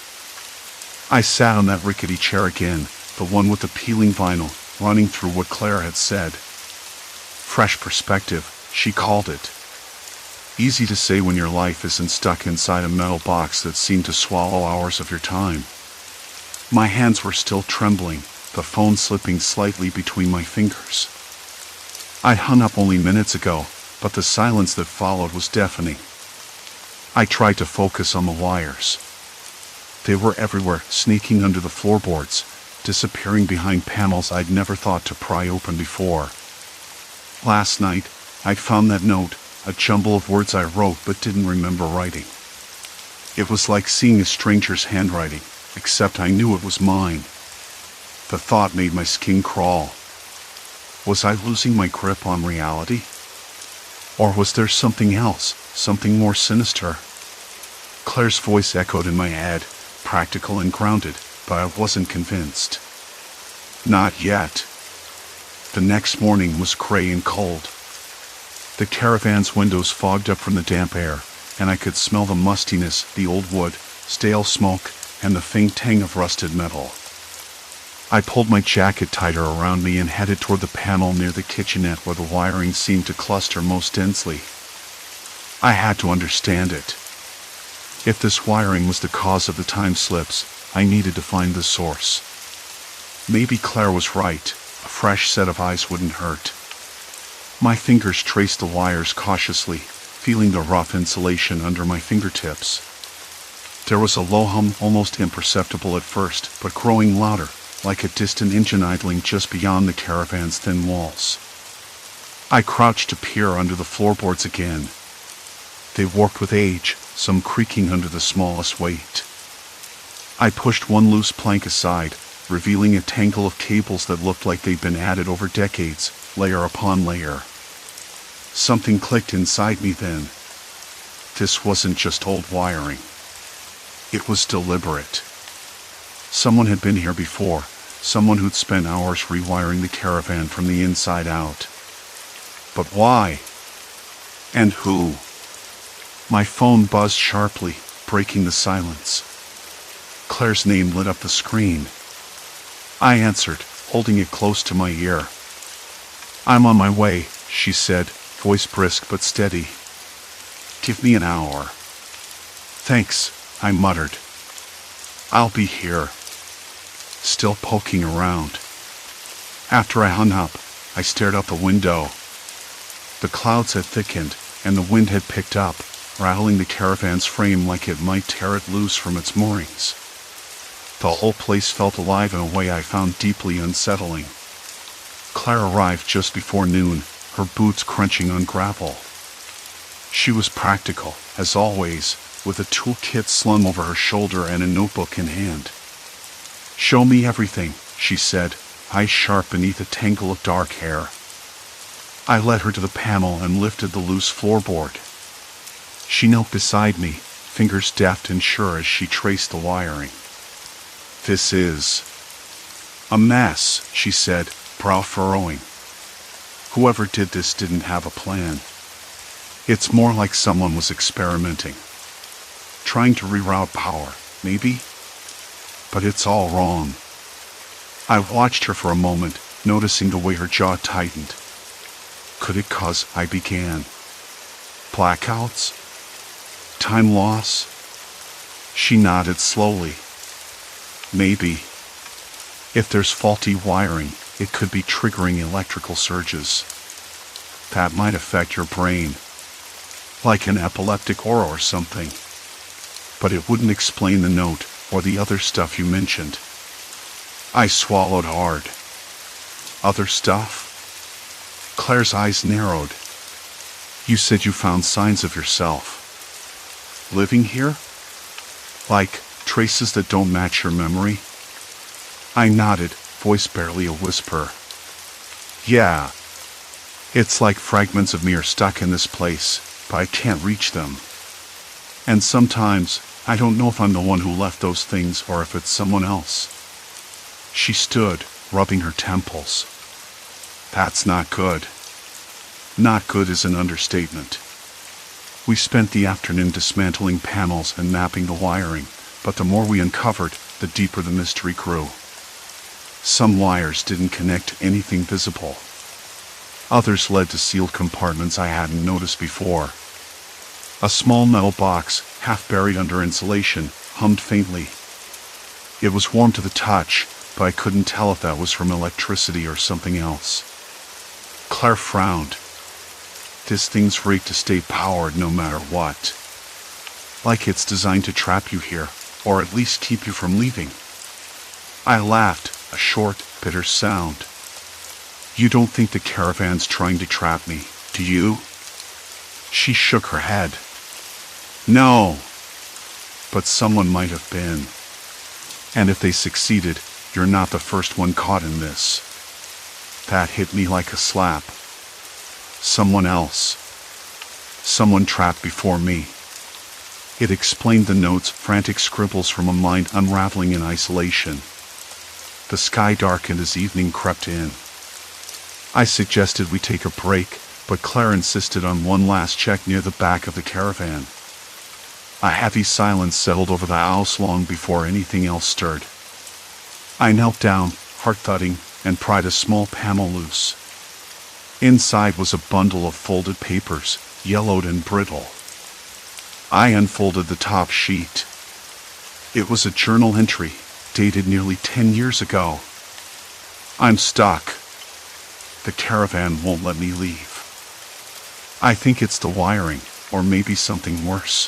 I sat on that rickety chair again, the one with the peeling vinyl, running through what Claire had said. Fresh perspective, she called it. Easy to say when your life isn't stuck inside a metal box that seemed to swallow hours of your time. My hands were still trembling, the phone slipping slightly between my fingers. I hung up only minutes ago, but the silence that followed was deafening. I tried to focus on the wires. They were everywhere, sneaking under the floorboards, disappearing behind panels I'd never thought to pry open before. Last night, I'd found that note, a jumble of words I wrote but didn't remember writing. It was like seeing a stranger's handwriting, except I knew it was mine. The thought made my skin crawl. Was I losing my grip on reality? Or was there something else, something more sinister? Claire's voice echoed in my head, practical and grounded, but I wasn't convinced. Not yet. The next morning was gray and cold. The caravan's windows fogged up from the damp air, and I could smell the mustiness, the old wood, stale smoke, and the faint tang of rusted metal. I pulled my jacket tighter around me and headed toward the panel near the kitchenette where the wiring seemed to cluster most densely. I had to understand it. If this wiring was the cause of the time slips, I needed to find the source. Maybe Claire was right. A fresh set of eyes wouldn't hurt. My fingers traced the wires cautiously, feeling the rough insulation under my fingertips. There was a low hum, almost imperceptible at first, but growing louder, like a distant engine idling just beyond the caravan's thin walls. I crouched to peer under the floorboards again. They warped with age, some creaking under the smallest weight. I pushed one loose plank aside, revealing a tangle of cables that looked like they'd been added over decades, layer upon layer. Something clicked inside me then. This wasn't just old wiring. It was deliberate. Someone had been here before, someone who'd spent hours rewiring the caravan from the inside out. But why? And who? My phone buzzed sharply, breaking the silence. Claire's name lit up the screen. I answered, holding it close to my ear. "I'm on my way," she said, voice brisk but steady. "Give me an hour." "Thanks," I muttered. "I'll be here." Still poking around. After I hung up, I stared out the window. The clouds had thickened, and the wind had picked up, rattling the caravan's frame like it might tear it loose from its moorings. The whole place felt alive in a way I found deeply unsettling. Claire arrived just before noon, her boots crunching on gravel. She was practical, as always, with a toolkit slung over her shoulder and a notebook in hand. "Show me everything," she said, eyes sharp beneath a tangle of dark hair. I led her to the panel and lifted the loose floorboard. She knelt beside me, fingers deft and sure as she traced the wiring. "This is a mess," she said, brow furrowing. "Whoever did this didn't have a plan. It's more like someone was experimenting. Trying to reroute power, maybe? But it's all wrong." I watched her for a moment, noticing the way her jaw tightened. Could it cause, I began. Blackouts? Time loss? She nodded slowly. Maybe. If there's faulty wiring, it could be triggering electrical surges. That might affect your brain. Like an epileptic aura or something. But it wouldn't explain the note or the other stuff you mentioned. I swallowed hard. Other stuff? Claire's eyes narrowed. "You said you found signs of yourself. Living here? Like traces that don't match your memory?" I nodded, voice barely a whisper. "Yeah. It's like fragments of me are stuck in this place, but I can't reach them. And sometimes, I don't know if I'm the one who left those things or if it's someone else." She stood, rubbing her temples. "That's not good." Not good is an understatement. We spent the afternoon dismantling panels and mapping the wiring, but the more we uncovered, the deeper the mystery grew. Some wires didn't connect to anything visible. Others led to sealed compartments I hadn't noticed before. A small metal box, half buried under insulation, hummed faintly. It was warm to the touch, but I couldn't tell if that was from electricity or something else. Claire frowned. "This thing's rigged to stay powered no matter what. Like it's designed to trap you here, or at least keep you from leaving." I laughed, a short, bitter sound. "You don't think the caravan's trying to trap me, do you?" She shook her head. "No. But someone might have been. And if they succeeded, you're not the first one caught in this." That hit me like a slap. Someone else. Someone trapped before me. It explained the note's frantic scribbles from a mind unraveling in isolation. The sky darkened as evening crept in. I suggested we take a break, but Claire insisted on one last check near the back of the caravan. A heavy silence settled over the house long before anything else stirred. I knelt down, heart thudding, and pried a small panel loose. Inside was a bundle of folded papers, yellowed and brittle. I unfolded the top sheet. It was a journal entry, dated nearly 10 years ago. "I'm stuck. The caravan won't let me leave. I think it's the wiring, or maybe something worse.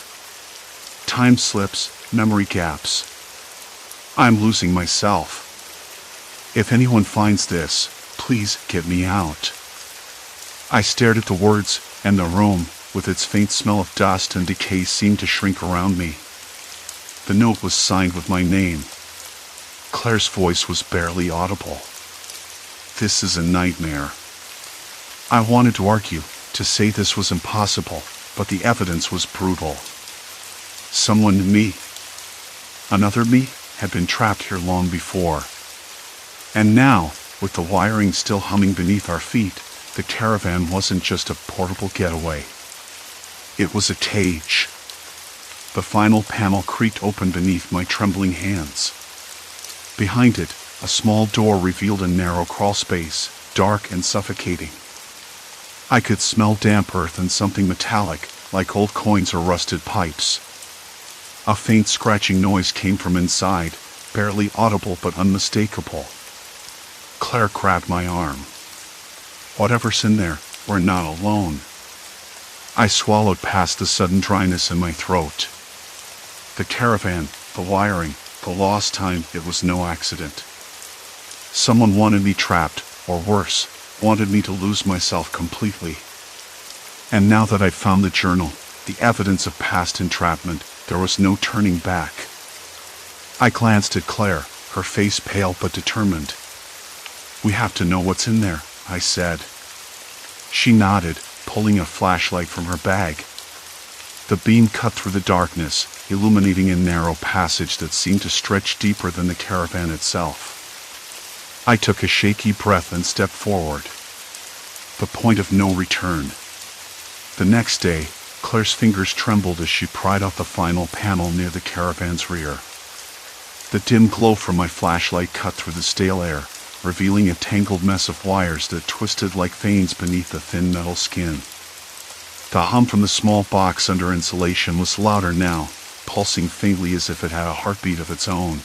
Time slips, memory gaps. I'm losing myself. If anyone finds this, please get me out." I stared at the words, and the room, with its faint smell of dust and decay, seemed to shrink around me. The note was signed with my name. Claire's voice was barely audible. "This is a nightmare." I wanted to argue, to say this was impossible, but the evidence was brutal. Someone, me, another me, had been trapped here long before. And now, with the wiring still humming beneath our feet, the caravan wasn't just a portable getaway. It was a cage. The final panel creaked open beneath my trembling hands. Behind it, a small door revealed a narrow crawl space, dark and suffocating. I could smell damp earth and something metallic, like old coins or rusted pipes. A faint scratching noise came from inside, barely audible but unmistakable. Claire grabbed my arm. Whatever's in there, we're not alone. I swallowed past the sudden dryness in my throat. The caravan, the wiring, the lost time, it was no accident. Someone wanted me trapped, or worse, wanted me to lose myself completely. And now that I'd found the journal, the evidence of past entrapment, there was no turning back. I glanced at Claire, her face pale but determined. "We have to know what's in there," I said. She nodded, pulling a flashlight from her bag. The beam cut through the darkness, illuminating a narrow passage that seemed to stretch deeper than the caravan itself. I took a shaky breath and stepped forward. The point of no return. The next day, Claire's fingers trembled as she pried out the final panel near the caravan's rear. The dim glow from my flashlight cut through the stale air, revealing a tangled mess of wires that twisted like veins beneath the thin metal skin. The hum from the small box under insulation was louder now, pulsing faintly as if it had a heartbeat of its own.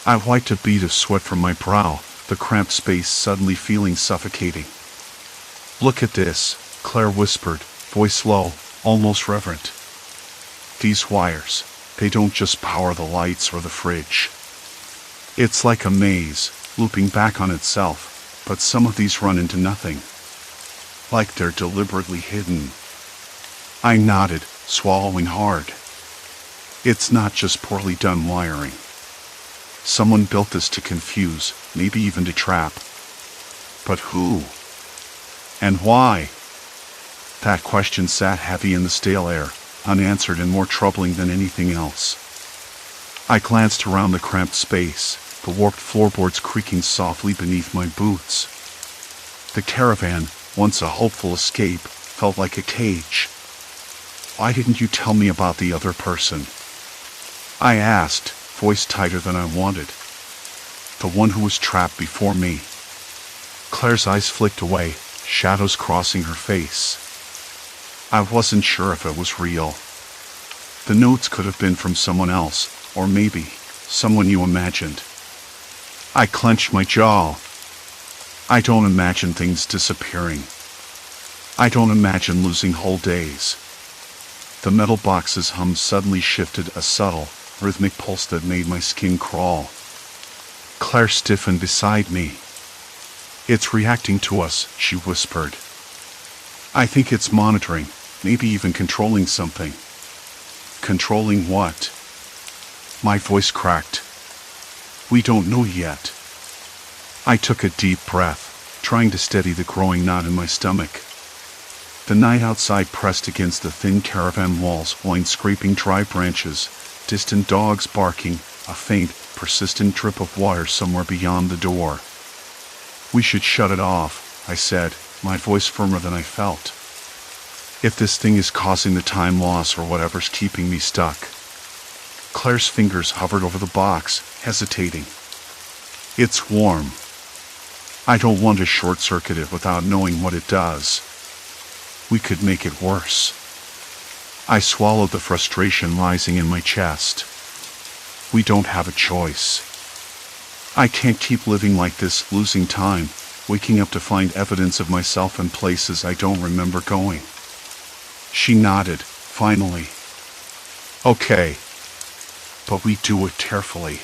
I wiped a bead of sweat from my brow, the cramped space suddenly feeling suffocating. "Look at this," Claire whispered, voice low, almost reverent. "These wires, they don't just power the lights or the fridge. It's like a maze, looping back on itself, but some of these run into nothing. Like they're deliberately hidden." I nodded, swallowing hard. It's not just poorly done wiring. Someone built this to confuse, maybe even to trap. But who? And why? That question sat heavy in the stale air, unanswered and more troubling than anything else. I glanced around the cramped space, the warped floorboards creaking softly beneath my boots. The caravan, once a hopeful escape, felt like a cage. "Why didn't you tell me about the other person?" I asked, voice tighter than I wanted. "The one who was trapped before me." Claire's eyes flicked away, shadows crossing her face. I wasn't sure if it was real. The notes could have been from someone else, or maybe someone you imagined. I clenched my jaw. I don't imagine things disappearing. I don't imagine losing whole days. The metal box's hum suddenly shifted, a subtle, rhythmic pulse that made my skin crawl. Claire stiffened beside me. "It's reacting to us," she whispered. "I think it's monitoring, maybe even controlling something." "Controlling what?" My voice cracked. "We don't know yet." I took a deep breath, trying to steady the growing knot in my stomach. The night outside pressed against the thin caravan walls, wine scraping dry branches, distant dogs barking, a faint, persistent drip of water somewhere beyond the door. "We should shut it off," I said, my voice firmer than I felt. "If this thing is causing the time loss or whatever's keeping me stuck." Claire's fingers hovered over the box, hesitating. "It's warm. I don't want to short-circuit it without knowing what it does. We could make it worse." I swallowed the frustration rising in my chest. We don't have a choice. I can't keep living like this, losing time, waking up to find evidence of myself in places I don't remember going. She nodded, finally. "Okay. But we do it carefully."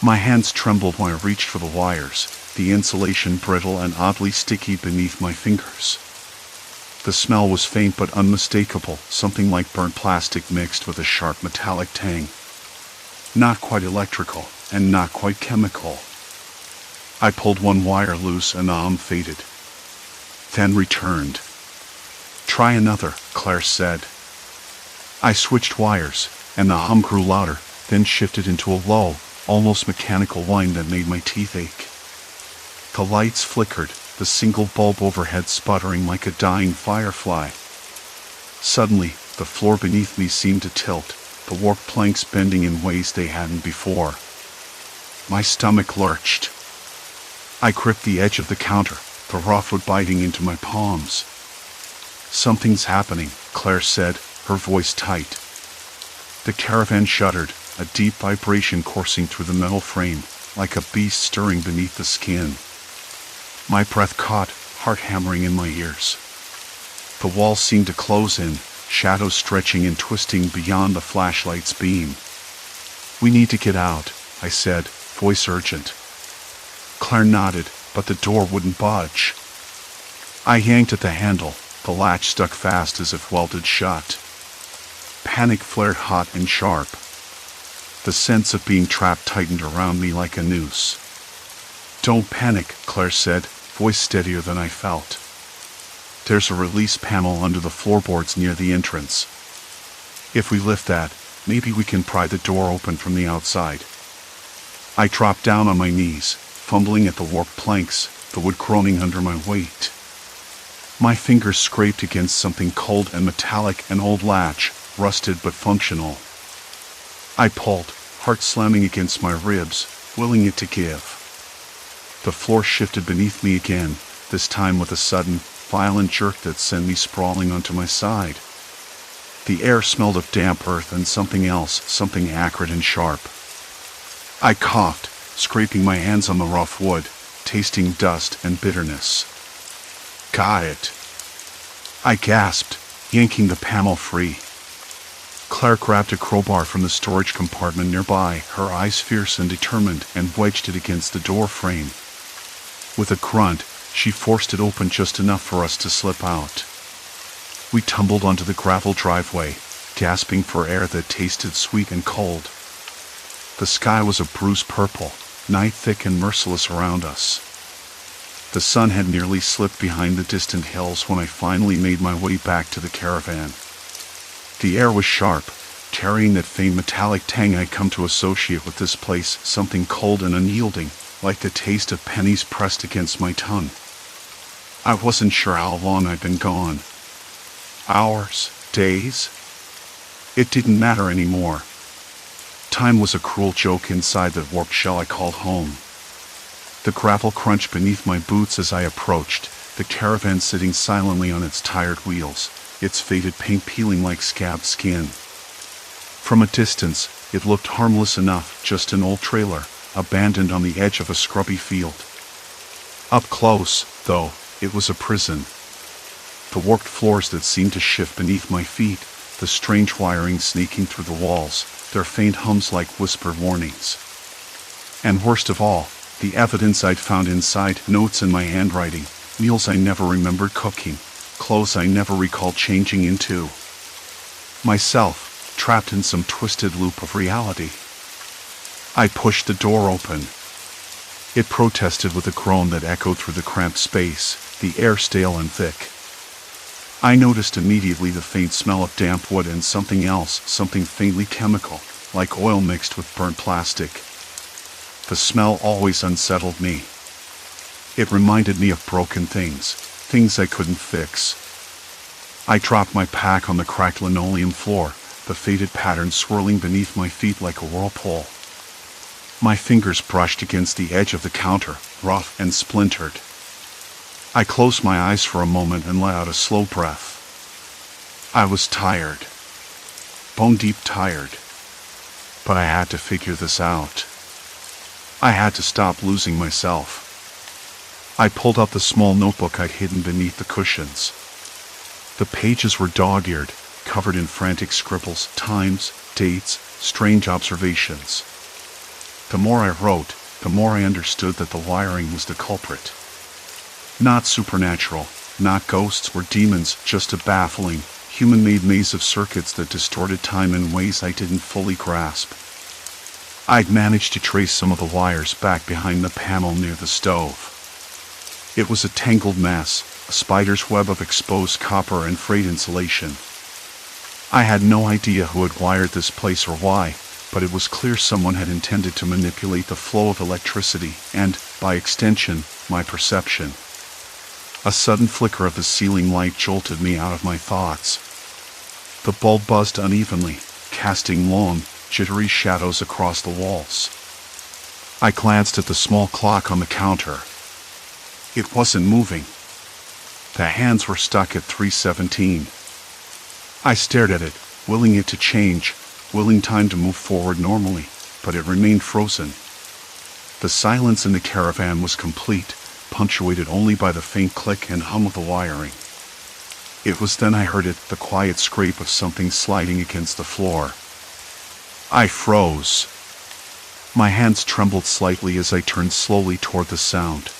My hands trembled when I reached for the wires, the insulation brittle and oddly sticky beneath my fingers. The smell was faint but unmistakable, something like burnt plastic mixed with a sharp metallic tang. Not quite electrical, and not quite chemical. I pulled one wire loose and the hum faded. Then returned. "Try another," Claire said. I switched wires, and the hum grew louder, then shifted into a low, almost mechanical whine that made my teeth ache. The lights flickered, the single bulb overhead sputtering like a dying firefly. Suddenly, The floor beneath me seemed to tilt, the warped planks bending in ways they hadn't before. My stomach lurched. I gripped the edge of the counter, the rough wood biting into my palms. "Something's happening," Claire said, her voice tight. The Caravan shuddered, a deep vibration coursing through the metal frame, like a beast stirring beneath the skin. My breath caught, heart hammering in my ears. The walls seemed to close in, shadows stretching and twisting beyond the flashlight's beam. "We need to get out," I said, voice urgent. Claire nodded, but the door wouldn't budge. I yanked at the handle, the latch stuck fast as if welded shut. Panic flared hot and sharp. The sense of being trapped tightened around me like a noose. "Don't panic," Claire said, voice steadier than I felt. "There's a release panel under the floorboards near the entrance. If we lift that, maybe we can pry the door open from the outside." I dropped down on my knees, fumbling at the warped planks, the wood groaning under my weight. My fingers scraped against something cold and metallic, an old latch, rusted but functional. I pulled, heart slamming against my ribs, willing it to give. The floor shifted beneath me again, this time with a sudden, violent jerk that sent me sprawling onto my side. The air smelled of damp earth and something else, something acrid and sharp. I coughed, scraping my hands on the rough wood, tasting dust and bitterness. "Got it," I gasped, yanking the panel free. Claire grabbed a crowbar from the storage compartment nearby, her eyes fierce and determined, and wedged it against the door frame. With a grunt, she forced it open just enough for us to slip out. We tumbled onto the gravel driveway, gasping for air that tasted sweet and cold. The sky was a bruised purple, night thick and merciless around us. The sun had nearly slipped behind the distant hills when I finally made my way back to the Caravan. The air was sharp, carrying that faint metallic tang I'd come to associate with this place, something cold and unyielding, like the taste of pennies pressed against my tongue. I wasn't sure how long I'd been gone. Hours? Days? It didn't matter anymore. Time was a cruel joke inside that warped shell I called home. The gravel crunched beneath my boots as I approached, the Caravan sitting silently on its tired wheels, its faded paint peeling like scabbed skin. From a distance, it looked harmless enough, just an old trailer, abandoned on the edge of a scrubby field. Up close, though, it was a prison. The warped floors that seemed to shift beneath my feet, the strange wiring sneaking through the walls, their faint hums like whispered warnings. And worst of all, the evidence I'd found inside, notes in my handwriting, meals I never remembered cooking, clothes I never recalled changing into. Myself, trapped in some twisted loop of reality. I pushed the door open. It protested with a groan that echoed through the cramped space, the air stale and thick. I noticed immediately the faint smell of damp wood and something else, something faintly chemical, like oil mixed with burnt plastic. The smell always unsettled me. It reminded me of broken things, things I couldn't fix. I dropped my pack on the cracked linoleum floor, the faded pattern swirling beneath my feet like a whirlpool. My fingers brushed against the edge of the counter, rough and splintered. I closed my eyes for a moment and let out a slow breath. I was tired. Bone-deep tired. But I had to figure this out. I had to stop losing myself. I pulled out the small notebook I'd hidden beneath the cushions. The pages were dog-eared, covered in frantic scribbles, times, dates, strange observations. The more I wrote, the more I understood that the wiring was the culprit. Not supernatural, not ghosts or demons, just a baffling, human-made maze of circuits that distorted time in ways I didn't fully grasp. I'd managed to trace some of the wires back behind the panel near the stove. It was a tangled mess, a spider's web of exposed copper and frayed insulation. I had no idea who had wired this place or why, but it was clear someone had intended to manipulate the flow of electricity and, by extension, my perception. A sudden flicker of the ceiling light jolted me out of my thoughts. The bulb buzzed unevenly, casting long, jittery shadows across the walls. I glanced at the small clock on the counter. It wasn't moving. The hands were stuck at 3:17. I stared at it, willing it to change, willing time to move forward normally, but it remained frozen. The silence in the caravan was complete, punctuated only by the faint click and hum of the wiring. It was then I heard it, the quiet scrape of something sliding against the floor. I froze. My hands trembled slightly as I turned slowly toward the sound.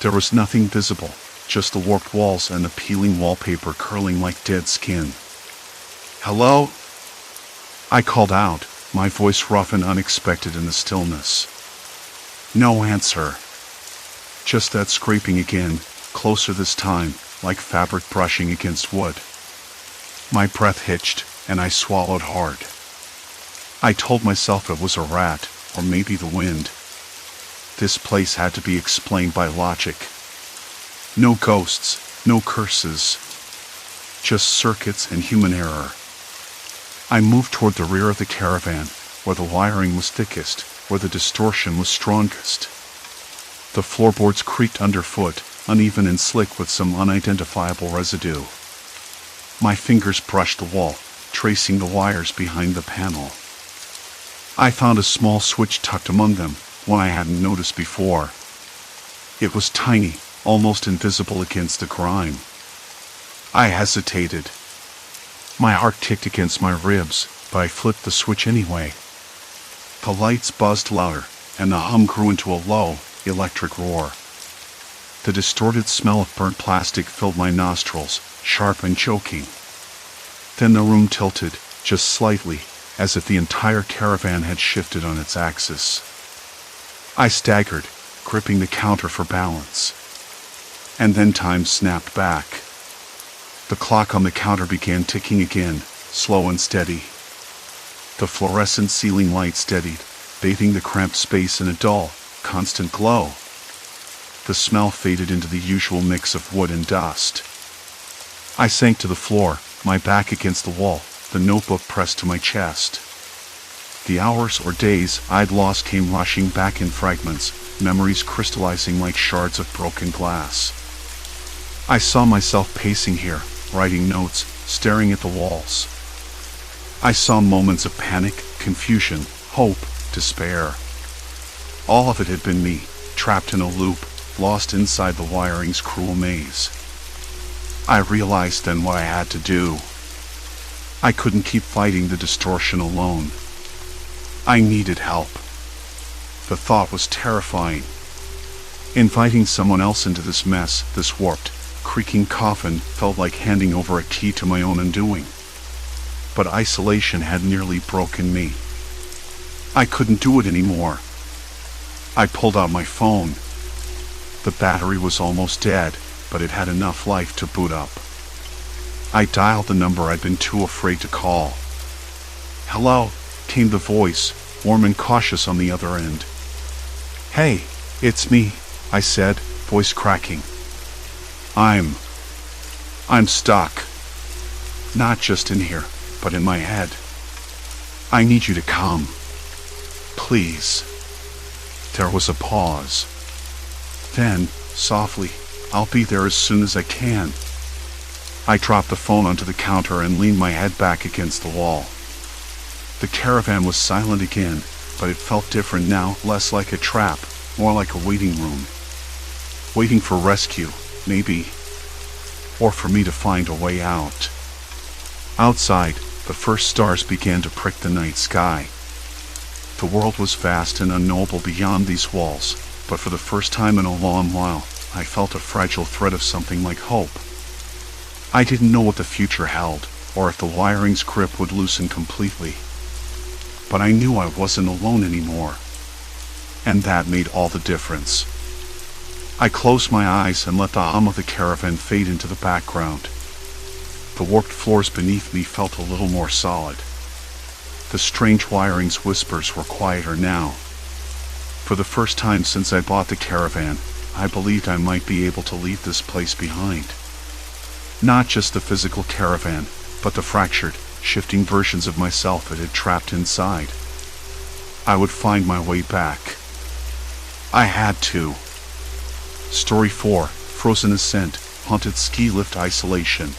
There was nothing visible, just the warped walls and the peeling wallpaper curling like dead skin. "Hello?" I called out, my voice rough and unexpected in the stillness. No answer. Just that scraping again, closer this time, like fabric brushing against wood. My breath hitched, and I swallowed hard. I told myself it was a rat, or maybe the wind. This place had to be explained by logic. No ghosts, no curses. Just circuits and human error. I moved toward the rear of the caravan, where the wiring was thickest, where the distortion was strongest. The floorboards creaked underfoot, uneven and slick with some unidentifiable residue. My fingers brushed the wall, tracing the wires behind the panel. I found a small switch tucked among them, one I hadn't noticed before. It was tiny, almost invisible against the grime. I hesitated. My heart ticked against my ribs, but I flipped the switch anyway. The lights buzzed louder, and the hum grew into a low, electric roar. The distorted smell of burnt plastic filled my nostrils, sharp and choking. Then the room tilted, just slightly, as if the entire caravan had shifted on its axis. I staggered, gripping the counter for balance. And then time snapped back. The clock on the counter began ticking again, slow and steady. The fluorescent ceiling light steadied, bathing the cramped space in a dull, constant glow. The smell faded into the usual mix of wood and dust. I sank to the floor, my back against the wall, the notebook pressed to my chest. The hours or days I'd lost came rushing back in fragments, memories crystallizing like shards of broken glass. I saw myself pacing here, writing notes, staring at the walls. I saw moments of panic, confusion, hope, despair. All of it had been me, trapped in a loop, lost inside the wiring's cruel maze. I realized then what I had to do. I couldn't keep fighting the distortion alone. I needed help. The thought was terrifying. Inviting someone else into this mess, this warped, creaking coffin, felt like handing over a key to my own undoing. But isolation had nearly broken me. I couldn't do it anymore. I pulled out my phone. The battery was almost dead, but it had enough life to boot up. I dialed the number I'd been too afraid to call. "Hello," came the voice, warm and cautious on the other end. "Hey, it's me," I said, voice cracking. I'm stuck. Not just in here, but in my head. I need you to come. Please." There was a pause. Then, softly, "I'll be there as soon as I can." I dropped the phone onto the counter and leaned my head back against the wall. The caravan was silent again, but it felt different now, less like a trap, more like a waiting room. Waiting for rescue, maybe. Or for me to find a way out. Outside, the first stars began to prick the night sky. The world was vast and unknowable beyond these walls, but for the first time in a long while, I felt a fragile thread of something like hope. I didn't know what the future held, or if the wiring's grip would loosen completely. But I knew I wasn't alone anymore. And that made all the difference. I closed my eyes and let the hum of the caravan fade into the background. The warped floors beneath me felt a little more solid. The strange wiring's whispers were quieter now. For the first time since I bought the caravan, I believed I might be able to leave this place behind. Not just the physical caravan, but the fractured, shifting versions of myself it had trapped inside. I would find my way back. I had to. Story 4, Frozen Ascent, Haunted Ski Lift Isolation.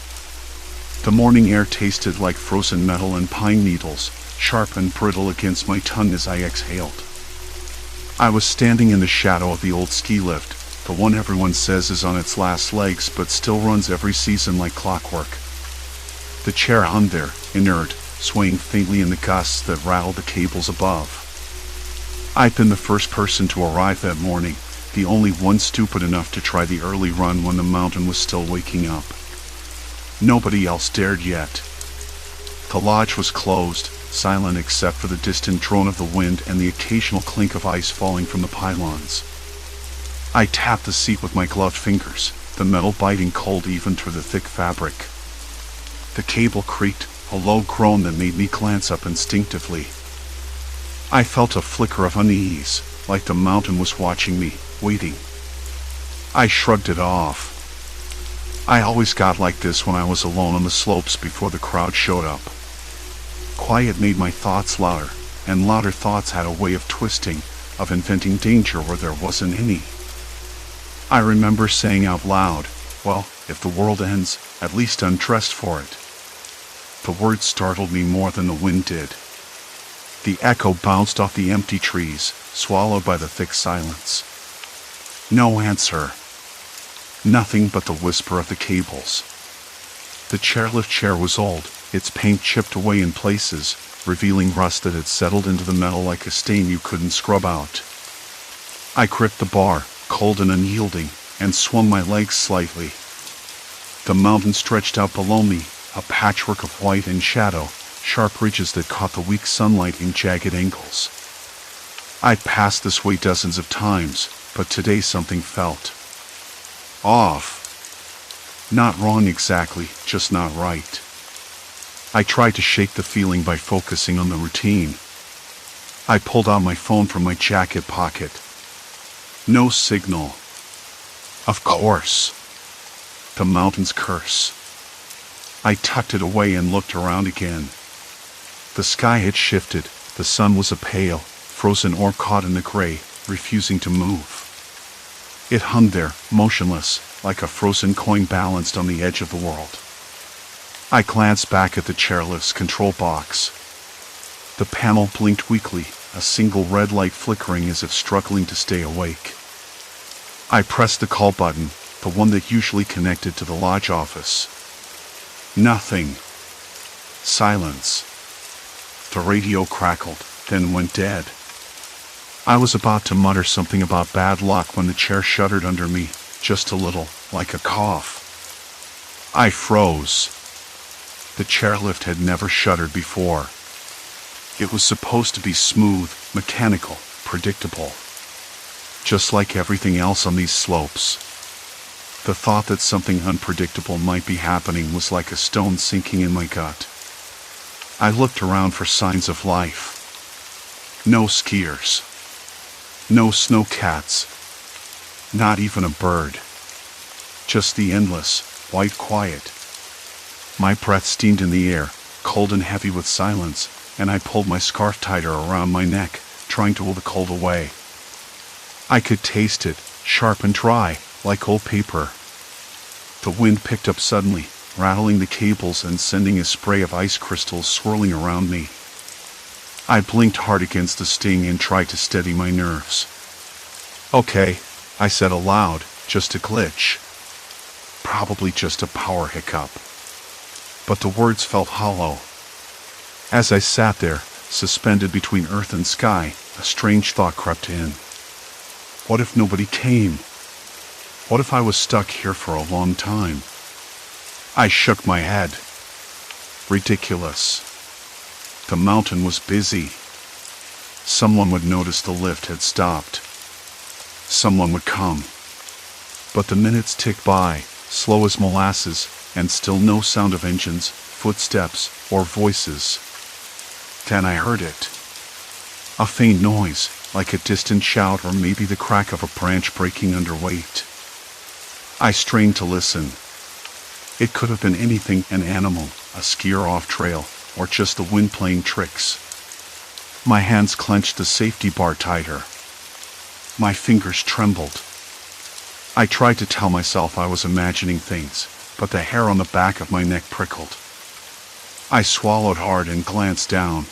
The morning air tasted like frozen metal and pine needles, sharp and brittle against my tongue as I exhaled. I was standing in the shadow of the old ski lift, the one everyone says is on its last legs but still runs every season like clockwork. The chair hung there, inert, swaying faintly in the gusts that rattled the cables above. I'd been the first person to arrive that morning, the only one stupid enough to try the early run when the mountain was still waking up. Nobody else dared yet. The lodge was closed, silent except for the distant drone of the wind and the occasional clink of ice falling from the pylons. I tapped the seat with my gloved fingers, the metal biting cold even through the thick fabric. The cable creaked, a low groan that made me glance up instinctively. I felt a flicker of unease, like the mountain was watching me, waiting. I shrugged it off. I always got like this when I was alone on the slopes before the crowd showed up. Quiet made my thoughts louder, and louder thoughts had a way of twisting, of inventing danger where there wasn't any. I remember saying out loud, well, if the world ends, at least I'm dressed for it. The words startled me more than the wind did. The echo bounced off the empty trees, swallowed by the thick silence. No answer. Nothing but the whisper of the cables. The chairlift chair was old, its paint chipped away in places, revealing rust that had settled into the metal like a stain you couldn't scrub out. I gripped the bar, cold and unyielding, and swung my legs slightly. The mountain stretched out below me, a patchwork of white and shadow, sharp ridges that caught the weak sunlight in jagged angles. I'd passed this way dozens of times, but today something felt off. Not wrong exactly, just not right. I tried to shake the feeling by focusing on the routine. I pulled out my phone from my jacket pocket. No signal. Of course. The mountain's curse. I tucked it away and looked around again. The sky had shifted, the sun was a pale, frozen orb caught in the gray, refusing to move. It hung there, motionless, like a frozen coin balanced on the edge of the world. I glanced back at the chairlift's control box. The panel blinked weakly, a single red light flickering as if struggling to stay awake. I pressed the call button, the one that usually connected to the lodge office. Nothing. Silence. The radio crackled, then went dead. I was about to mutter something about bad luck when the chair shuddered under me, just a little, like a cough. I froze. The chairlift had never shuddered before. It was supposed to be smooth, mechanical, predictable. Just like everything else on these slopes. The thought that something unpredictable might be happening was like a stone sinking in my gut. I looked around for signs of life. No skiers. No snowcats. Not even a bird. Just the endless, white quiet. My breath steamed in the air, cold and heavy with silence, and I pulled my scarf tighter around my neck, trying to pull the cold away. I could taste it, sharp and dry, like old paper. The wind picked up suddenly, rattling the cables and sending a spray of ice crystals swirling around me. I blinked hard against the sting and tried to steady my nerves. Okay, I said aloud, just a glitch. Probably just a power hiccup. But the words felt hollow. As I sat there, suspended between earth and sky, a strange thought crept in. What if nobody came? What if I was stuck here for a long time? I shook my head. Ridiculous. The mountain was busy. Someone would notice the lift had stopped. Someone would come. But the minutes ticked by, slow as molasses, and still no sound of engines, footsteps, or voices. Then I heard it. A faint noise, like a distant shout or maybe the crack of a branch breaking under weight. I strained to listen. It could have been anything, an animal, a skier off trail, or just the wind playing tricks. My hands clenched the safety bar tighter. My fingers trembled. I tried to tell myself I was imagining things, but the hair on the back of my neck prickled. I swallowed hard and glanced down.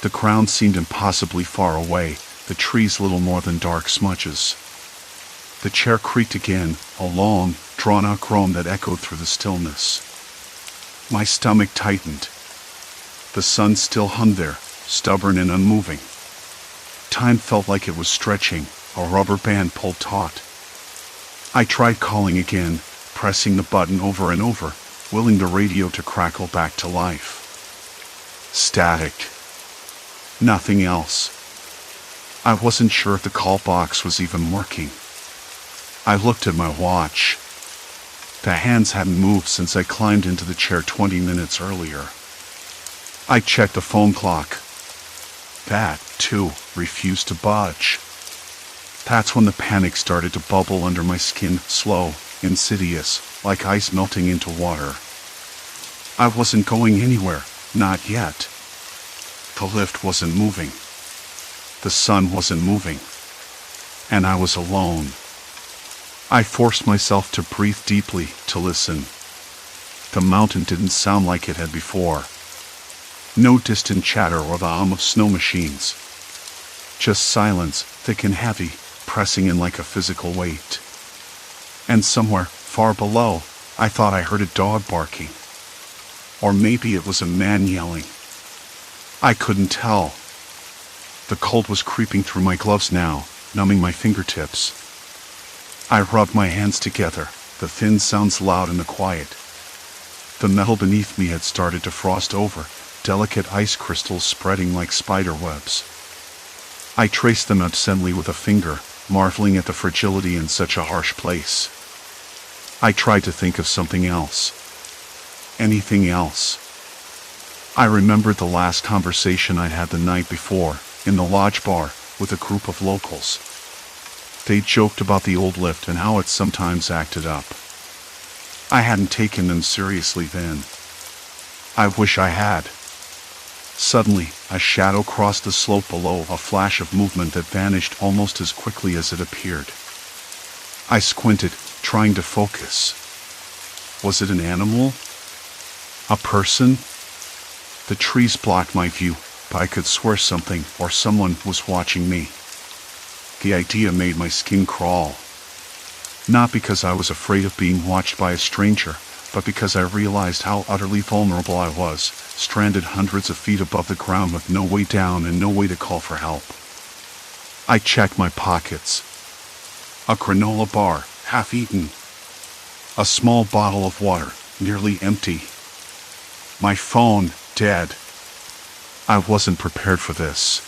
The ground seemed impossibly far away, the trees little more than dark smudges. The chair creaked again, a long, drawn-out groan that echoed through the stillness. My stomach tightened. The sun still hung there, stubborn and unmoving. Time felt like it was stretching, a rubber band pulled taut. I tried calling again, pressing the button over and over, willing the radio to crackle back to life. Static. Nothing else. I wasn't sure if the call box was even working. I looked at my watch. The hands hadn't moved since I climbed into the chair 20 minutes earlier. I checked the phone clock. That, too, refused to budge. That's when the panic started to bubble under my skin, slow, insidious, like ice melting into water. I wasn't going anywhere, not yet. The lift wasn't moving. The sun wasn't moving. And I was alone. I forced myself to breathe deeply, to listen. The mountain didn't sound like it had before. No distant chatter or the hum of snow machines. Just silence, thick and heavy, pressing in like a physical weight. And somewhere, far below, I thought I heard a dog barking. Or maybe it was a man yelling. I couldn't tell. The cold was creeping through my gloves now, numbing my fingertips. I rubbed my hands together, the thin sounds loud in the quiet. The metal beneath me had started to frost over, delicate ice crystals spreading like spider webs. I traced them absently with a finger, marveling at the fragility in such a harsh place. I tried to think of something else. Anything else. I remembered the last conversation I'd had the night before, in the lodge bar, with a group of locals. They joked about the old lift and how it sometimes acted up. I hadn't taken them seriously then. I wish I had. Suddenly, a shadow crossed the slope below, a flash of movement that vanished almost as quickly as it appeared. I squinted, trying to focus. Was it an animal? A person? The trees blocked my view, but I could swear something or someone was watching me. The idea made my skin crawl. Not because I was afraid of being watched by a stranger, but because I realized how utterly vulnerable I was, stranded hundreds of feet above the ground with no way down and no way to call for help. I checked my pockets. A granola bar, half eaten. A small bottle of water, nearly empty. My phone, dead. I wasn't prepared for this.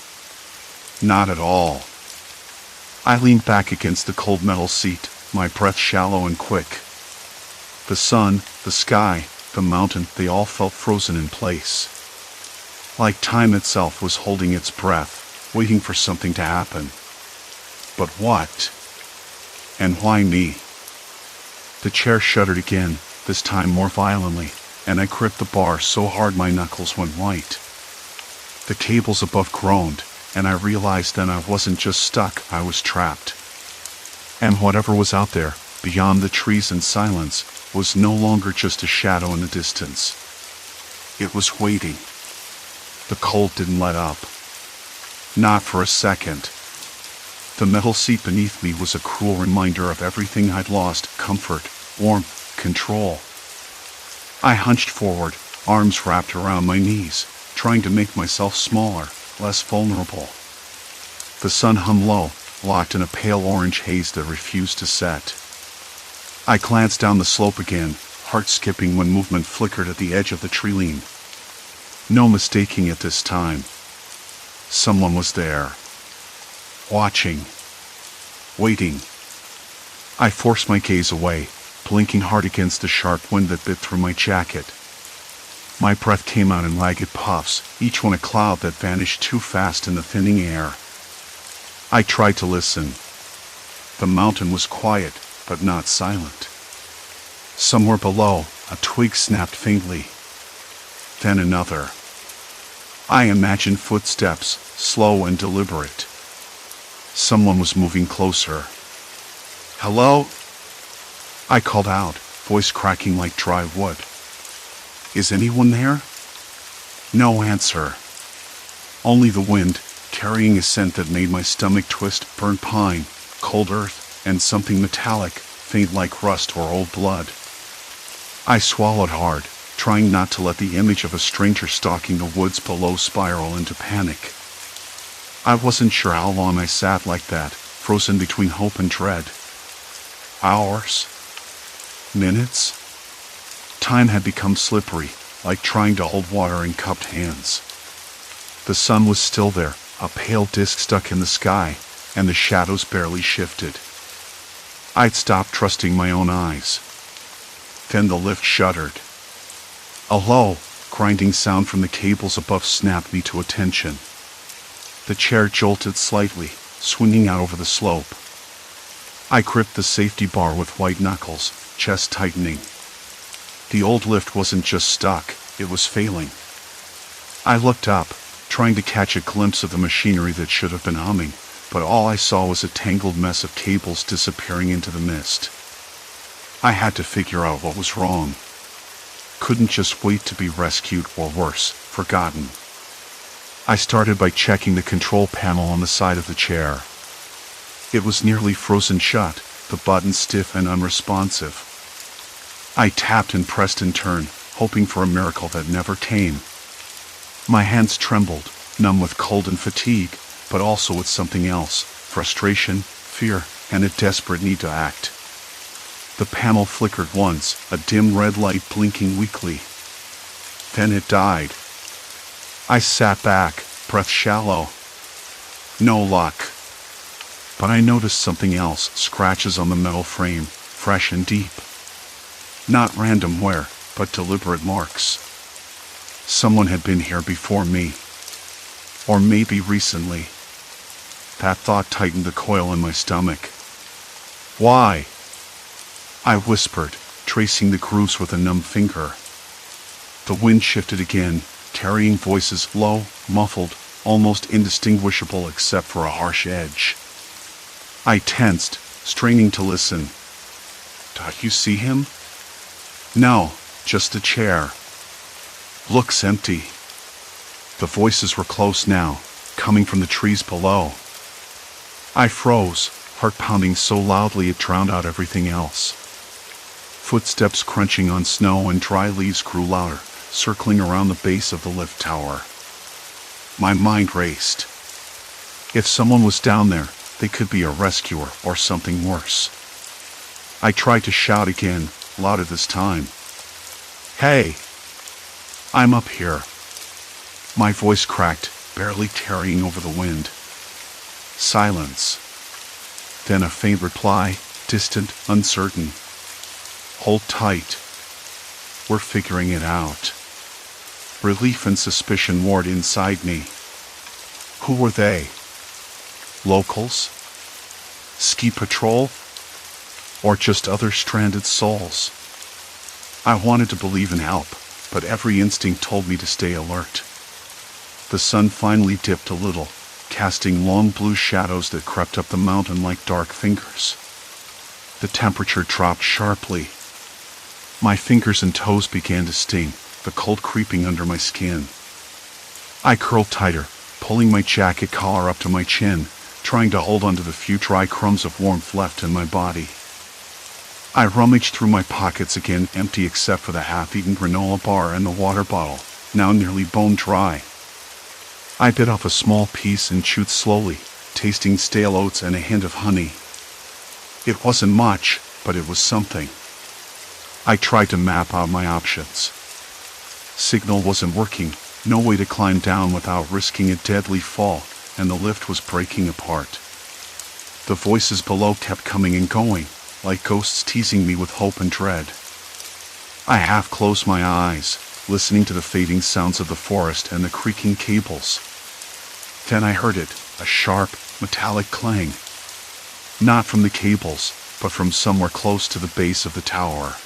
Not at all. I leaned back against the cold metal seat, my breath shallow and quick. The sun, the sky, the mountain, they all felt frozen in place. Like time itself was holding its breath, waiting for something to happen. But what? And why me? The chair shuddered again, this time more violently, and I gripped the bar so hard my knuckles went white. The cables above groaned, and I realized then I wasn't just stuck, I was trapped. And whatever was out there, beyond the trees and silence, was no longer just a shadow in the distance. It was waiting. The cold didn't let up. Not for a second. The metal seat beneath me was a cruel reminder of everything I'd lost: comfort, warmth, control. I hunched forward, arms wrapped around my knees, trying to make myself smaller, less vulnerable. The sun hung low, locked in a pale orange haze that refused to set. I glanced down the slope again, heart skipping when movement flickered at the edge of the tree-line. No mistaking it this time. Someone was there. Watching. Waiting. I forced my gaze away, blinking hard against the sharp wind that bit through my jacket. My breath came out in ragged puffs, each one a cloud that vanished too fast in the thinning air. I tried to listen. The mountain was quiet, but not silent. Somewhere below, a twig snapped faintly. then another. I imagined footsteps, slow and deliberate. Someone was moving closer. "Hello?" I called out, voice cracking like dry wood. "Is anyone there?" No answer. Only the wind, carrying a scent that made my stomach twist, burnt pine, cold earth, and something metallic, faint like rust or old blood. I swallowed hard, trying not to let the image of a stranger stalking the woods below spiral into panic. I wasn't sure how long I sat like that, frozen between hope and dread. Hours? Minutes? Time had become slippery, like trying to hold water in cupped hands. The sun was still there, a pale disk stuck in the sky, and the shadows barely shifted. I'd stopped trusting my own eyes. Then the lift shuddered. A low, grinding sound from the cables above snapped me to attention. The chair jolted slightly, swinging out over the slope. I gripped the safety bar with white knuckles, chest tightening. The old lift wasn't just stuck, it was failing. I looked up, trying to catch a glimpse of the machinery that should have been humming, but all I saw was a tangled mess of cables disappearing into the mist. I had to figure out what was wrong. Couldn't just wait to be rescued or worse, forgotten. I started by checking the control panel on the side of the chair. It was nearly frozen shut, the button stiff and unresponsive. I tapped and pressed in turn, hoping for a miracle that never came. My hands trembled, numb with cold and fatigue, but also with something else, frustration, fear, and a desperate need to act. The panel flickered once, a dim red light blinking weakly. Then it died. I sat back, breath shallow. No luck. But I noticed something else, scratches on the metal frame, fresh and deep. Not random wear, but deliberate marks. Someone had been here before me. Or maybe recently. That thought tightened the coil in my stomach. Why? I whispered, tracing the grooves with a numb finger. The wind shifted again, carrying voices low, muffled, almost indistinguishable except for a harsh edge. I tensed, straining to listen. "Don't you see him?" "No, just a chair. Looks empty." The voices were close now, coming from the trees below. I froze, heart pounding so loudly it drowned out everything else. Footsteps crunching on snow and dry leaves grew louder, circling around the base of the lift tower. My mind raced. If someone was down there, they could be a rescuer or something worse. I tried to shout again, louder this time. "Hey! I'm up here." My voice cracked, barely carrying over the wind. Silence. Then a faint reply, distant, uncertain. "Hold tight. We're figuring it out." Relief and suspicion warred inside me. Who were they? Locals? Ski patrol? Or just other stranded souls? I wanted to believe in help, but every instinct told me to stay alert. The sun finally dipped a little, casting long blue shadows that crept up the mountain like dark fingers. The temperature dropped sharply. My fingers and toes began to sting, the cold creeping under my skin. I curled tighter, pulling my jacket collar up to my chin, trying to hold onto the few dry crumbs of warmth left in my body. I rummaged through my pockets again, empty except for the half-eaten granola bar and the water bottle, now nearly bone dry. I bit off a small piece and chewed slowly, tasting stale oats and a hint of honey. It wasn't much, but it was something. I tried to map out my options. Signal wasn't working, no way to climb down without risking a deadly fall, and the lift was breaking apart. The voices below kept coming and going, like ghosts teasing me with hope and dread. I half closed my eyes, listening to the fading sounds of the forest and the creaking cables. Then I heard it, a sharp, metallic clang. Not from the cables, but from somewhere close to the base of the tower.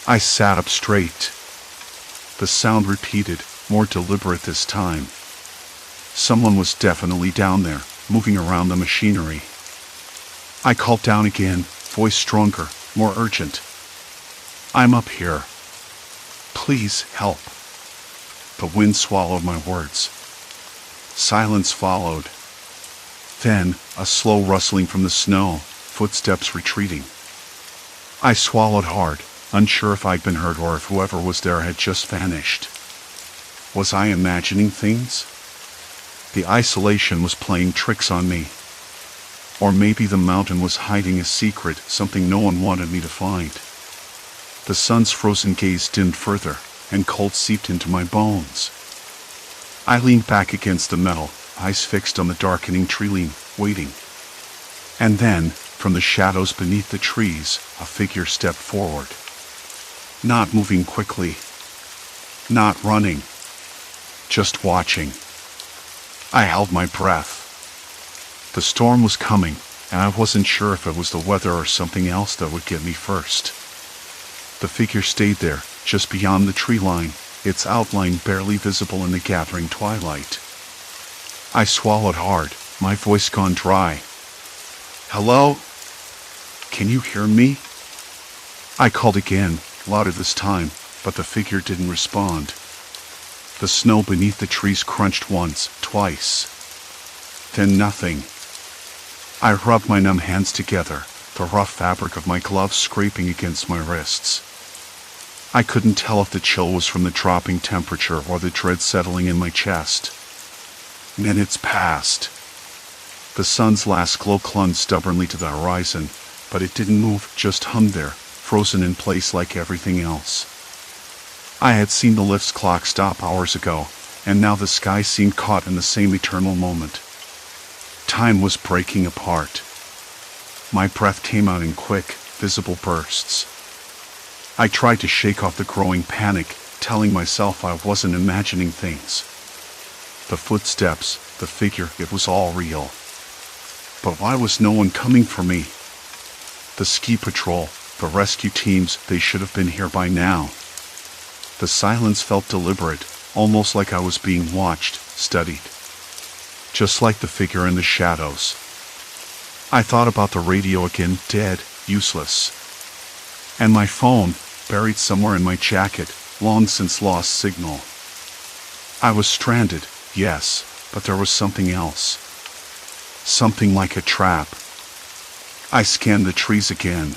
I sat up straight. The The sound repeated, more deliberate this time. Someone was definitely down there, moving around the machinery. I called down again, voice stronger, more urgent. I'm up here. Please help. The wind swallowed my words. Silence followed. Then, a slow rustling from the snow, footsteps retreating. I swallowed hard, unsure if I'd been hurt or if whoever was there had just vanished. Was I imagining things? The isolation was playing tricks on me. Or maybe the mountain was hiding a secret, something no one wanted me to find. The sun's frozen gaze dimmed further, and cold seeped into my bones. I leaned back against the metal, eyes fixed on the darkening tree line, waiting. And then, from the shadows beneath the trees, a figure stepped forward. Not moving quickly. Not running. Just watching. I held my breath. The storm was coming, and I wasn't sure if it was the weather or something else that would get me first. The figure stayed there, just beyond the tree line, its outline barely visible in the gathering twilight. I swallowed hard, my voice gone dry. Hello? Can you hear me? I called again, louder this time, but the figure didn't respond. The snow beneath the trees crunched once, twice. Then nothing. I rubbed my numb hands together, the rough fabric of my gloves scraping against my wrists. I couldn't tell if the chill was from the dropping temperature or the dread settling in my chest. Minutes passed. The sun's last glow clung stubbornly to the horizon, but it didn't move, just hung there, frozen in place like everything else. I had seen the lift's clock stop hours ago, and now the sky seemed caught in the same eternal moment. Time was breaking apart. My breath came out in quick, visible bursts. I tried to shake off the growing panic, telling myself I wasn't imagining things. The footsteps, the figure, it was all real. But why was no one coming for me? The ski patrol, the rescue teams, they should have been here by now. The silence felt deliberate, almost like I was being watched, studied. Just like the figure in the shadows. I thought about the radio again, dead, useless. And my phone, buried somewhere in my jacket, long since lost signal. I was stranded, yes, but there was something else. Something like a trap. I scanned the trees again.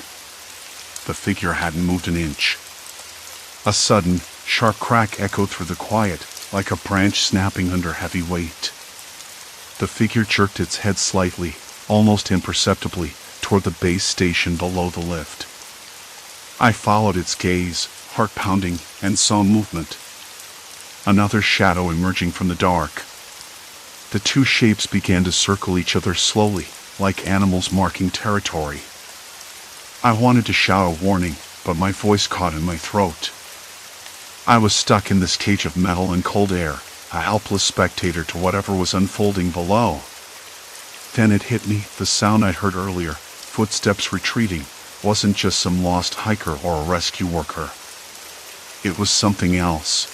The figure hadn't moved an inch. A sudden, sharp crack echoed through the quiet, like a branch snapping under heavy weight. The figure jerked its head slightly, almost imperceptibly, toward the base station below the lift. I followed its gaze, heart pounding, and saw movement. Another shadow emerging from the dark. The two shapes began to circle each other slowly, like animals marking territory. I wanted to shout a warning, but my voice caught in my throat. I was stuck in this cage of metal and cold air, a helpless spectator to whatever was unfolding below. Then it hit me, the sound I'd heard earlier, footsteps retreating, wasn't just some lost hiker or a rescue worker. It was something else.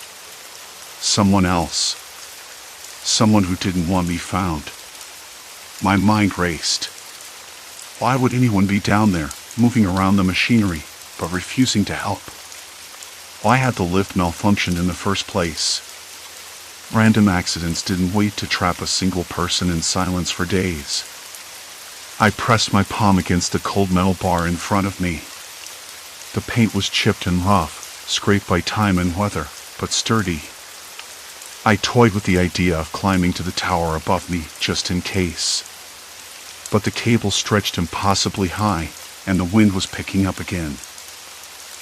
Someone else. Someone who didn't want me found. My mind raced. Why would anyone be down there, moving around the machinery, but refusing to help? Why had the lift malfunctioned in the first place? Random accidents didn't wait to trap a single person in silence for days. I pressed my palm against the cold metal bar in front of me. The paint was chipped and rough, scraped by time and weather, but sturdy. I toyed with the idea of climbing to the tower above me, just in case. But the cable stretched impossibly high, and the wind was picking up again.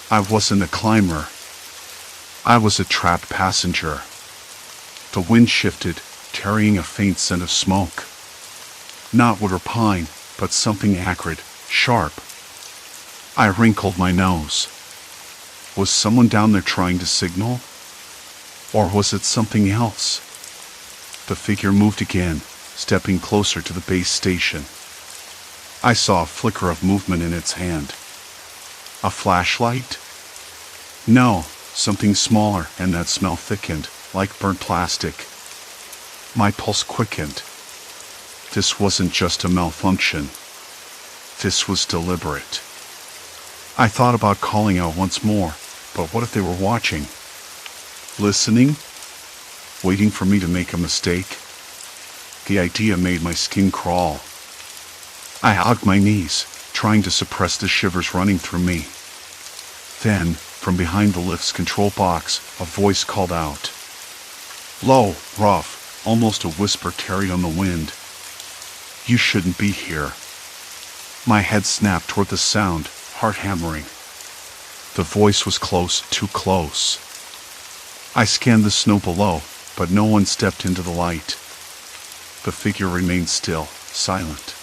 I wasn't a climber. I was a trapped passenger. The wind shifted, carrying a faint scent of smoke. Not wood or pine, but something acrid, sharp. I wrinkled my nose. Was someone down there trying to signal? Or was it something else? The figure moved again, stepping closer to the base station. I saw a flicker of movement in its hand. A flashlight? No, something smaller, and that smell thickened, like burnt plastic. My pulse quickened. This wasn't just a malfunction. This was deliberate. I thought about calling out once more, but what if they were watching? Listening? Waiting for me to make a mistake? The idea made my skin crawl. I hugged my knees, trying to suppress the shivers running through me. Then, from behind the lift's control box, a voice called out. Low, rough, almost a whisper carried on the wind. You shouldn't be here. My head snapped toward the sound, heart hammering. The voice was close, too close. I scanned the snow below, but no one stepped into the light. The figure remained still, silent.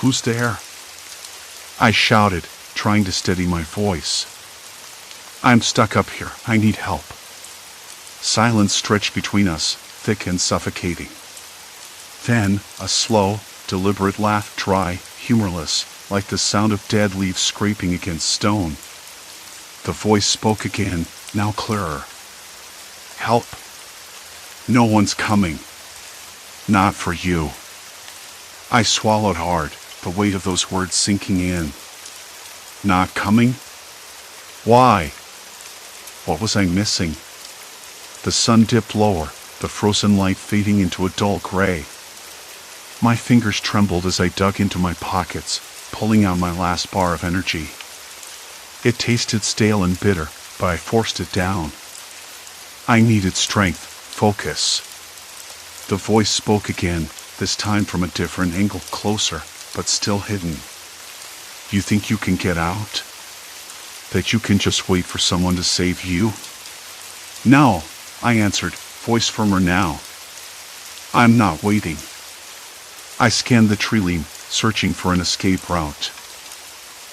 Who's there? I shouted, trying to steady my voice. I'm stuck up here. I need help. Silence stretched between us, thick and suffocating. Then, a slow, deliberate laugh, dry, humorless, like the sound of dead leaves scraping against stone. The voice spoke again, now clearer. Help. No one's coming. Not for you. I swallowed hard, the weight of those words sinking in. Not coming? Why? What was I missing? The sun dipped lower, the frozen light fading into a dull gray. My fingers trembled as I dug into my pockets, pulling out my last bar of energy. It tasted stale and bitter, but I forced it down. I needed strength, focus. The voice spoke again, this time from a different angle, closer, but still hidden. You think you can get out? That you can just wait for someone to save you? No, I answered, voice firmer now. I'm not waiting. I scanned the tree line, searching for an escape route.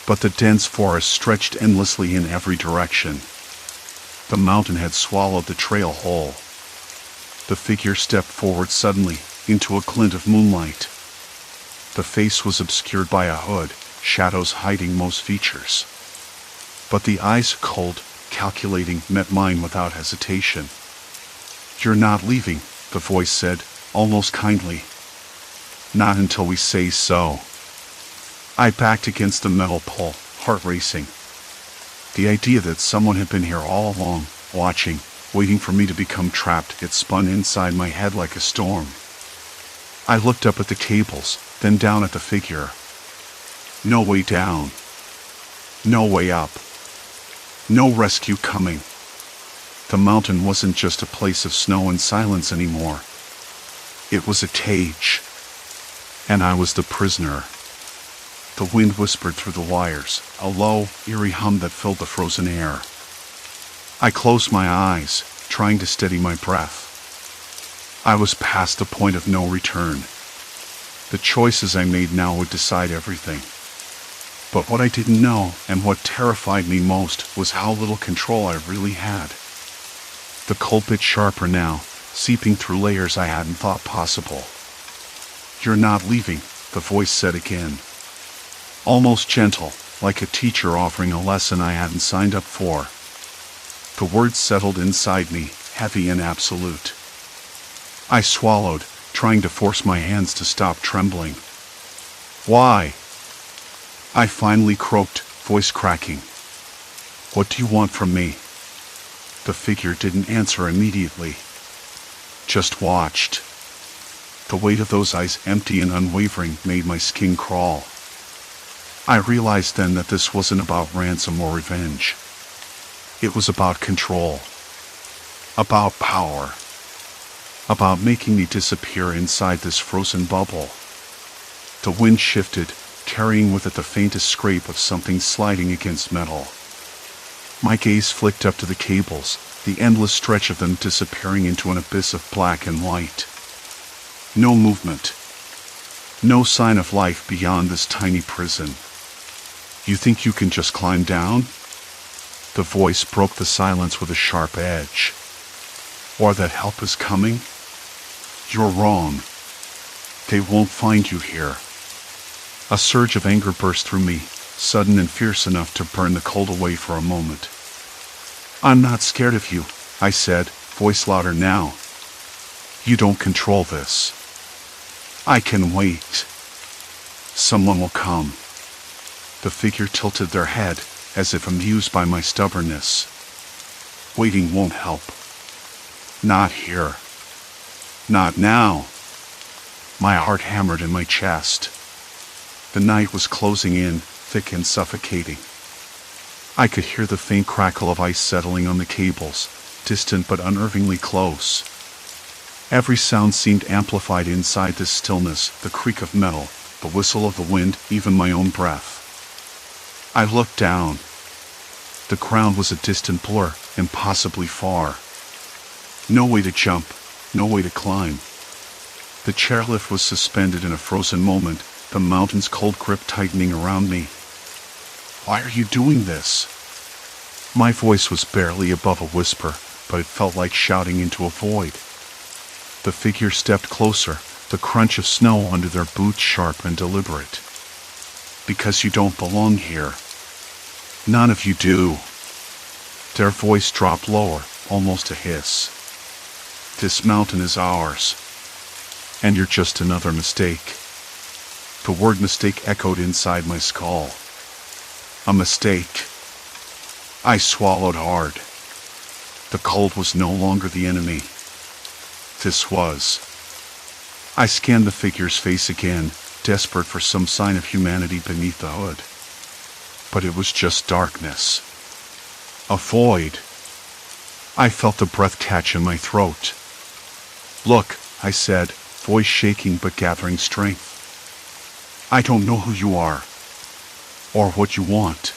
But the dense forest stretched endlessly in every direction. The mountain had swallowed the trail whole. The figure stepped forward suddenly, into a glint of moonlight. The face was obscured by a hood, shadows hiding most features. But the eyes, cold, calculating, met mine without hesitation. You're not leaving, the voice said, almost kindly. Not until we say so. I backed against the metal pole, heart racing. The idea that someone had been here all along, watching, waiting for me to become trapped, it spun inside my head like a storm. I looked up at the cables, then down at the figure. No way down. No way up. No rescue coming. The mountain wasn't just a place of snow and silence anymore. It was a cage. And I was the prisoner. The wind whispered through the wires, a low, eerie hum that filled the frozen air. I closed my eyes, trying to steady my breath. I was past the point of no return. The choices I made now would decide everything. But what I didn't know, and what terrified me most, was how little control I really had. The cold bit sharper now, seeping through layers I hadn't thought possible. You're not leaving, the voice said again. Almost gentle, like a teacher offering a lesson I hadn't signed up for. The words settled inside me, heavy and absolute. I swallowed, trying to force my hands to stop trembling. Why? I finally croaked, voice cracking. What do you want from me? The figure didn't answer immediately. Just watched. The weight of those eyes, empty and unwavering, made my skin crawl. I realized then that this wasn't about ransom or revenge. It was about control. About power. About making me disappear inside this frozen bubble. The wind shifted, carrying with it the faintest scrape of something sliding against metal. My gaze flicked up to the cables, the endless stretch of them disappearing into an abyss of black and white. No movement. No sign of life beyond this tiny prison. You think you can just climb down? The voice broke the silence with a sharp edge. Or that help is coming? You're wrong. They won't find you here. A surge of anger burst through me, sudden and fierce enough to burn the cold away for a moment. I'm not scared of you, I said, voice louder now. You don't control this. I can wait. Someone will come. The figure tilted their head, as if amused by my stubbornness. Waiting won't help. Not here. Not now. My heart hammered in my chest. The night was closing in, thick and suffocating. I could hear the faint crackle of ice settling on the cables, distant but unnervingly close. Every sound seemed amplified inside this stillness, the creak of metal, the whistle of the wind, even my own breath. I looked down. The ground was a distant blur, impossibly far. No way to jump, no way to climb. The chairlift was suspended in a frozen moment, the mountain's cold grip tightening around me. Why are you doing this? My voice was barely above a whisper, but it felt like shouting into a void. The figure stepped closer, the crunch of snow under their boots sharp and deliberate. Because you don't belong here. None of you do. Their voice dropped lower, almost a hiss. This mountain is ours. And you're just another mistake. The word mistake echoed inside my skull. A mistake. I swallowed hard. The cold was no longer the enemy. This was. I scanned the figure's face again, desperate for some sign of humanity beneath the hood. But it was just darkness. A void. I felt the breath catch in my throat. Look, I said, voice shaking but gathering strength. I don't know who you are, or what you want,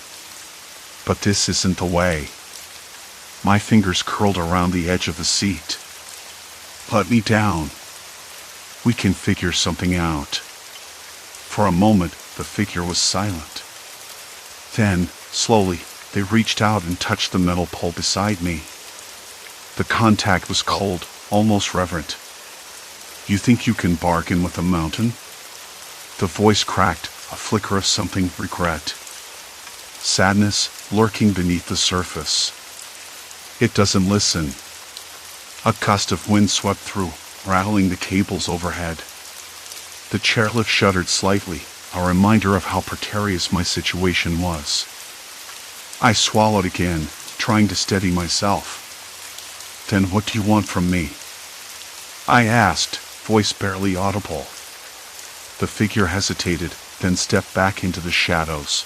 but this isn't the way. My fingers curled around the edge of the seat. Let me down. We can figure something out. For a moment, the figure was silent. Then, slowly, they reached out and touched the metal pole beside me. The contact was cold, almost reverent. You think you can bargain with a mountain? The voice cracked, a flicker of something regret. Sadness lurking beneath the surface. It doesn't listen. A gust of wind swept through, rattling the cables overhead. The chairlift shuddered slightly, a reminder of how precarious my situation was. I swallowed again, trying to steady myself. Then what do you want from me? I asked, voice barely audible. The figure hesitated, then stepped back into the shadows.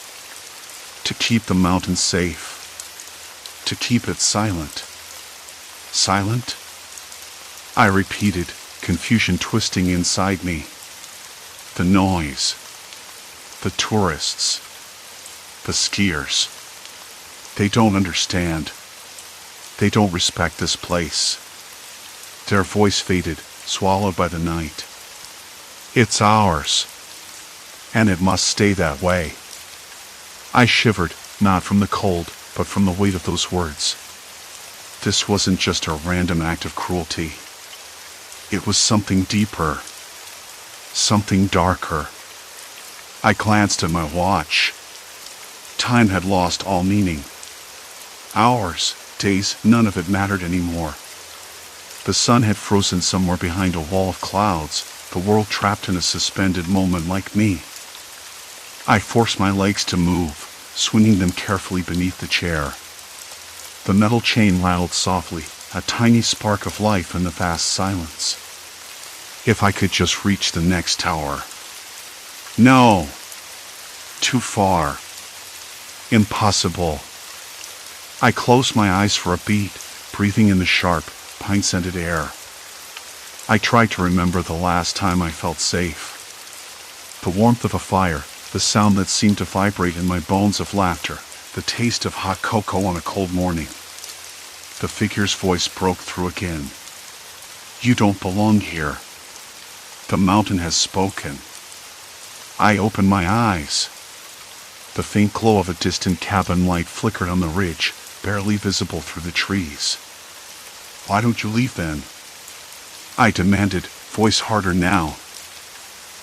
To keep the mountain safe. To keep it silent. Silent? I repeated, confusion twisting inside me. The noise. The tourists. The skiers. They don't understand. They don't respect this place. Their voice faded, swallowed by the night. It's ours. And it must stay that way. I shivered, not from the cold, but from the weight of those words. This wasn't just a random act of cruelty. It was something deeper. Something darker. I glanced at my watch. Time had lost all meaning. Hours, days, none of it mattered anymore. The sun had frozen somewhere behind a wall of clouds, the world trapped in a suspended moment like me. I forced my legs to move, swinging them carefully beneath the chair. The metal chain rattled softly, a tiny spark of life in the vast silence. If I could just reach the next tower. No! Too far. Impossible. I closed my eyes for a beat, breathing in the sharp, pine-scented air. I tried to remember the last time I felt safe. The warmth of a fire, the sound that seemed to vibrate in my bones of laughter, the taste of hot cocoa on a cold morning. The figure's voice broke through again. You don't belong here. The mountain has spoken. I opened my eyes. The faint glow of a distant cabin light flickered on the ridge, barely visible through the trees. Why don't you leave then? I demanded, voice harder now.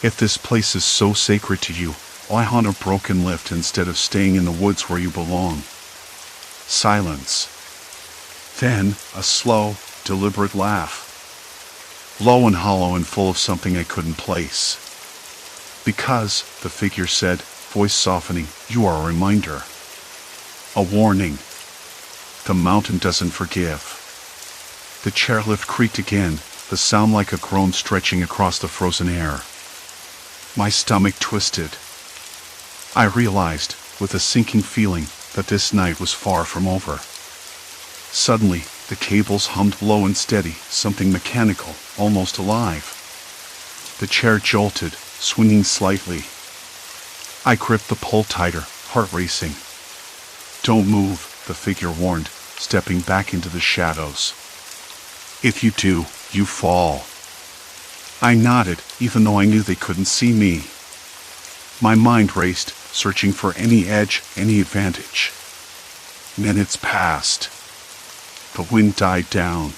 If this place is so sacred to you, why haunt a broken lift instead of staying in the woods where you belong? Silence. Then, a slow, deliberate laugh. Low and hollow and full of something I couldn't place. "Because," the figure said, voice softening, "you are a reminder. A warning. The mountain doesn't forgive." The chairlift creaked again, the sound like a groan stretching across the frozen air. My stomach twisted. I realized, with a sinking feeling, that this night was far from over. Suddenly, the cables hummed low and steady, something mechanical, almost alive. The chair jolted, swinging slightly. I gripped the pole tighter, heart racing. "Don't move," the figure warned, stepping back into the shadows. "If you do, you fall." I nodded, even though I knew they couldn't see me. My mind raced, searching for any edge, any advantage. Minutes passed. The wind died down.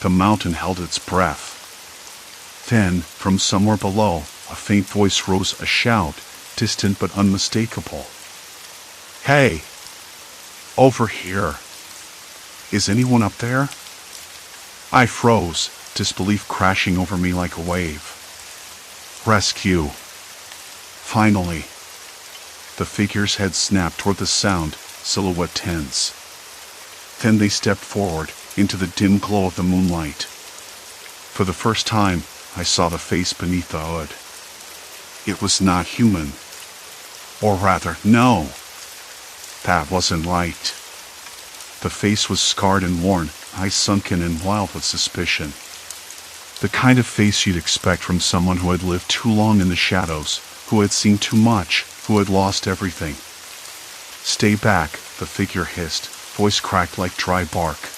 The mountain held its breath. Then, from somewhere below, a faint voice rose, a shout, distant but unmistakable. "Hey! Over here! Is anyone up there?" I froze, disbelief crashing over me like a wave. "Rescue!" Finally. The figure's head snapped toward the sound, silhouette tense. Then they stepped forward, into the dim glow of the moonlight. For the first time, I saw the face beneath the hood. It was not human. Or rather, no. That wasn't right. The face was scarred and worn, eyes sunken and wild with suspicion. The kind of face you'd expect from someone who had lived too long in the shadows, who had seen too much, who had lost everything. "Stay back," the figure hissed, voice cracked like dry bark.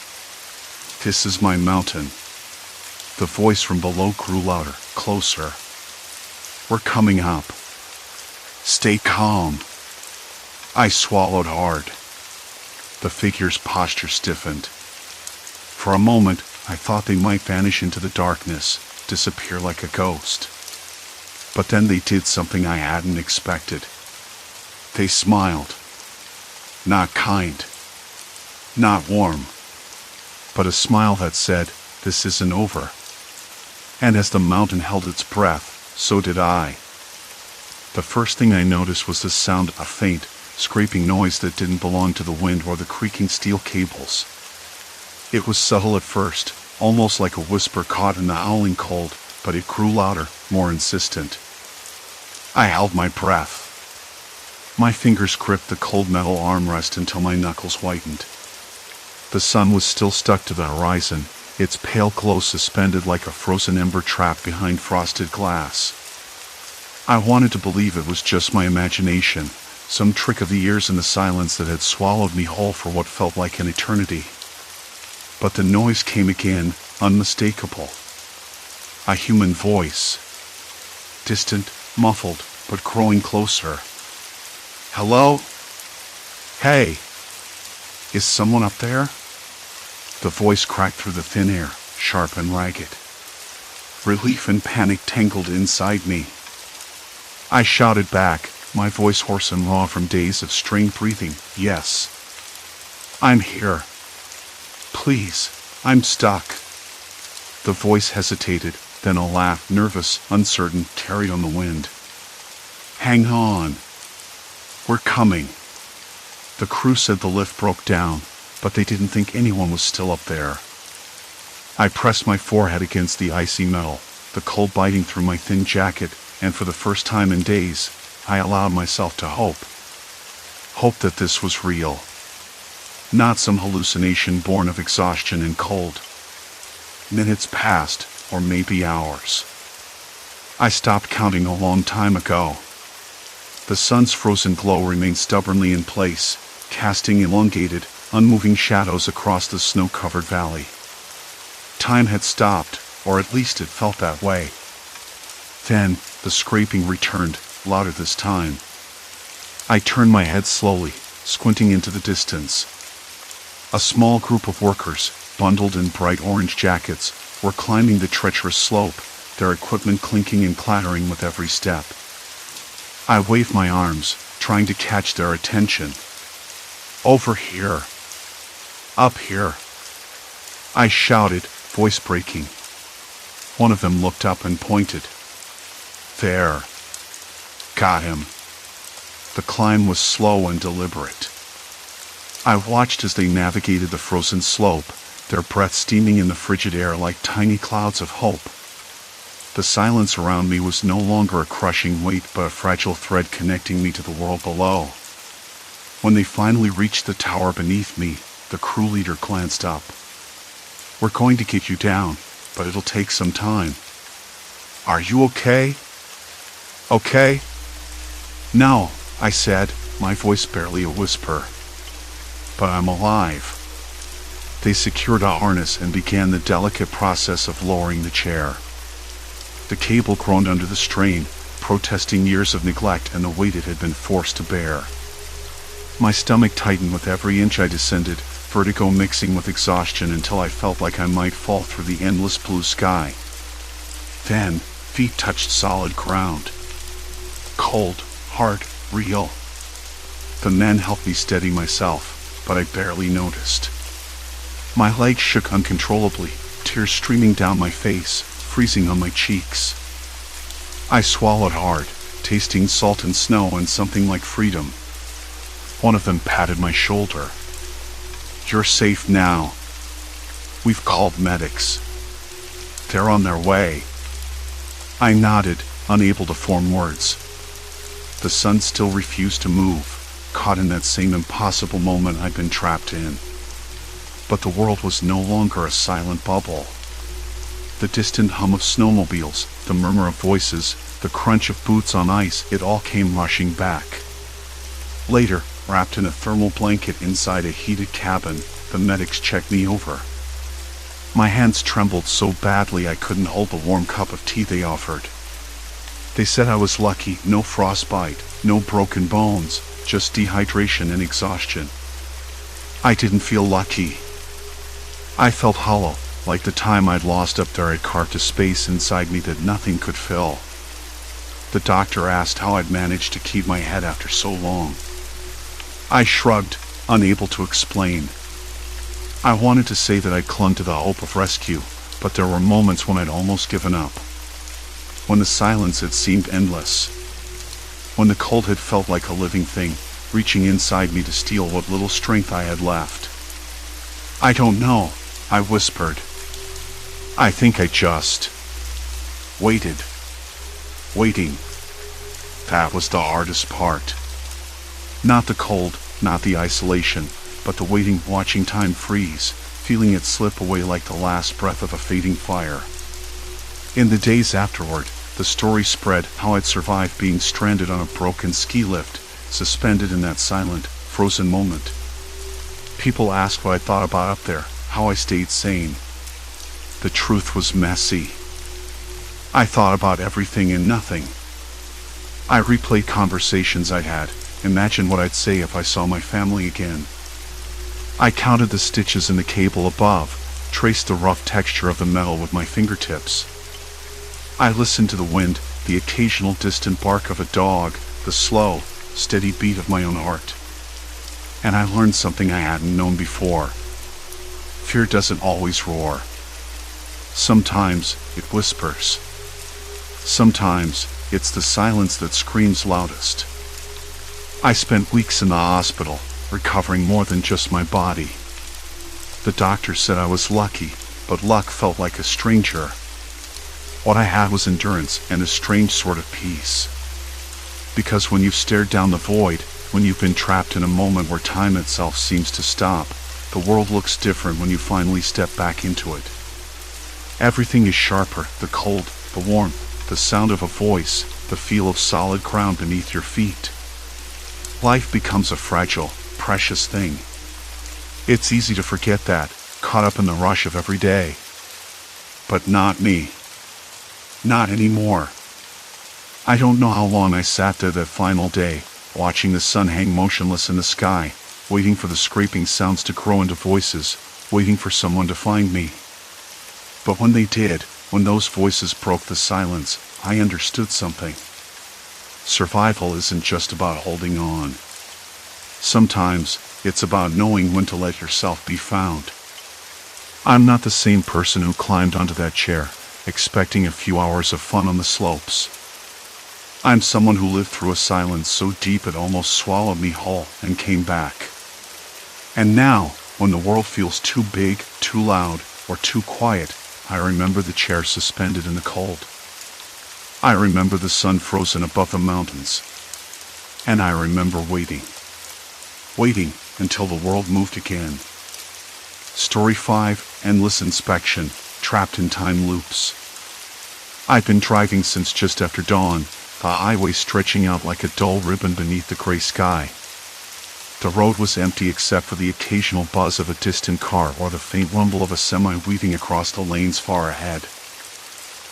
"This is my mountain." The voice from below grew louder, closer. "We're coming up. Stay calm." I swallowed hard. The figure's posture stiffened. For a moment, I thought they might vanish into the darkness, disappear like a ghost. But then they did something I hadn't expected. They smiled. Not kind. Not warm. But a smile that said, "This isn't over." And as the mountain held its breath, so did I. The first thing I noticed was the sound, a faint, scraping noise that didn't belong to the wind or the creaking steel cables. It was subtle at first, almost like a whisper caught in the howling cold, but it grew louder, more insistent. I held my breath. My fingers gripped the cold metal armrest until my knuckles whitened. The sun was still stuck to the horizon, its pale glow suspended like a frozen ember trapped behind frosted glass. I wanted to believe it was just my imagination, some trick of the years in the silence that had swallowed me whole for what felt like an eternity. But the noise came again, unmistakable. A human voice. Distant, muffled, but growing closer. "Hello? Hey! Is someone up there?" The voice cracked through the thin air, sharp and ragged. Relief and panic tangled inside me. I shouted back, my voice hoarse and raw from days of strained breathing, "Yes. I'm here. Please, I'm stuck." The voice hesitated, then a laugh, nervous, uncertain, carried on the wind. "Hang on. We're coming." The crew said the lift broke down, but they didn't think anyone was still up there. I pressed my forehead against the icy metal, the cold biting through my thin jacket, and for the first time in days, I allowed myself to hope. Hope that this was real. Not some hallucination born of exhaustion and cold. Minutes passed, or maybe hours. I stopped counting a long time ago. The sun's frozen glow remained stubbornly in place, casting elongated, unmoving shadows across the snow-covered valley. Time had stopped, or at least it felt that way. Then, the scraping returned, louder this time. I turned my head slowly, squinting into the distance. A small group of workers, bundled in bright orange jackets, were climbing the treacherous slope, their equipment clinking and clattering with every step. I waved my arms, trying to catch their attention. "Over here. Up here," I shouted, voice breaking. One of them looked up and pointed. There. Got him. The climb was slow and deliberate. I watched as they navigated the frozen slope, their breath steaming in the frigid air like tiny clouds of hope. The silence around me was no longer a crushing weight but a fragile thread connecting me to the world below. When they finally reached the tower beneath me, the crew leader glanced up. We're going to get you down, but it'll take some time. Are you okay? Okay? No, I said, my voice barely a whisper. But I'm alive. They secured a harness and began the delicate process of lowering the chair. The cable groaned under the strain, protesting years of neglect and the weight it had been forced to bear. My stomach tightened with every inch I descended, vertigo mixing with exhaustion until I felt like I might fall through the endless blue sky. Then, feet touched solid ground. Cold, hard, real. The men helped me steady myself, but I barely noticed. My legs shook uncontrollably, tears streaming down my face, freezing on my cheeks. I swallowed hard, tasting salt and snow and something like freedom. One of them patted my shoulder. You're safe now. We've called medics. They're on their way. I nodded, unable to form words. The sun still refused to move, caught in that same impossible moment I'd been trapped in. But the world was no longer a silent bubble. The distant hum of snowmobiles, the murmur of voices, the crunch of boots on ice, it all came rushing back. Later, wrapped in a thermal blanket inside a heated cabin, the medics checked me over. My hands trembled so badly I couldn't hold the warm cup of tea they offered. They said I was lucky, no frostbite, no broken bones, just dehydration and exhaustion. I didn't feel lucky. I felt hollow, like the time I'd lost up there had carved a space inside me that nothing could fill. The doctor asked how I'd managed to keep my head after so long. I shrugged, unable to explain. I wanted to say that I'd clung to the hope of rescue, but there were moments when I'd almost given up. When the silence had seemed endless. When the cold had felt like a living thing, reaching inside me to steal what little strength I had left. I don't know, I whispered. I think I just waited. Waiting. That was the hardest part. Not the cold, not the isolation, but the waiting, watching time freeze, feeling it slip away like the last breath of a fading fire. In the days afterward, the story spread how I'd survived being stranded on a broken ski lift, suspended in that silent, frozen moment. People asked what I thought about up there, how I stayed sane. The truth was messy. I thought about everything and nothing. I replayed conversations I'd had, imagined what I'd say if I saw my family again. I counted the stitches in the cable above, traced the rough texture of the metal with my fingertips. I listened to the wind, the occasional distant bark of a dog, the slow, steady beat of my own heart. And I learned something I hadn't known before. Fear doesn't always roar. Sometimes it whispers. Sometimes it's the silence that screams loudest. I spent weeks in the hospital, recovering more than just my body. The doctor said I was lucky, but luck felt like a stranger. What I had was endurance and a strange sort of peace. Because when you've stared down the void, when you've been trapped in a moment where time itself seems to stop, the world looks different when you finally step back into it. Everything is sharper, the cold, the warmth, the sound of a voice, the feel of solid ground beneath your feet. Life becomes a fragile, precious thing. It's easy to forget that, caught up in the rush of every day. But not me. Not anymore. I don't know how long I sat there that final day, watching the sun hang motionless in the sky, waiting for the scraping sounds to grow into voices, waiting for someone to find me. But when they did, when those voices broke the silence, I understood something. Survival isn't just about holding on. Sometimes, it's about knowing when to let yourself be found. I'm not the same person who climbed onto that chair, expecting a few hours of fun on the slopes. I'm someone who lived through a silence so deep it almost swallowed me whole and came back. And now, when the world feels too big, too loud, or too quiet, I remember the chair suspended in the cold. I remember the sun frozen above the mountains. And I remember waiting. Waiting until the world moved again. Story 5, Endless Inspection, Trapped in Time Loops. I'd been driving since just after dawn, the highway stretching out like a dull ribbon beneath the gray sky. The road was empty except for the occasional buzz of a distant car or the faint rumble of a semi weaving across the lanes far ahead.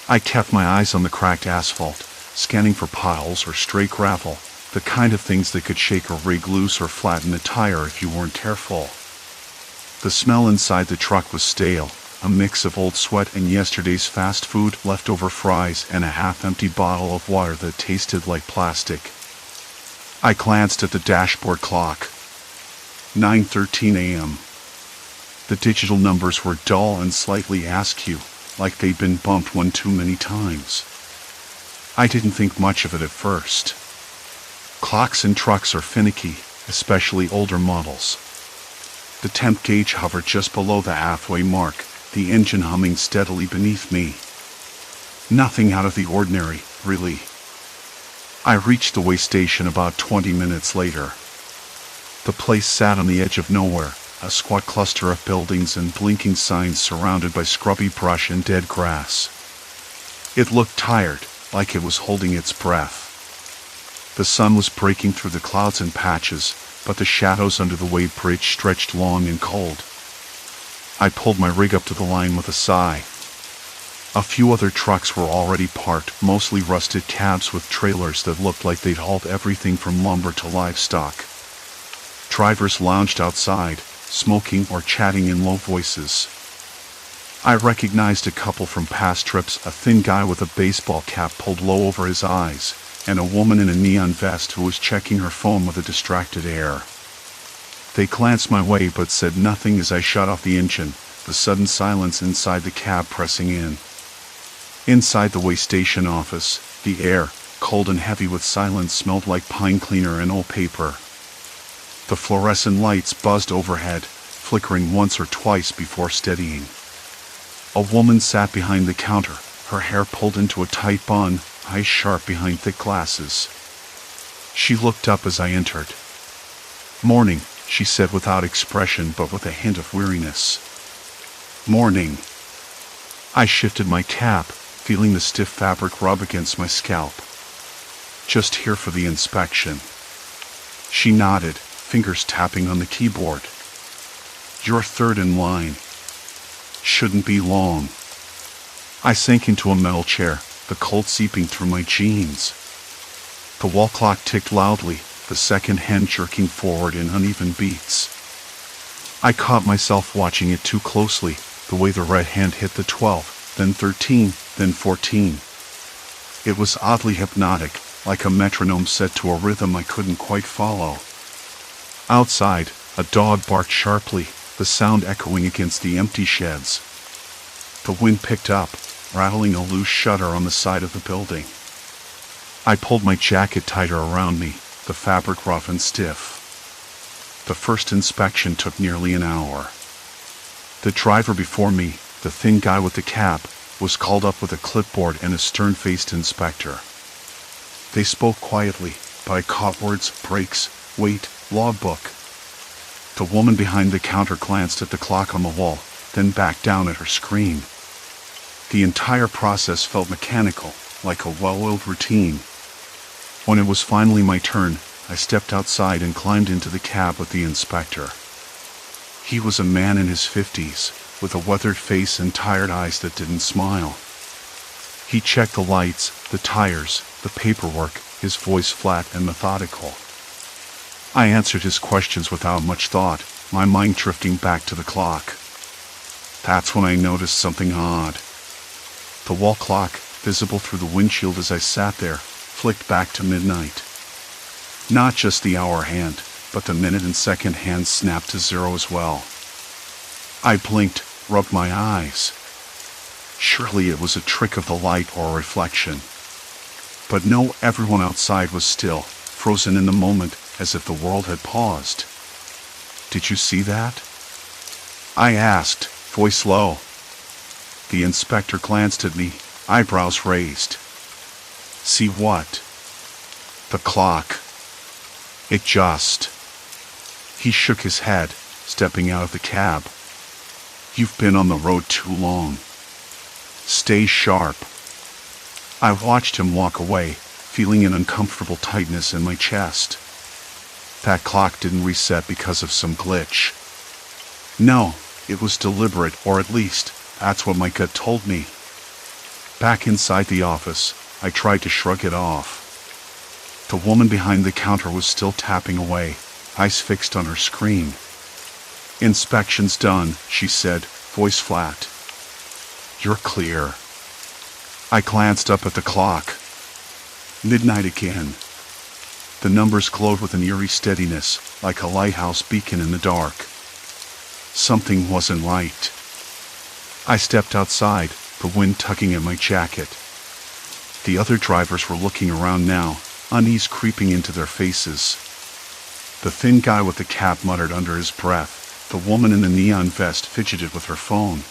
I kept my eyes on the cracked asphalt, scanning for potholes or stray gravel, the kind of things that could shake a rig loose or flatten a tire if you weren't careful. The smell inside the truck was stale, a mix of old sweat and yesterday's fast food, leftover fries, and a half-empty bottle of water that tasted like plastic. I glanced at the dashboard clock. 9:13 a.m. The digital numbers were dull and slightly askew, like they'd been bumped one too many times. I didn't think much of it at first. Clocks in trucks are finicky, especially older models. The temp gauge hovered just below the halfway mark, the engine humming steadily beneath me. Nothing out of the ordinary, really. I reached the way station about 20 minutes later. The place sat on the edge of nowhere, a squat cluster of buildings and blinking signs surrounded by scrubby brush and dead grass. It looked tired, like it was holding its breath. The sun was breaking through the clouds in patches, but the shadows under the weight bridge stretched long and cold. I pulled my rig up to the line with a sigh. A few other trucks were already parked, mostly rusted cabs with trailers that looked like they'd hauled everything from lumber to livestock. Drivers lounged outside, smoking or chatting in low voices. I recognized a couple from past trips, a thin guy with a baseball cap pulled low over his eyes, and a woman in a neon vest who was checking her phone with a distracted air. They glanced my way but said nothing as I shut off the engine, the sudden silence inside the cab pressing in. Inside the way station office, the air, cold and heavy with silence, smelled like pine cleaner and old paper. The fluorescent lights buzzed overhead, flickering once or twice before steadying. A woman sat behind the counter, her hair pulled into a tight bun, eyes sharp behind thick glasses. She looked up as I entered. "Morning," she said without expression but with a hint of weariness. "Morning." I shifted my cap, feeling the stiff fabric rub against my scalp. "Just here for the inspection." She nodded, fingers tapping on the keyboard. "You're third in line. Shouldn't be long." I sank into a metal chair, the cold seeping through my jeans. The wall clock ticked loudly, the second hand jerking forward in uneven beats. I caught myself watching it too closely, the way the red hand hit the 12, then 13, then 14. It was oddly hypnotic, like a metronome set to a rhythm I couldn't quite follow. Outside, a dog barked sharply, the sound echoing against the empty sheds. The wind picked up, rattling a loose shutter on the side of the building. I pulled my jacket tighter around me, the fabric rough and stiff. The first inspection took nearly an hour. The driver before me, the thin guy with the cap, was called up with a clipboard and a stern-faced inspector. They spoke quietly, but I caught words: brakes, weight, logbook. The woman behind the counter glanced at the clock on the wall, then back down at her screen. The entire process felt mechanical, like a well-oiled routine. When it was finally my turn, I stepped outside and climbed into the cab with the inspector. He was a man in his 50s, with a weathered face and tired eyes that didn't smile. He checked the lights, the tires, the paperwork, his voice flat and methodical. I answered his questions without much thought, my mind drifting back to the clock. That's when I noticed something odd. The wall clock, visible through the windshield as I sat there, flicked back to midnight. Not just the hour hand, but the minute and second hands snapped to zero as well. I blinked, rubbed my eyes. Surely it was a trick of the light or a reflection. But no, everyone outside was still, frozen in the moment, as if the world had paused. "Did you see that?" I asked, voice low. The inspector glanced at me, eyebrows raised. "See what?" "The clock. It just..." He shook his head, stepping out of the cab. "You've been on the road too long. Stay sharp." I watched him walk away, feeling an uncomfortable tightness in my chest. That clock didn't reset because of some glitch. No, it was deliberate, or at least, that's what my gut told me. Back inside the office, I tried to shrug it off. The woman behind the counter was still tapping away, eyes fixed on her screen. "Inspection's done," she said, voice flat. "You're clear." I glanced up at the clock. Midnight again. The numbers glowed with an eerie steadiness, like a lighthouse beacon in the dark. Something wasn't right. I stepped outside, the wind tugging at my jacket. The other drivers were looking around now, unease creeping into their faces. The thin guy with the cap muttered under his breath. The woman in the neon vest fidgeted with her phone.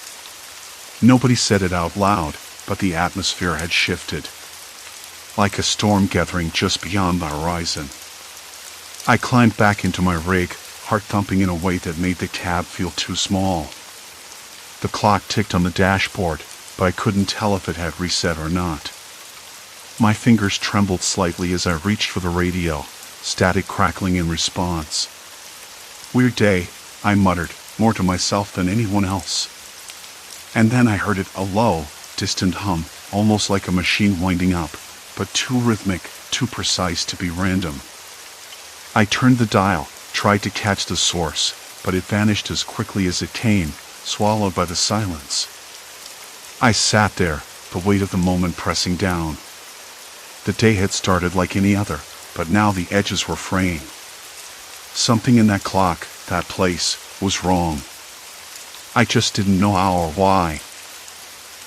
Nobody said it out loud, but the atmosphere had shifted. Like a storm gathering just beyond the horizon. I climbed back into my rig, heart thumping in a way that made the cab feel too small. The clock ticked on the dashboard, but I couldn't tell if it had reset or not. My fingers trembled slightly as I reached for the radio, static crackling in response. "Weird day," I muttered, more to myself than anyone else. And then I heard it, a low, distant hum, almost like a machine winding up, but too rhythmic, too precise to be random. I turned the dial, tried to catch the source, but it vanished as quickly as it came, swallowed by the silence. I sat there, the weight of the moment pressing down. The day had started like any other, but now the edges were fraying. Something in that clock, that place, was wrong. I just didn't know how or why.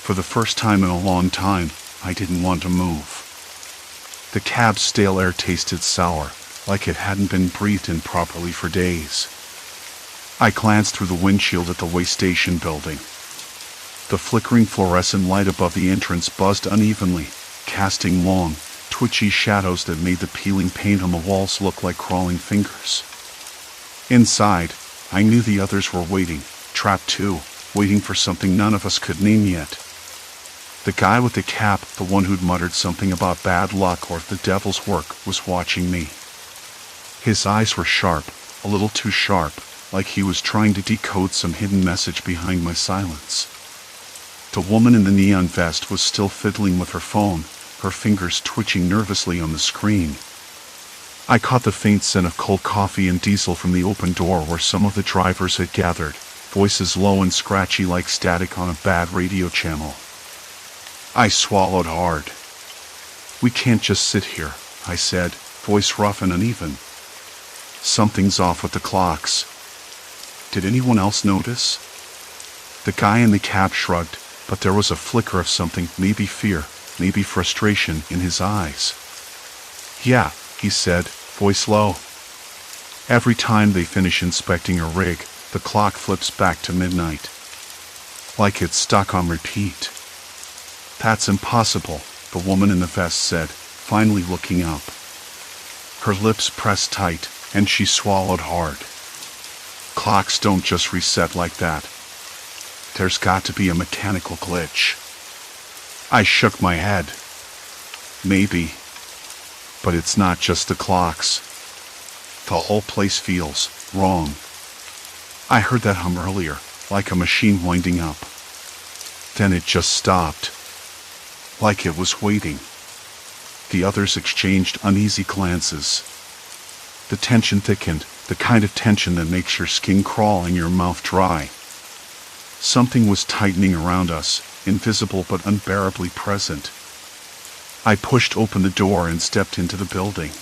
For the first time in a long time, I didn't want to move. The cab's stale air tasted sour, like it hadn't been breathed in properly for days. I glanced through the windshield at the way station building. The flickering fluorescent light above the entrance buzzed unevenly, casting long, twitchy shadows that made the peeling paint on the walls look like crawling fingers. Inside, I knew the others were waiting, trapped too, waiting for something none of us could name yet. The guy with the cap, the one who'd muttered something about bad luck or the devil's work, was watching me. His eyes were sharp, a little too sharp, like he was trying to decode some hidden message behind my silence. The woman in the neon vest was still fiddling with her phone, her fingers twitching nervously on the screen. I caught the faint scent of cold coffee and diesel from the open door where some of the drivers had gathered, voices low and scratchy like static on a bad radio channel. I swallowed hard. "We can't just sit here," I said, voice rough and uneven. "Something's off with the clocks." Did anyone else notice? The guy in the cab shrugged, but there was a flicker of something, maybe fear, maybe frustration, in his eyes. "Yeah," he said, voice low. "Every time they finish inspecting a rig, the clock flips back to midnight. Like it's stuck on repeat." "That's impossible," the woman in the vest said, finally looking up. Her lips pressed tight, and she swallowed hard. "Clocks don't just reset like that. There's got to be a mechanical glitch." I shook my head. "Maybe. But it's not just the clocks. The whole place feels wrong." I heard that hum earlier, like a machine winding up. Then it just stopped. Like it was waiting. The others exchanged uneasy glances. The tension thickened, the kind of tension that makes your skin crawl and your mouth dry. Something was tightening around us, invisible but unbearably present. I pushed open the door and stepped into the building.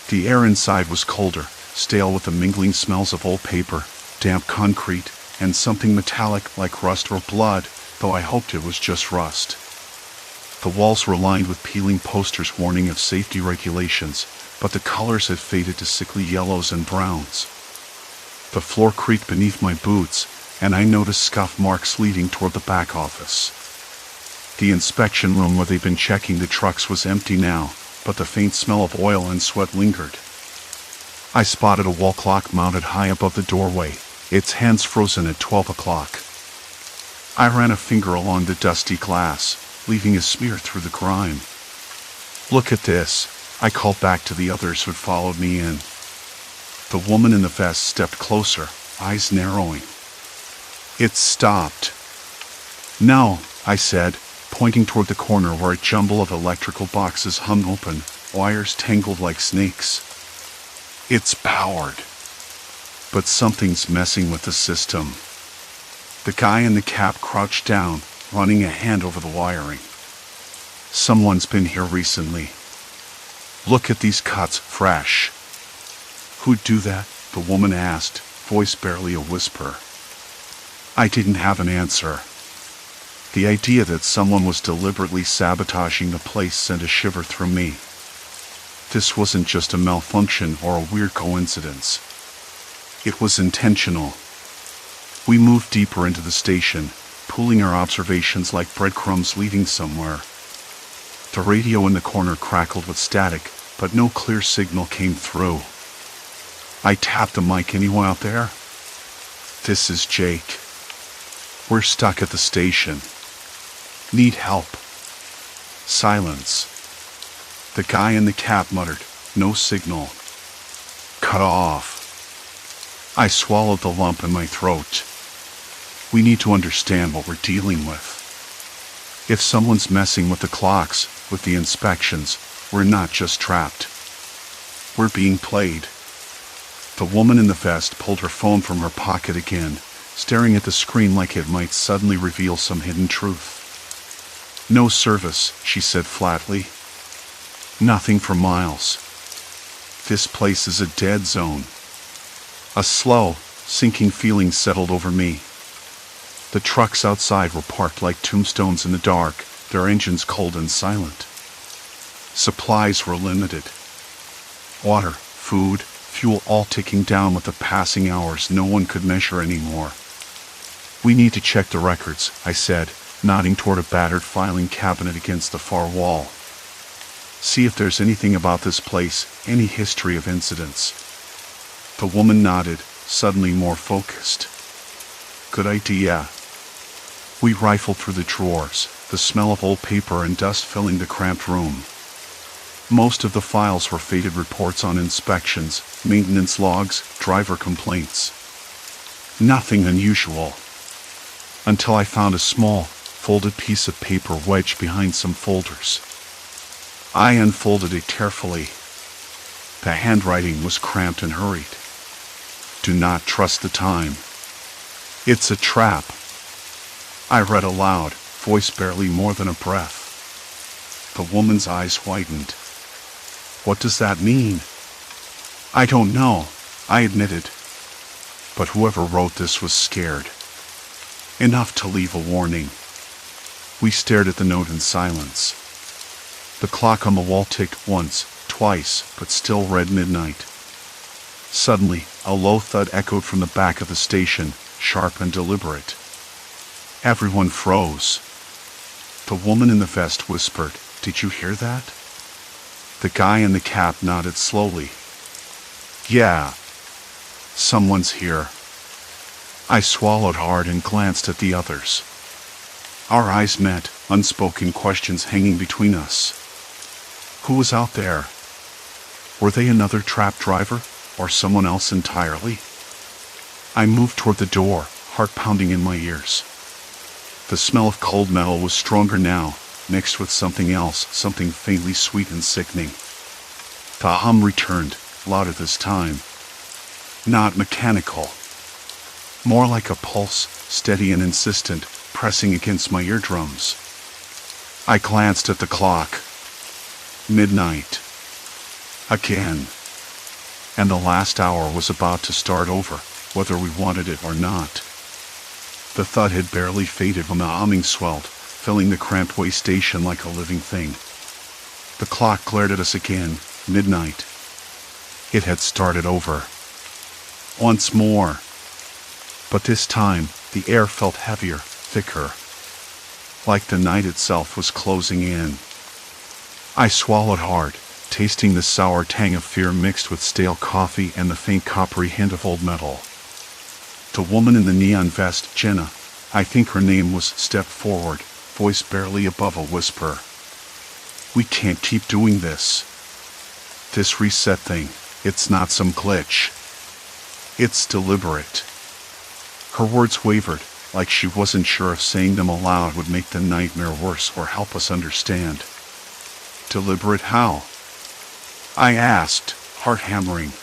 The air inside was colder, stale with the mingling smells of old paper, damp concrete, and something metallic like rust or blood, though I hoped it was just rust. The walls were lined with peeling posters warning of safety regulations, but the colors had faded to sickly yellows and browns. The floor creaked beneath my boots, and I noticed scuff marks leading toward the back office. The inspection room where they'd been checking the trucks was empty now, but the faint smell of oil and sweat lingered. I spotted a wall clock mounted high above the doorway, its hands frozen at 12 o'clock. I ran a finger along the dusty glass, leaving a smear through the grime. "Look at this," I called back to the others who'd followed me in. The woman in the vest stepped closer, eyes narrowing. It stopped. "No," I said, pointing toward the corner where a jumble of electrical boxes hung open, wires tangled like snakes. "It's powered. But something's messing with the system." The guy in the cap crouched down, running a hand over the wiring. "Someone's been here recently. Look at these cuts, fresh." "Who'd do that?" the woman asked, voice barely a whisper. I didn't have an answer. The idea that someone was deliberately sabotaging the place sent a shiver through me. This wasn't just a malfunction or a weird coincidence. It was intentional. We moved deeper into the station, pooling our observations like breadcrumbs leading somewhere. The radio in the corner crackled with static, but no clear signal came through. I tapped the mic. "Anyone out there?" "This is Jake. We're stuck at the station. Need help." Silence. The guy in the cap muttered, "No signal. Cut off." I swallowed the lump in my throat. We need to understand what we're dealing with. If someone's messing with the clocks, with the inspections, we're not just trapped. We're being played. The woman in the vest pulled her phone from her pocket again, staring at the screen like it might suddenly reveal some hidden truth. "No service," she said flatly. "Nothing for miles. This place is a dead zone." A slow, sinking feeling settled over me. The trucks outside were parked like tombstones in the dark, their engines cold and silent. Supplies were limited. Water, food, fuel all ticking down with the passing hours no one could measure anymore. "We need to check the records," I said, nodding toward a battered filing cabinet against the far wall. "See if there's anything about this place, any history of incidents." The woman nodded, suddenly more focused. "Good idea." We rifled through the drawers, the smell of old paper and dust filling the cramped room. Most of the files were faded reports on inspections, maintenance logs, driver complaints. Nothing unusual. Until I found a small, folded piece of paper wedged behind some folders. I unfolded it carefully. The handwriting was cramped and hurried. "Do not trust the time. It's a trap." I read aloud, voice barely more than a breath. The woman's eyes widened. "What does that mean?" "I don't know," I admitted. But whoever wrote this was scared. Enough to leave a warning. We stared at the note in silence. The clock on the wall ticked once, twice, but still read midnight. Suddenly, a low thud echoed from the back of the station, sharp and deliberate. Everyone froze. The woman in the vest whispered, "Did you hear that?" The guy in the cap nodded slowly. "Yeah. Someone's here." I swallowed hard and glanced at the others. Our eyes met, unspoken questions hanging between us. Who was out there? Were they another trap driver, or someone else entirely? I moved toward the door, heart pounding in my ears. The smell of cold metal was stronger now, mixed with something else, something faintly sweet and sickening. The hum returned, louder this time. Not mechanical. More like a pulse, steady and insistent, pressing against my eardrums. I glanced at the clock. Midnight. Again. And the last hour was about to start over, whether we wanted it or not. The thud had barely faded when the humming swelled, filling the cramped way station like a living thing. The clock glared at us again, midnight. It had started over. Once more. But this time, the air felt heavier, thicker. Like the night itself was closing in. I swallowed hard, tasting the sour tang of fear mixed with stale coffee and the faint coppery hint of old metal. The woman in the neon vest, Jenna, I think her name was, stepped forward, voice barely above a whisper. "We can't keep doing this. This reset thing, it's not some glitch. It's deliberate." Her words wavered, like she wasn't sure if saying them aloud would make the nightmare worse or help us understand. "Deliberate how?" I asked, heart hammering.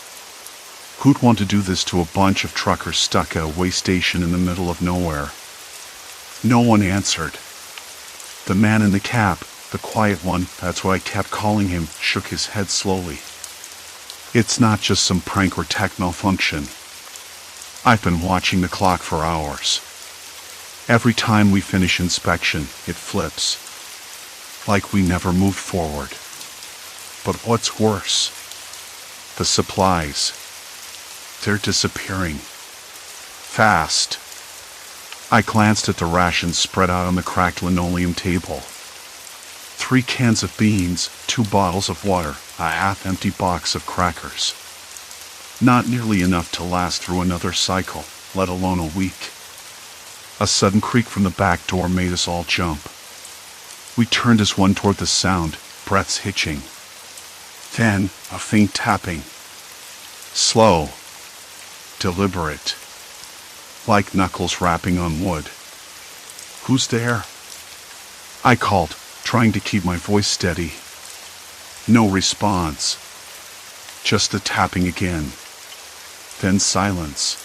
Who'd want to do this to a bunch of truckers stuck at a way station in the middle of nowhere? No one answered. The man in the cap, the quiet one, that's what I kept calling him, shook his head slowly. "It's not just some prank or tech malfunction. I've been watching the clock for hours. Every time we finish inspection, it flips. Like we never moved forward. But what's worse? The supplies. They're disappearing. Fast." I glanced at the rations spread out on the cracked linoleum table. 3 cans of beans, 2 bottles of water, a half-empty box of crackers. Not nearly enough to last through another cycle, let alone a week. A sudden creak from the back door made us all jump. We turned as one toward the sound, breaths hitching. Then, a faint tapping. Slow. Deliberate. Like knuckles rapping on wood. "Who's there?" I called, trying to keep my voice steady. No response. Just the tapping again. Then silence.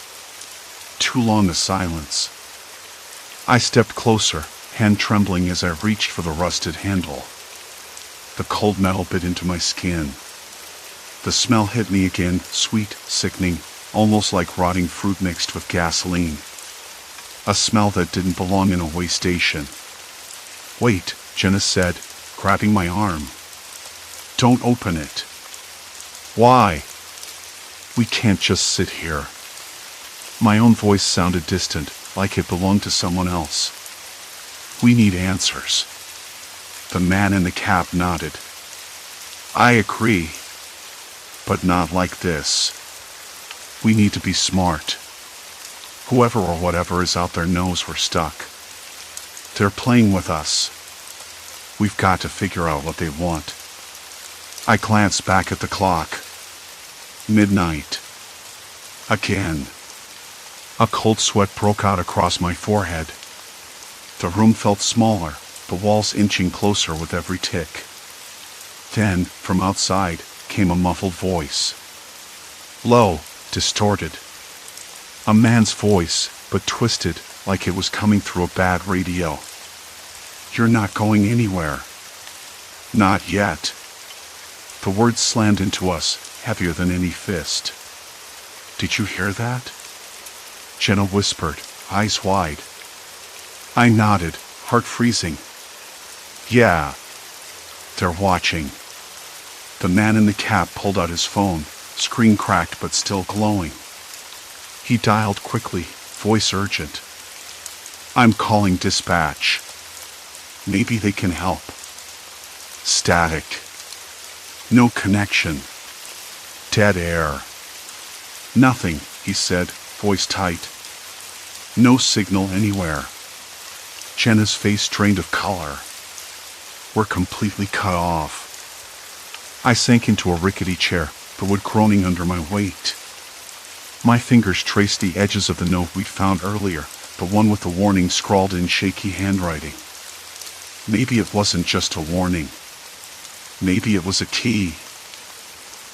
Too long a silence. I stepped closer, hand trembling as I reached for the rusted handle. The cold metal bit into my skin. The smell hit me again, sweet, sickening, almost like rotting fruit mixed with gasoline. A smell that didn't belong in a way station. "Wait," Jenna said, grabbing my arm. "Don't open it." "Why?" "We can't just sit here." My own voice sounded distant, like it belonged to someone else. "We need answers." The man in the cap nodded. "I agree. But not like this. We need to be smart. Whoever or whatever is out there knows we're stuck. They're playing with us. We've got to figure out what they want." I glanced back at the clock. Midnight. Again. A cold sweat broke out across my forehead. The room felt smaller, the walls inching closer with every tick. Then, from outside, came a muffled voice. Low, distorted. A man's voice, but twisted, like it was coming through a bad radio. "You're not going anywhere." "Not yet." The words slammed into us, heavier than any fist. "Did you hear that?" Jenna whispered, eyes wide. I nodded, heart freezing. "Yeah. They're watching." The man in the cap pulled out his phone, screen cracked but still glowing. He dialed quickly, voice urgent. "I'm calling dispatch. Maybe they can help." Static. No connection. Dead air. "Nothing," he said, voice tight. "No signal anywhere." Jenna's face drained of color. "We're completely cut off." I sank into a rickety chair, the wood groaning under my weight. My fingers traced the edges of the note we'd found earlier, the one with the warning scrawled in shaky handwriting. Maybe it wasn't just a warning. Maybe it was a key.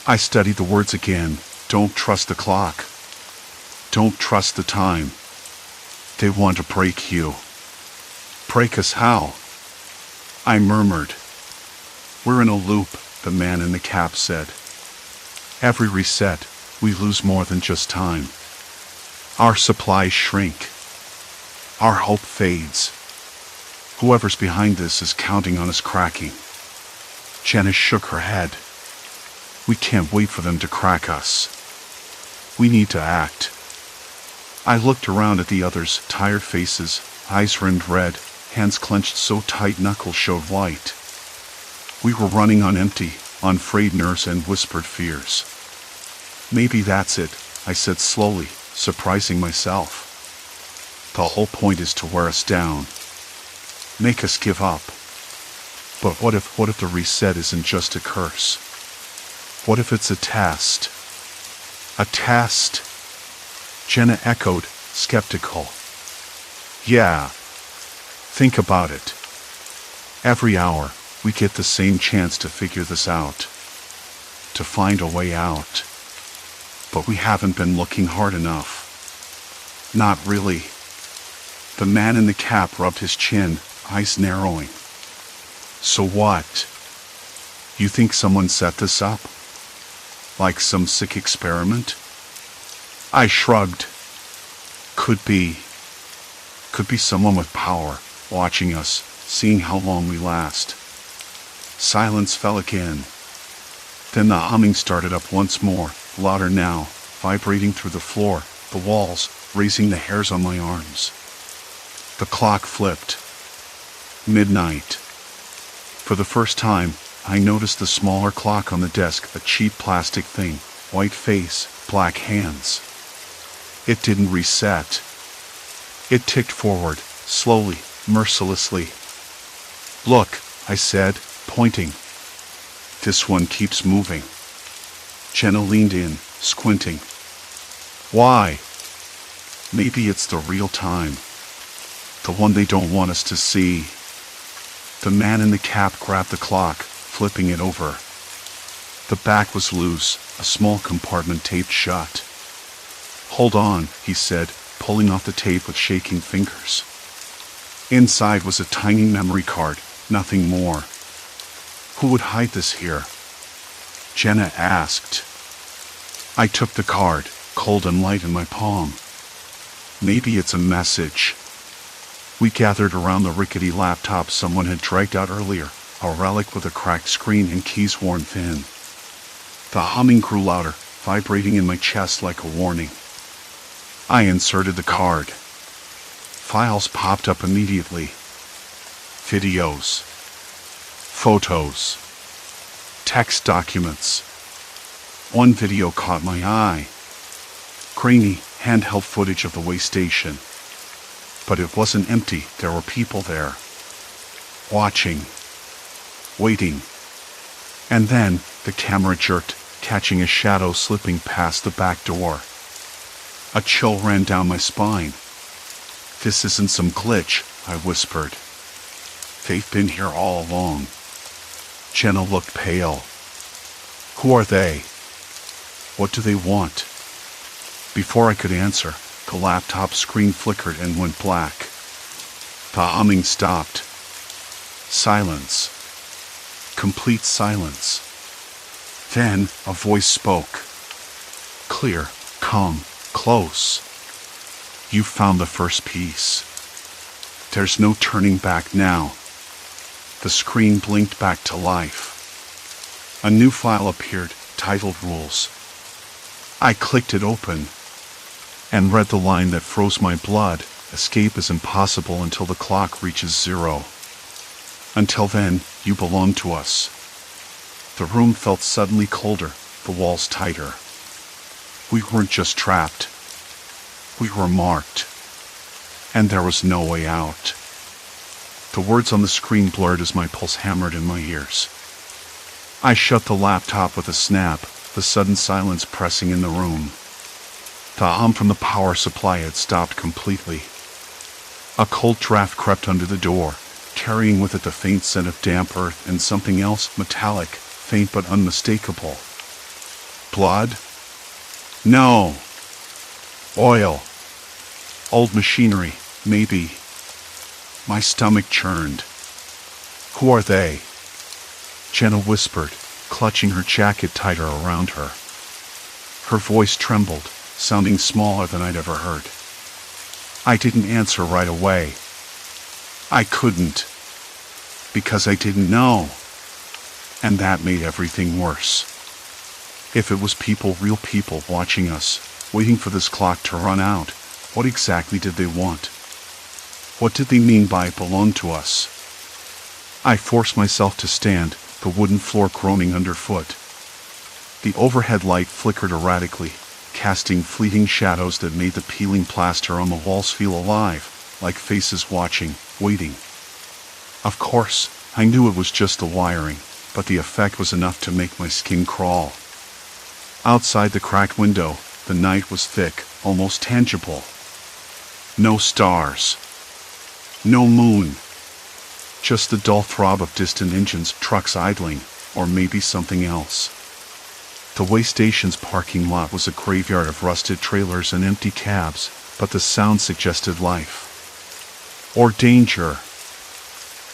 I studied the words again. Don't trust the clock. Don't trust the time. They want to break you. Break us how? I murmured. "We're in a loop," the man in the cap said. "Every reset, we lose more than just time. Our supplies shrink. Our hope fades. Whoever's behind this is counting on us cracking. Jenna shook her head. We can't wait for them to crack us. We need to act. I looked around at the others, tired faces, eyes rimmed red, hands clenched so tight knuckles showed white. We were running on empty, on frayed nerves and whispered fears. Maybe that's it, I said slowly, surprising myself. The whole point is to wear us down. Make us give up. But what if the reset isn't just a curse? What if it's a test? A test? Jenna echoed, skeptical. Yeah. Think about it. Every hour, we get the same chance to figure this out. To find a way out. But we haven't been looking hard enough. Not really. The man in the cap rubbed his chin, eyes narrowing. So what? You think someone set this up? Like some sick experiment? I shrugged. Could be. Could be someone with power, watching us, seeing how long we last. Silence fell again. Then the humming started up once more, louder now, vibrating through the floor, the walls, raising the hairs on my arms. The clock flipped. Midnight. For the first time, I noticed the smaller clock on the desk, a cheap plastic thing, white face, black hands. It didn't reset. It ticked forward, slowly, mercilessly. Look, I said, pointing. This one keeps moving. Jenna leaned in, squinting. Why? Maybe it's the real time. The one they don't want us to see. The man in the cap grabbed the clock, flipping it over. The back was loose, a small compartment taped shut. Hold on, he said, pulling off the tape with shaking fingers. Inside was a tiny memory card, nothing more. Who would hide this here? Jenna asked. I took the card, cold and light in my palm. Maybe it's a message. We gathered around the rickety laptop someone had dragged out earlier, a relic with a cracked screen and keys worn thin. The humming grew louder, vibrating in my chest like a warning. I inserted the card. Files popped up immediately. Videos. Photos. Text documents. One video caught my eye. Grainy, handheld footage of the way station. But it wasn't empty, there were people there. Watching. Waiting. And then, the camera jerked, catching a shadow slipping past the back door. A chill ran down my spine. This isn't some glitch, I whispered. They've been here all along. Jenna looked pale. Who are they? What do they want? Before I could answer, the laptop screen flickered and went black. The humming stopped. Silence. Complete silence. Then a voice spoke. Clear, calm, close. You found the first piece. There's no turning back now. The screen blinked back to life. A new file appeared, titled Rules. I clicked it open and read the line that froze my blood. Escape is impossible until the clock reaches 0. Until then, you belong to us. The room felt suddenly colder, the walls tighter. We weren't just trapped. We were marked. And there was no way out. The words on the screen blurred as my pulse hammered in my ears. I shut the laptop with a snap, the sudden silence pressing in the room. The hum from the power supply had stopped completely. A cold draft crept under the door, carrying with it the faint scent of damp earth and something else, metallic, faint but unmistakable. Blood? No. Oil. Old machinery, maybe. My stomach churned. Who are they? Jenna whispered, clutching her jacket tighter around her. Her voice trembled, sounding smaller than I'd ever heard. I didn't answer right away. I couldn't, because I didn't know. And that made everything worse. If it was people, real people, watching us, waiting for this clock to run out, what exactly did they want? What did they mean by it belonged to us? I forced myself to stand, the wooden floor groaning underfoot. The overhead light flickered erratically, casting fleeting shadows that made the peeling plaster on the walls feel alive, like faces watching, waiting. Of course, I knew it was just the wiring, but the effect was enough to make my skin crawl. Outside the cracked window, the night was thick, almost tangible. No stars. No moon. Just the dull throb of distant engines, trucks idling, or maybe something else. The way station's parking lot was a graveyard of rusted trailers and empty cabs, but the sound suggested life. Or danger.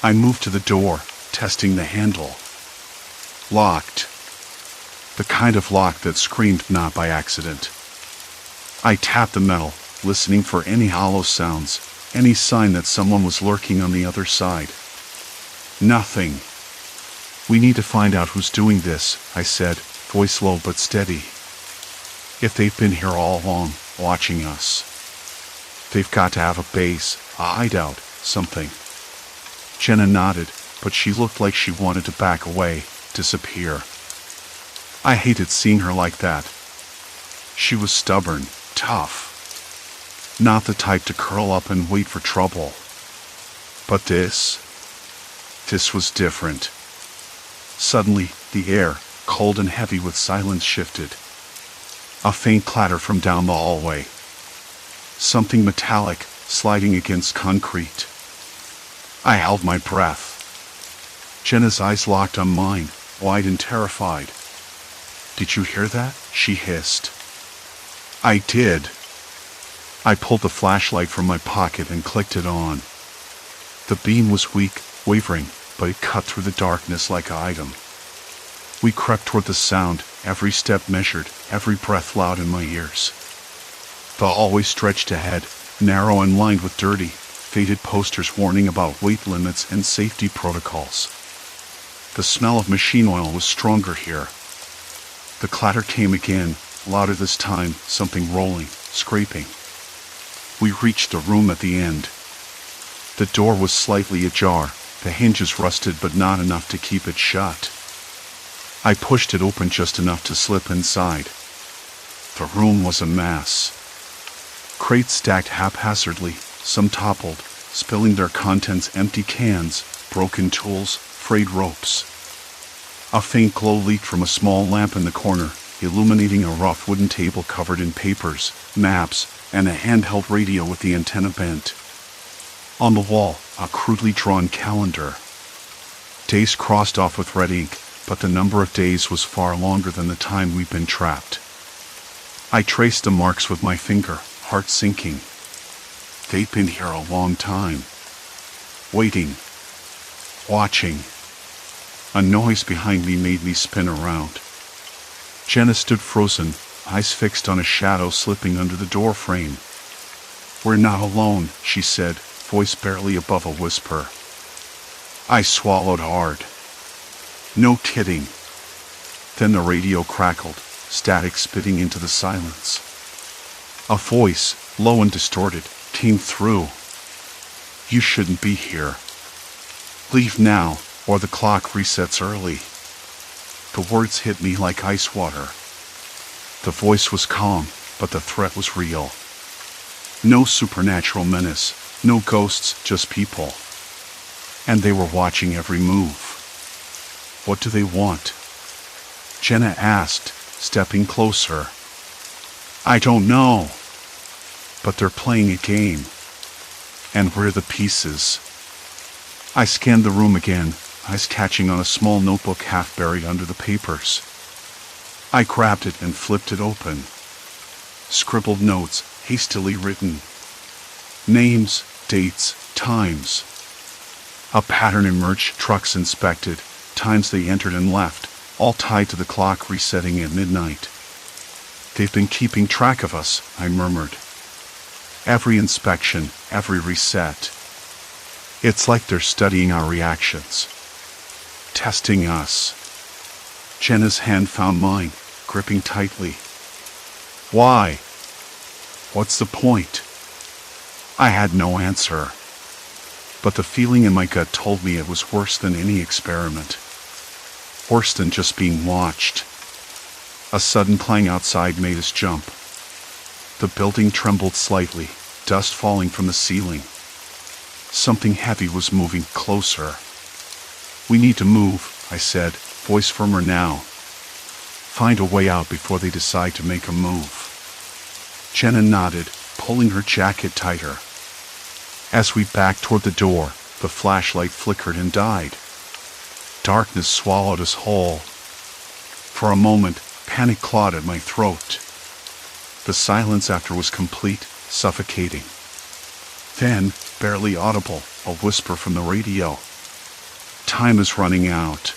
I moved to the door, testing the handle. Locked. The kind of lock that screamed not by accident. I tapped the metal, listening for any hollow sounds, any sign that someone was lurking on the other side. Nothing. We need to find out who's doing this, I said, voice low but steady. If they've been here all along, watching us. They've got to have a base, a hideout, something. Jenna nodded, but she looked like she wanted to back away, disappear. I hated seeing her like that. She was stubborn, tough. Not the type to curl up and wait for trouble. But this was different. Suddenly, the air, cold and heavy with silence, shifted. A faint clatter from down the hallway. Something metallic, sliding against concrete. I held my breath. Jenna's eyes locked on mine, wide and terrified. "Did you hear that?" she hissed. I did. I pulled the flashlight from my pocket and clicked it on. The beam was weak, wavering, but it cut through the darkness like an item. We crept toward the sound, every step measured, every breath loud in my ears. The hallway stretched ahead, narrow and lined with dirty, faded posters warning about weight limits and safety protocols. The smell of machine oil was stronger here. The clatter came again, louder this time, something rolling, scraping. We reached the room at the end. The door was slightly ajar, the hinges rusted but not enough to keep it shut. I pushed it open just enough to slip inside. The room was a mess. Crates stacked haphazardly, some toppled, spilling their contents, empty cans, broken tools, frayed ropes. A faint glow leaked from a small lamp in the corner, illuminating a rough wooden table covered in papers, maps, and a handheld radio with the antenna bent. On the wall, a crudely drawn calendar. Days crossed off with red ink, but the number of days was far longer than the time we'd been trapped. I traced the marks with my finger, heart sinking. They'd been here a long time. Waiting. Watching. A noise behind me made me spin around. Jenna stood frozen, eyes fixed on a shadow slipping under the door frame. "We're not alone," she said, voice barely above a whisper. I swallowed hard. No kidding. Then the radio crackled, static spitting into the silence. A voice, low and distorted, came through. "You shouldn't be here. Leave now, or the clock resets early." The words hit me like ice water. The voice was calm, but the threat was real. No supernatural menace, no ghosts, just people. And they were watching every move. "What do they want?" Jenna asked, stepping closer. "I don't know. But they're playing a game. And we're the pieces." I scanned the room again, eyes catching on a small notebook half buried under the papers. I grabbed it and flipped it open. Scribbled notes, hastily written. Names, dates, times. A pattern emerged, trucks inspected, times they entered and left, all tied to the clock resetting at midnight. "They've been keeping track of us," I murmured. Every inspection, every reset. It's like they're studying our reactions. Testing us. Jenna's hand found mine, gripping tightly. Why? What's the point? I had no answer. But the feeling in my gut told me it was worse than any experiment. Worse than just being watched. A sudden clang outside made us jump. The building trembled slightly, dust falling from the ceiling. Something heavy was moving closer. We need to move, I said, voice firmer now. Find a way out before they decide to make a move. Jenna nodded, pulling her jacket tighter. As we backed toward the door, the flashlight flickered and died. Darkness swallowed us whole. For a moment, panic clawed at my throat. The silence after was complete, suffocating. Then, barely audible, a whisper from the radio. Time is running out.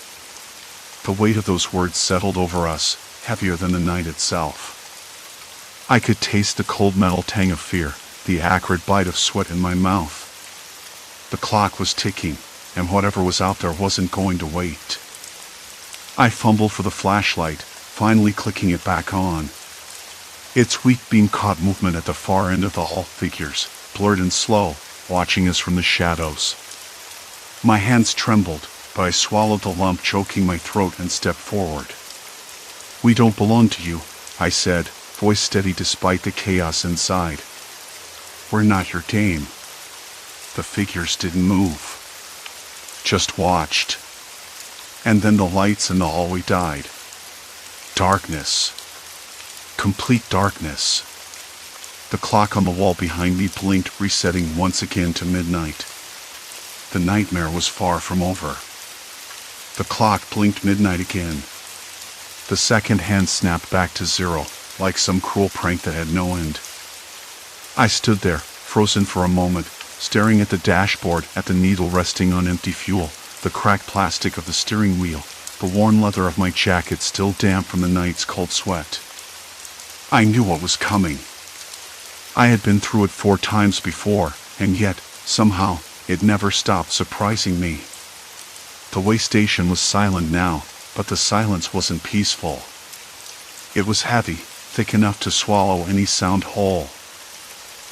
The weight of those words settled over us, heavier than the night itself. I could taste the cold metal tang of fear, the acrid bite of sweat in my mouth. The clock was ticking, and whatever was out there wasn't going to wait. I fumbled for the flashlight, finally clicking it back on. Its weak beam caught movement at the far end of the hall, figures, blurred and slow, watching us from the shadows. My hands trembled, but I swallowed the lump choking my throat and stepped forward. We don't belong to you, I said, voice steady despite the chaos inside. We're not your game. The figures didn't move. Just watched. And then the lights in the hallway died. Darkness. Complete darkness. The clock on the wall behind me blinked, resetting once again to midnight. The nightmare was far from over. The clock blinked midnight again. The second hand snapped back to zero, like some cruel prank that had no end. I stood there, frozen for a moment, staring at the dashboard, at the needle resting on empty fuel, the cracked plastic of the steering wheel, the worn leather of my jacket still damp from the night's cold sweat. I knew what was coming. I had been through it 4 times before, and yet, somehow, it never stopped surprising me. The way station was silent now, but the silence wasn't peaceful. It was heavy, thick enough to swallow any sound whole.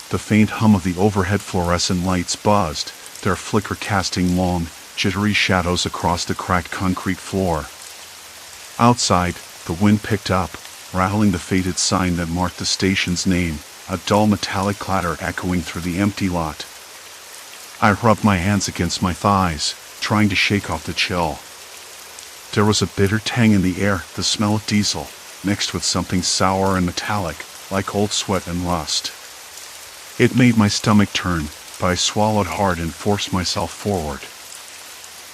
The faint hum of the overhead fluorescent lights buzzed, their flicker casting long, jittery shadows across the cracked concrete floor. Outside, the wind picked up, rattling the faded sign that marked the station's name, a dull metallic clatter echoing through the empty lot. I rubbed my hands against my thighs, trying to shake off the chill. There was a bitter tang in the air, the smell of diesel, mixed with something sour and metallic, like old sweat and rust. It made my stomach turn, but I swallowed hard and forced myself forward.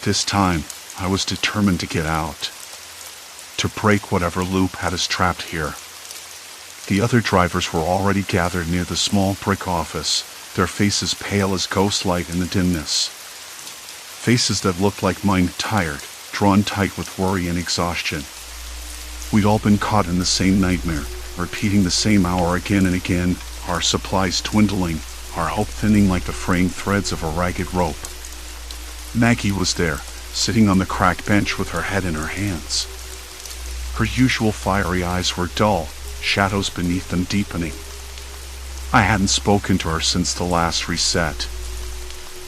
This time, I was determined to get out. To break whatever loop had us trapped here. The other drivers were already gathered near the small brick office, their faces pale as ghost light in the dimness. Faces that looked like mine, tired, drawn tight with worry and exhaustion. We'd all been caught in the same nightmare, repeating the same hour again and again, our supplies dwindling, our hope thinning like the fraying threads of a ragged rope. Maggie was there, sitting on the cracked bench with her head in her hands. Her usual fiery eyes were dull, shadows beneath them deepening. I hadn't spoken to her since the last reset.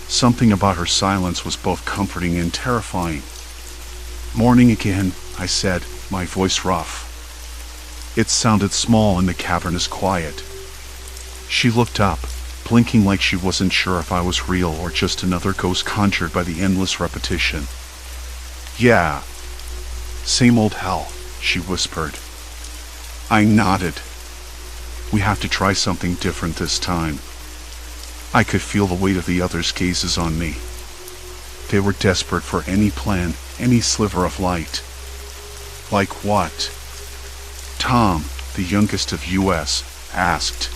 Something about her silence was both comforting and terrifying. Morning again, I said, my voice rough. It sounded small in the cavernous quiet. She looked up, blinking like she wasn't sure if I was real or just another ghost conjured by the endless repetition. Yeah. Same old hell, she whispered. I nodded. We have to try something different this time. I could feel the weight of the others' gazes on me. They were desperate for any plan, any sliver of light. Like what? Tom, the youngest of US, asked.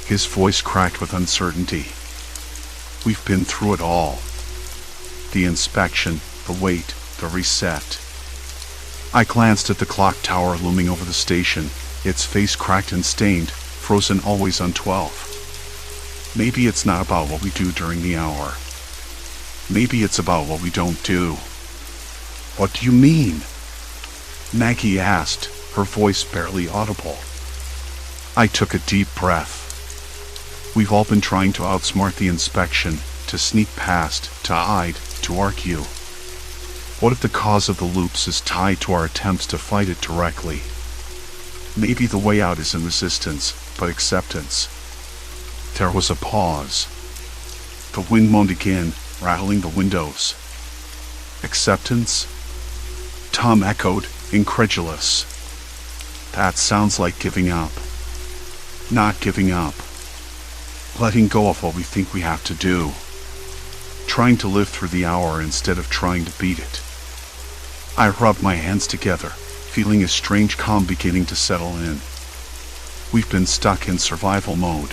His voice cracked with uncertainty. We've been through it all. The inspection, the wait, the reset. I glanced at the clock tower looming over the station, its face cracked and stained, frozen always on 12. Maybe it's not about what we do during the hour. Maybe it's about what we don't do. What do you mean? Maggie asked, her voice barely audible. I took a deep breath. We've all been trying to outsmart the inspection, to sneak past, to hide, to argue. What if the cause of the loops is tied to our attempts to fight it directly? Maybe the way out isn't resistance, but acceptance. There was a pause. The wind moaned again, rattling the windows. Acceptance? Tom echoed, incredulous. That sounds like giving up. Not giving up. Letting go of what we think we have to do. Trying to live through the hour instead of trying to beat it. I rubbed my hands together, feeling a strange calm beginning to settle in. We've been stuck in survival mode.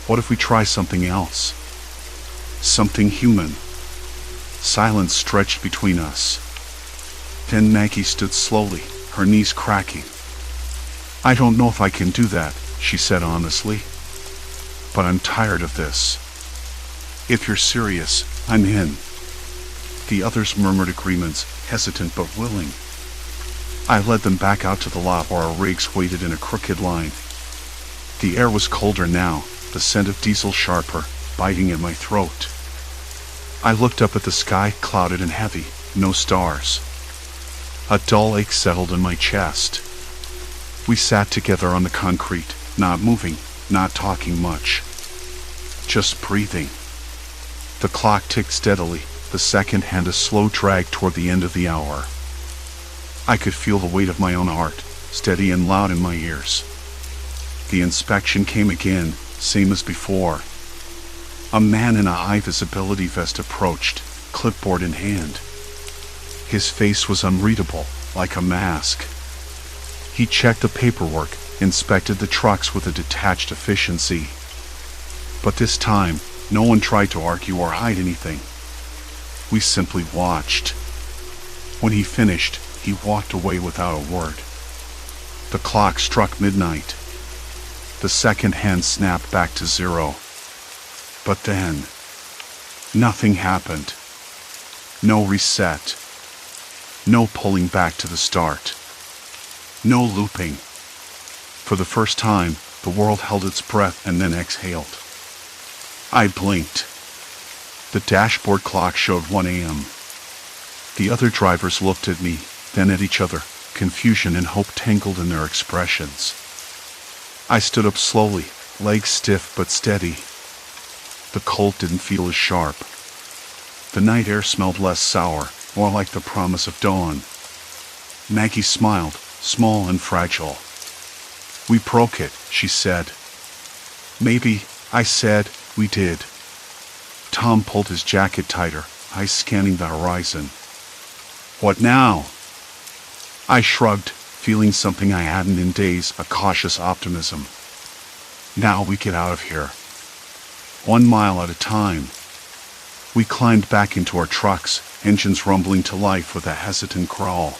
What if we try something else? Something human. Silence stretched between us. Then Maggie stood slowly, her knees cracking. I don't know if I can do that, she said honestly. But I'm tired of this. If you're serious, I'm in. The others murmured agreements, hesitant but willing. I led them back out to the lot where our rigs waited in a crooked line. The air was colder now, the scent of diesel sharper, biting at my throat. I looked up at the sky, clouded and heavy, no stars. A dull ache settled in my chest. We sat together on the concrete, not moving, not talking much. Just breathing. The clock ticked steadily, the second hand a slow drag toward the end of the hour. I could feel the weight of my own heart, steady and loud in my ears. The inspection came again, same as before. A man in a high visibility vest approached, clipboard in hand. His face was unreadable, like a mask. He checked the paperwork, inspected the trucks with a detached efficiency. But this time, no one tried to argue or hide anything. We simply watched. When he finished, he walked away without a word. The clock struck midnight. The second hand snapped back to zero. But then, nothing happened. No reset. No pulling back to the start. No looping. For the first time, the world held its breath and then exhaled. I blinked. The dashboard clock showed 1 a.m. The other drivers looked at me, then at each other, confusion and hope tangled in their expressions. I stood up slowly, legs stiff but steady. The cold didn't feel as sharp. The night air smelled less sour, more like the promise of dawn. Maggie smiled, small and fragile. We broke it, she said. Maybe, I said, we did. Tom pulled his jacket tighter, eyes scanning the horizon. What now? I shrugged, feeling something I hadn't in days, a cautious optimism. Now we get out of here. 1 mile at a time. We climbed back into our trucks, engines rumbling to life with a hesitant crawl.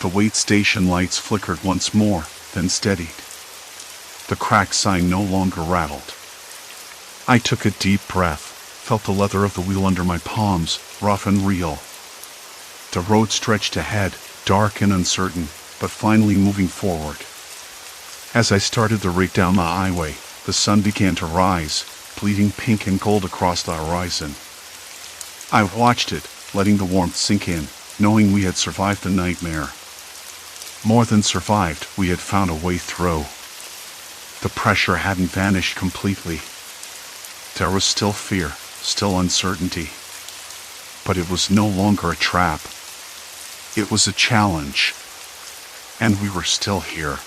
The wait station lights flickered once more, then steadied. The cracked sign no longer rattled. I took a deep breath, felt the leather of the wheel under my palms, rough and real. The road stretched ahead, dark and uncertain, but finally moving forward. As I started the rig down the highway, the sun began to rise, bleeding pink and gold across the horizon. I watched it, letting the warmth sink in, knowing we had survived the nightmare. More than survived, we had found a way through. The pressure hadn't vanished completely. There was still fear, still uncertainty. But it was no longer a trap. It was a challenge. And we were still here.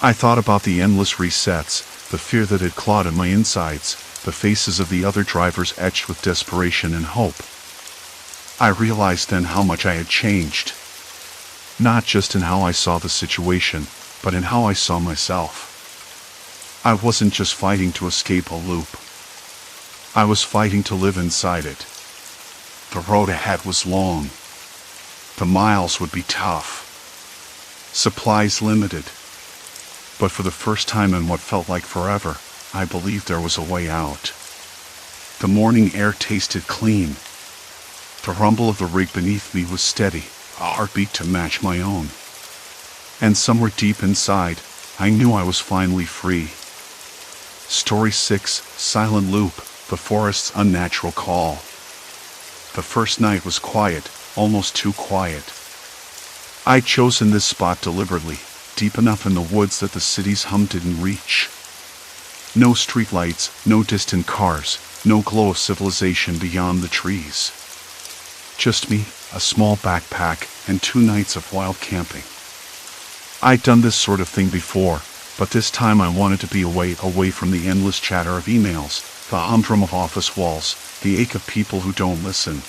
I thought about the endless resets, the fear that had clawed at my insides, the faces of the other drivers etched with desperation and hope. I realized then how much I had changed. Not just in how I saw the situation, but in how I saw myself. I wasn't just fighting to escape a loop. I was fighting to live inside it. The road ahead was long. The miles would be tough. Supplies limited. But for the first time in what felt like forever, I believed there was a way out. The morning air tasted clean. The rumble of the rig beneath me was steady, a heartbeat to match my own. And somewhere deep inside, I knew I was finally free. Story 6, Silent Loop, The Forest's Unnatural Call. The first night was quiet, almost too quiet. I'd chosen this spot deliberately, deep enough in the woods that the city's hum didn't reach. No streetlights, no distant cars, no glow of civilization beyond the trees. Just me, a small backpack, and 2 nights of wild camping. I'd done this sort of thing before, but this time I wanted to be away from the endless chatter of emails, the humdrum of office walls, the ache of people who don't listen.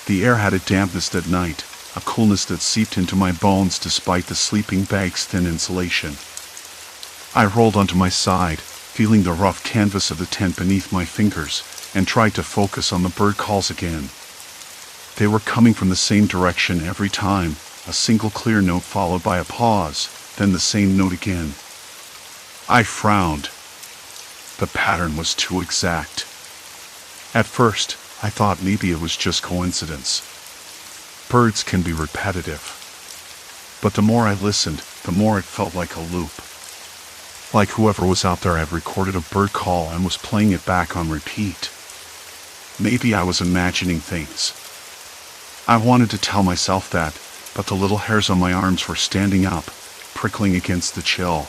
The air had a dampness that night, a coolness that seeped into my bones despite the sleeping bag's thin insulation. I rolled onto my side, feeling the rough canvas of the tent beneath my fingers, and tried to focus on the bird calls again. They were coming from the same direction every time, a single clear note followed by a pause, then the same note again. I frowned. The pattern was too exact. At first, I thought maybe it was just coincidence. Birds can be repetitive. But the more I listened, the more it felt like a loop. Like whoever was out there had recorded a bird call and was playing it back on repeat. Maybe I was imagining things. I wanted to tell myself that, but the little hairs on my arms were standing up, prickling against the chill.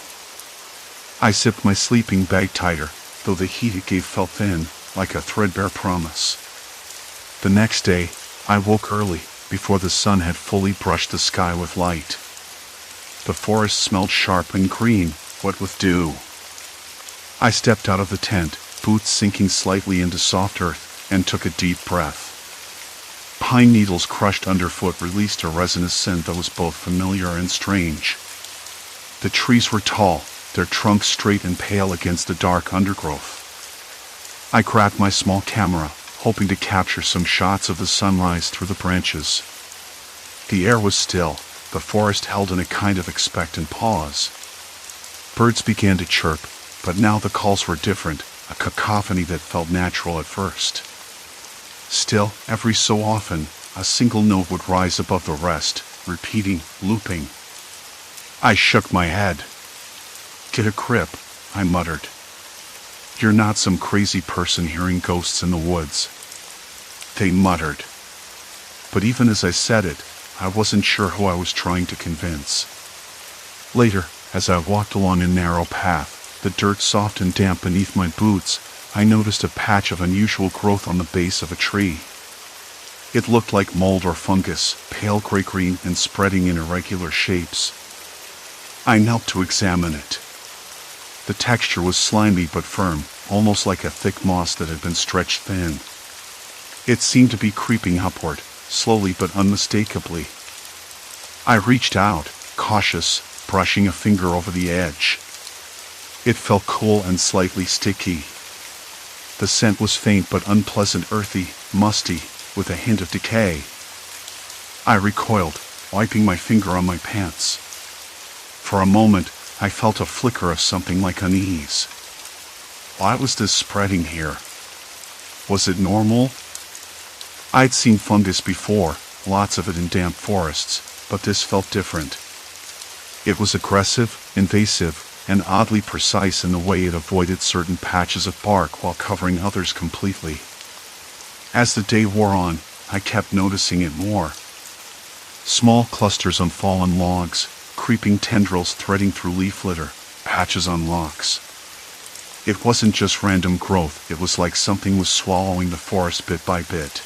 I zipped my sleeping bag tighter, though the heat it gave felt thin, like a threadbare promise. The next day, I woke early, before the sun had fully brushed the sky with light. The forest smelled sharp and green, wet with dew. I stepped out of the tent, boots sinking slightly into soft earth, and took a deep breath. Pine needles crushed underfoot released a resinous scent that was both familiar and strange. The trees were tall, their trunks straight and pale against the dark undergrowth. I grabbed my small camera, hoping to capture some shots of the sunrise through the branches. The air was still, the forest held in a kind of expectant pause. Birds began to chirp, but now the calls were different, a cacophony that felt natural at first. Still, every so often, a single note would rise above the rest, repeating, looping. I shook my head. "Get a grip," I muttered. "You're not some crazy person hearing ghosts in the woods." They muttered. But even as I said it, I wasn't sure who I was trying to convince. Later, as I walked along a narrow path, the dirt soft and damp beneath my boots, I noticed a patch of unusual growth on the base of a tree. It looked like mold or fungus, pale gray-green and spreading in irregular shapes. I knelt to examine it. The texture was slimy but firm, almost like a thick moss that had been stretched thin. It seemed to be creeping upward, slowly but unmistakably. I reached out, cautious, brushing a finger over the edge. It felt cool and slightly sticky. The scent was faint but unpleasant, earthy, musty, with a hint of decay. I recoiled, wiping my finger on my pants. For a moment, I felt a flicker of something like unease. Why was this spreading here? Was it normal? I'd seen fungus before, lots of it in damp forests, but this felt different. It was aggressive, invasive, and oddly precise in the way it avoided certain patches of bark while covering others completely. As the day wore on, I kept noticing it more. Small clusters on fallen logs, creeping tendrils threading through leaf litter, patches on rocks. It wasn't just random growth, it was like something was swallowing the forest bit by bit.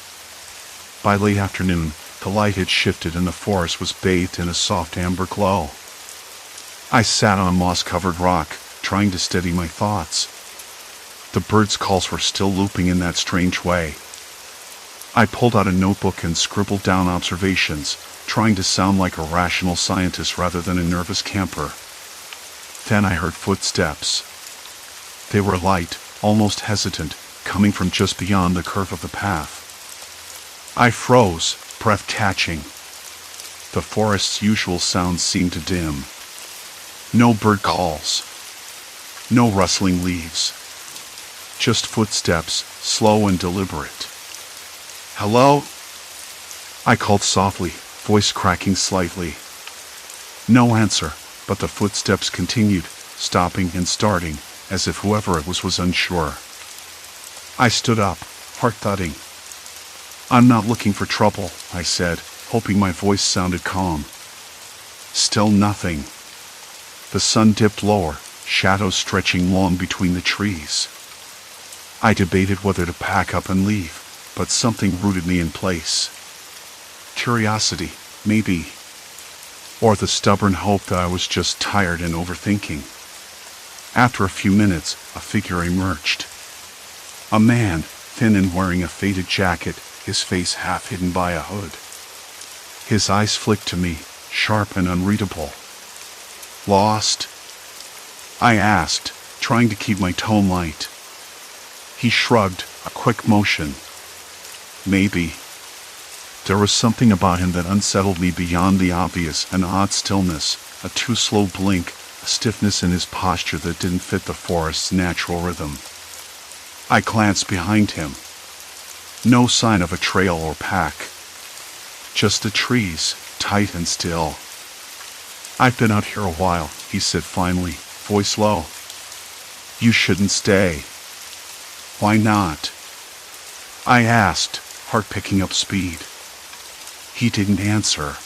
By late afternoon, the light had shifted and the forest was bathed in a soft amber glow. I sat on a moss-covered rock, trying to steady my thoughts. The birds' calls were still looping in that strange way. I pulled out a notebook and scribbled down observations, trying to sound like a rational scientist rather than a nervous camper. Then I heard footsteps. They were light, almost hesitant, coming from just beyond the curve of the path. I froze, breath catching. The forest's usual sounds seemed to dim. No bird calls. No rustling leaves. Just footsteps, slow and deliberate. "Hello?" I called softly, voice cracking slightly. No answer, but the footsteps continued, stopping and starting, as if whoever it was unsure. I stood up, heart thudding. "I'm not looking for trouble," I said, hoping my voice sounded calm. Still nothing. The sun dipped lower, shadows stretching long between the trees. I debated whether to pack up and leave, but something rooted me in place. Curiosity, maybe. Or the stubborn hope that I was just tired and overthinking. After a few minutes, a figure emerged. A man, thin and wearing a faded jacket, his face half hidden by a hood. His eyes flicked to me, sharp and unreadable. "Lost?" I asked, trying to keep my tone light. He shrugged, a quick motion. "Maybe." There was something about him that unsettled me beyond the obvious, an odd stillness, a too slow blink, a stiffness in his posture that didn't fit the forest's natural rhythm. I glanced behind him. No sign of a trail or pack. Just the trees, tight and still. "I've been out here a while," he said finally, voice low. "You shouldn't stay." "Why not?" I asked, heart picking up speed. He didn't answer.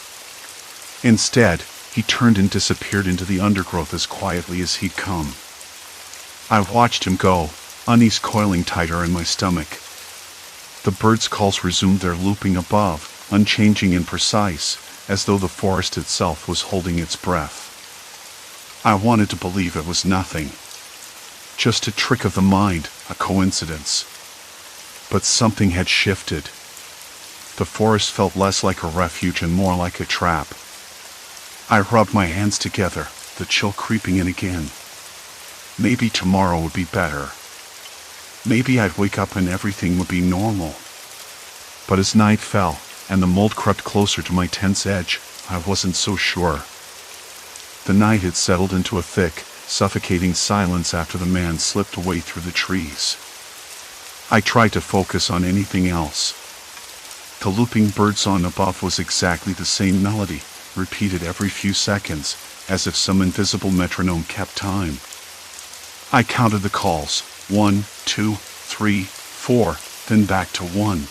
Instead, he turned and disappeared into the undergrowth as quietly as he'd come. I watched him go, unease coiling tighter in my stomach. The birds' calls resumed their looping above, unchanging and precise, as though the forest itself was holding its breath. I wanted to believe it was nothing. Just a trick of the mind, a coincidence. But something had shifted. The forest felt less like a refuge and more like a trap. I rubbed my hands together, the chill creeping in again. Maybe tomorrow would be better. Maybe I'd wake up and everything would be normal. But as night fell, and the mold crept closer to my tense edge, I wasn't so sure. The night had settled into a thick, suffocating silence after the man slipped away through the trees. I tried to focus on anything else. The looping birdsong above was exactly the same melody, repeated every few seconds, as if some invisible metronome kept time. I counted the calls, 1, 2, 3, 4, then back to 1.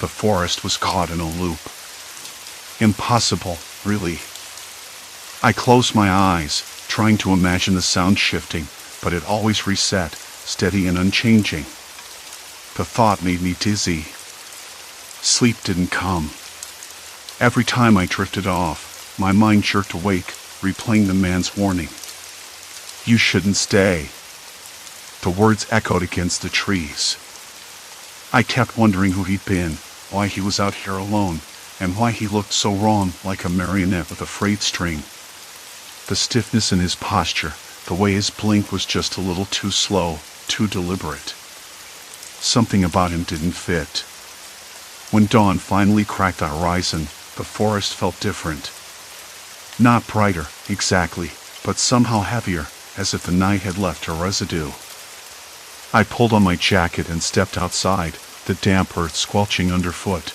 The forest was caught in a loop. Impossible, really. I closed my eyes, trying to imagine the sound shifting, but it always reset, steady and unchanging. The thought made me dizzy. Sleep didn't come. Every time I drifted off, my mind jerked awake, replaying the man's warning. "You shouldn't stay." The words echoed against the trees. I kept wondering who he'd been, why he was out here alone, and why he looked so wrong, like a marionette with a frayed string. The stiffness in his posture, the way his blink was just a little too slow, too deliberate. Something about him didn't fit. When dawn finally cracked the horizon, the forest felt different. Not brighter, exactly, but somehow heavier, as if the night had left a residue. I pulled on my jacket and stepped outside, the damp earth squelching underfoot.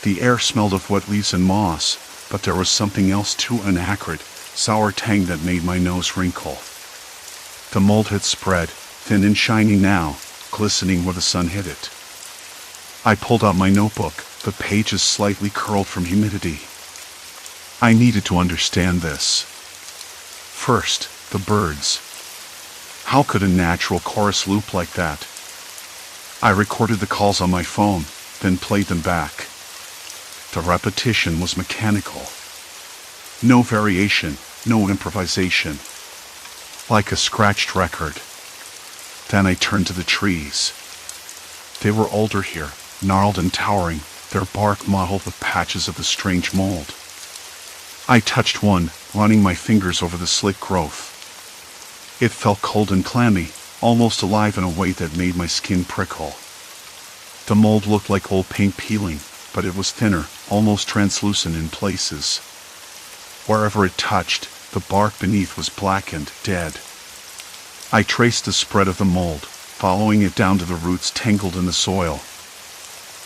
The air smelled of wet leaves and moss, but there was something else too inacrid, sour tang that made my nose wrinkle. The mold had spread, thin and shiny now, glistening where the sun hit it. I pulled out my notebook, the pages slightly curled from humidity. I needed to understand this. First, the birds. How could a natural chorus loop like that? I recorded the calls on my phone, then played them back. The repetition was mechanical. No variation, no improvisation. Like a scratched record. Then I turned to the trees. They were older here, gnarled and towering, their bark mottled with patches of the strange mold. I touched one, running my fingers over the slick growth. It felt cold and clammy, almost alive in a way that made my skin prickle. The mold looked like old paint peeling, but it was thinner, almost translucent in places. Wherever it touched, the bark beneath was blackened, dead. I traced the spread of the mold, following it down to the roots tangled in the soil.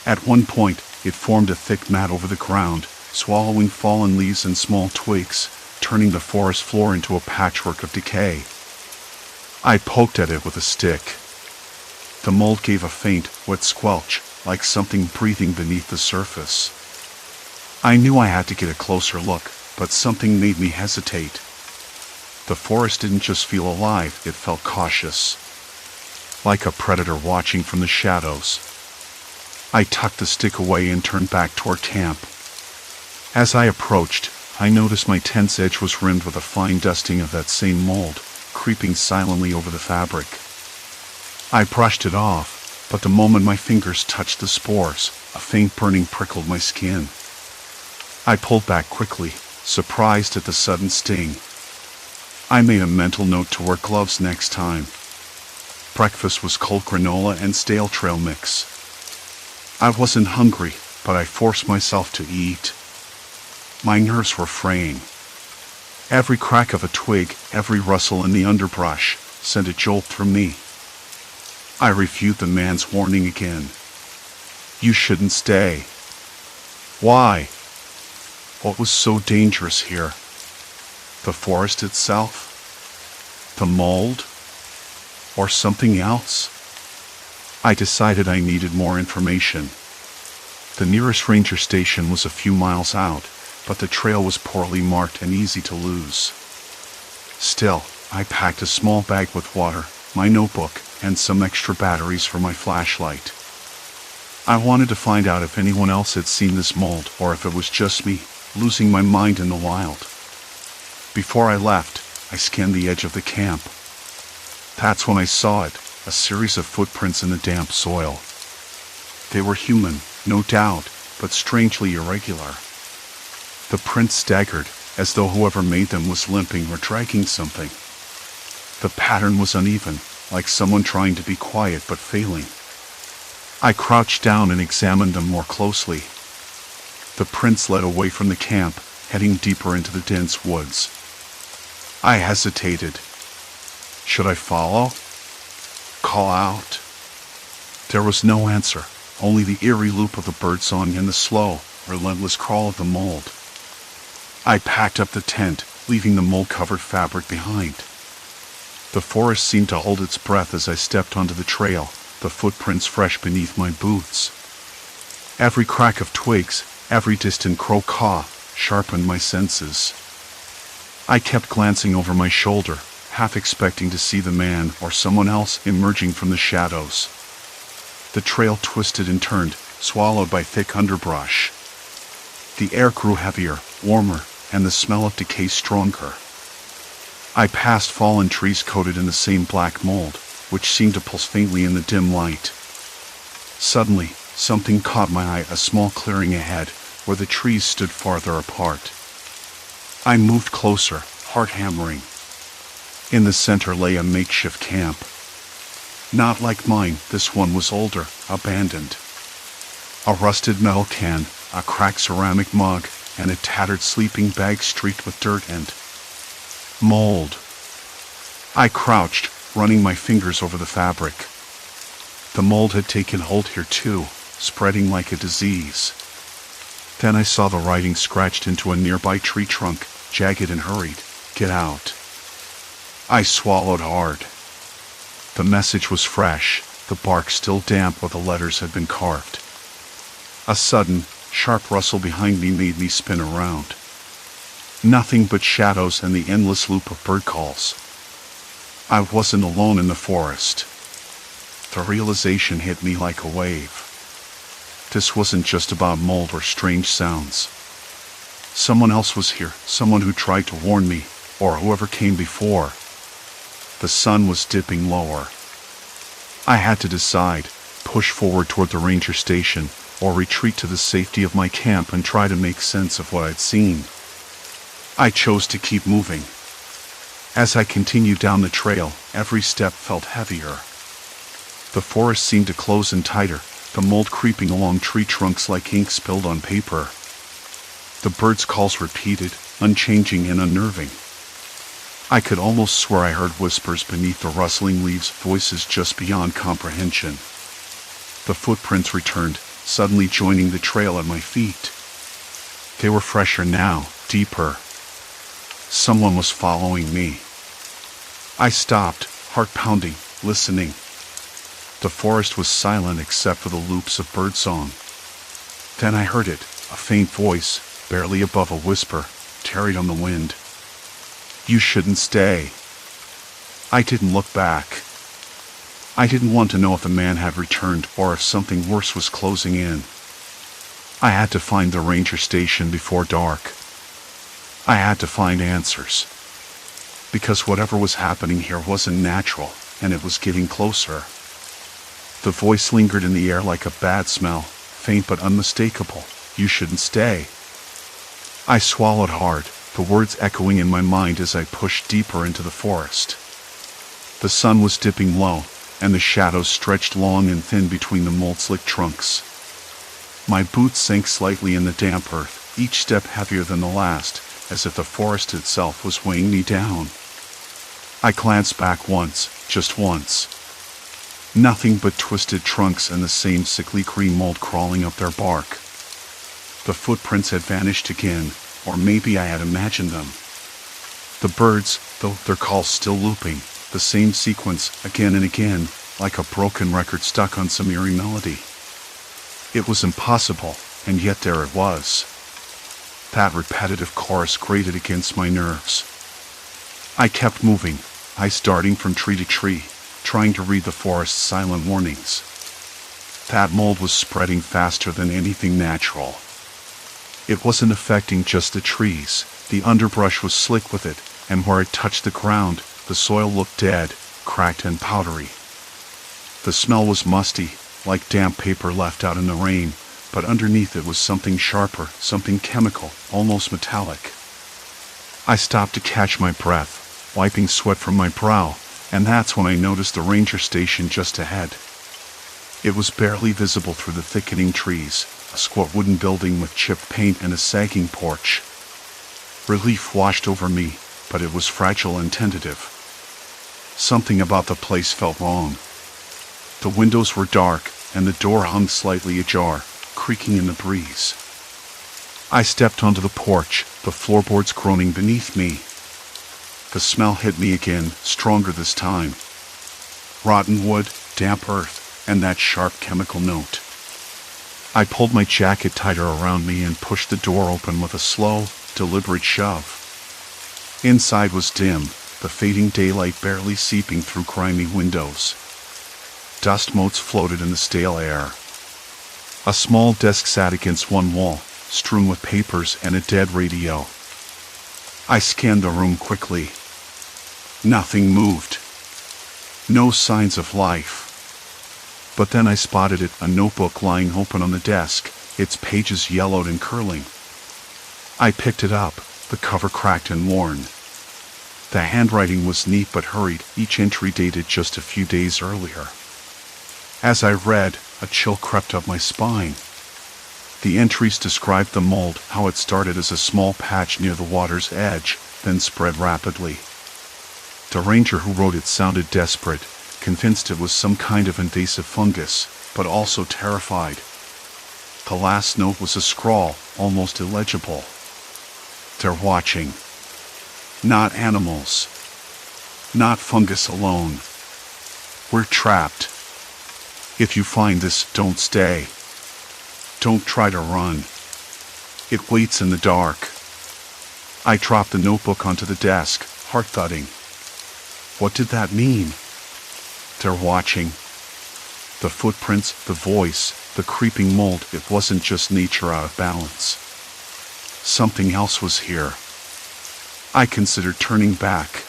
At one point, it formed a thick mat over the ground, swallowing fallen leaves and small twigs, turning the forest floor into a patchwork of decay. I poked at it with a stick. The mold gave a faint, wet squelch, like something breathing beneath the surface. I knew I had to get a closer look, but something made me hesitate. The forest didn't just feel alive, it felt cautious, like a predator watching from the shadows. I tucked the stick away and turned back toward camp. As I approached, I noticed my tent's edge was rimmed with a fine dusting of that same mold, creeping silently over the fabric. I brushed it off, but the moment my fingers touched the spores, a faint burning prickled my skin. I pulled back quickly, surprised at the sudden sting. I made a mental note to wear gloves next time. Breakfast was cold granola and stale trail mix. I wasn't hungry, but I forced myself to eat. My nerves were fraying. Every crack of a twig, every rustle in the underbrush, sent a jolt through me. I reviewed the man's warning again. You shouldn't stay. Why? What was so dangerous here? The forest itself? The mold? Or something else? I decided I needed more information. The nearest ranger station was a few miles out, but the trail was poorly marked and easy to lose. Still, I packed a small bag with water, my notebook, and some extra batteries for my flashlight. I wanted to find out if anyone else had seen this mold or if it was just me, losing my mind in the wild. Before I left, I scanned the edge of the camp. That's when I saw it, a series of footprints in the damp soil. They were human, no doubt, but strangely irregular. The prints staggered, as though whoever made them was limping or dragging something. The pattern was uneven, like someone trying to be quiet but failing. I crouched down and examined them more closely. The prints led away from the camp, heading deeper into the dense woods. I hesitated. Should I follow? Call out? There was no answer, only the eerie loop of the birdsong and the slow, relentless crawl of the mold. I packed up the tent, leaving the mold-covered fabric behind. The forest seemed to hold its breath as I stepped onto the trail, the footprints fresh beneath my boots. Every crack of twigs, every distant crow-caw, sharpened my senses. I kept glancing over my shoulder, half expecting to see the man or someone else emerging from the shadows. The trail twisted and turned, swallowed by thick underbrush. The air grew heavier, warmer, and the smell of decay stronger. I passed fallen trees coated in the same black mold, which seemed to pulse faintly in the dim light. Suddenly, something caught my eye, a small clearing ahead, where the trees stood farther apart. I moved closer, heart hammering. In the center lay a makeshift camp. Not like mine, this one was older, abandoned. A rusted metal can, a cracked ceramic mug, and a tattered sleeping bag streaked with dirt and mold. I crouched, running my fingers over the fabric. The mold had taken hold here too, spreading like a disease. Then I saw the writing scratched into a nearby tree trunk, jagged and hurried. Get out. I swallowed hard. The message was fresh, the bark still damp where the letters had been carved. A sudden, sharp rustle behind me made me spin around. Nothing but shadows and the endless loop of bird calls. I wasn't alone in the forest. The realization hit me like a wave. This wasn't just about mold or strange sounds. Someone else was here, someone who tried to warn me, or whoever came before. The sun was dipping lower. I had to decide, push forward toward the ranger station, or retreat to the safety of my camp and try to make sense of what I'd seen. I chose to keep moving. As I continued down the trail, every step felt heavier. The forest seemed to close in tighter, the mold creeping along tree trunks like ink spilled on paper. The birds' calls repeated, unchanging and unnerving. I could almost swear I heard whispers beneath the rustling leaves, voices just beyond comprehension. The footprints returned, suddenly joining the trail at my feet. They were fresher now, deeper. Someone was following me. I stopped, heart pounding, listening. The forest was silent except for the loops of birdsong. Then I heard it, a faint voice, barely above a whisper, tarried on the wind. "You shouldn't stay." I didn't look back. I didn't want to know if the man had returned or if something worse was closing in. I had to find the ranger station before dark. I had to find answers. Because whatever was happening here wasn't natural, and it was getting closer. The voice lingered in the air like a bad smell, faint but unmistakable. "You shouldn't stay." I swallowed hard, the words echoing in my mind as I pushed deeper into the forest. The sun was dipping low, and the shadows stretched long and thin between the mold-slick trunks. My boots sank slightly in the damp earth, each step heavier than the last, as if the forest itself was weighing me down. I glanced back once, just once. Nothing but twisted trunks and the same sickly green mold crawling up their bark. The footprints had vanished again, or maybe I had imagined them. The birds, though their calls still looping, the same sequence again and again, like a broken record stuck on some eerie melody. It was impossible, and yet there it was. That repetitive chorus grated against my nerves. I kept moving, eyes darting from tree to tree, trying to read the forest's silent warnings. That mold was spreading faster than anything natural. It wasn't affecting just the trees. The underbrush was slick with it, and where it touched the ground, the soil looked dead, cracked and powdery. The smell was musty, like damp paper left out in the rain, but underneath it was something sharper, something chemical, almost metallic. I stopped to catch my breath, wiping sweat from my brow, and that's when I noticed the ranger station just ahead. It was barely visible through the thickening trees, a squat wooden building with chipped paint and a sagging porch. Relief washed over me, but it was fragile and tentative. Something about the place felt wrong. The windows were dark, and the door hung slightly ajar, creaking in the breeze. I stepped onto the porch, the floorboards groaning beneath me. The smell hit me again, stronger this time. Rotten wood, damp earth, and that sharp chemical note. I pulled my jacket tighter around me and pushed the door open with a slow, deliberate shove. Inside was dim, the fading daylight barely seeping through grimy windows. Dust motes floated in the stale air. A small desk sat against one wall, strewn with papers and a dead radio. I scanned the room quickly. Nothing moved. No signs of life. But then I spotted it, a notebook lying open on the desk, its pages yellowed and curling. I picked it up, the cover cracked and worn. The handwriting was neat but hurried, each entry dated just a few days earlier. As I read, a chill crept up my spine. The entries described the mold, how it started as a small patch near the water's edge, then spread rapidly. The ranger who wrote it sounded desperate, convinced it was some kind of invasive fungus, but also terrified. The last note was a scrawl, almost illegible. "They're watching. Not animals. Not fungus alone. We're trapped. If you find this, don't stay. Don't try to run. It waits in the dark." I dropped the notebook onto the desk, heart thudding. What did that mean? They're watching. The footprints, the voice, the creeping mold, it wasn't just nature out of balance. Something else was here. I considered turning back.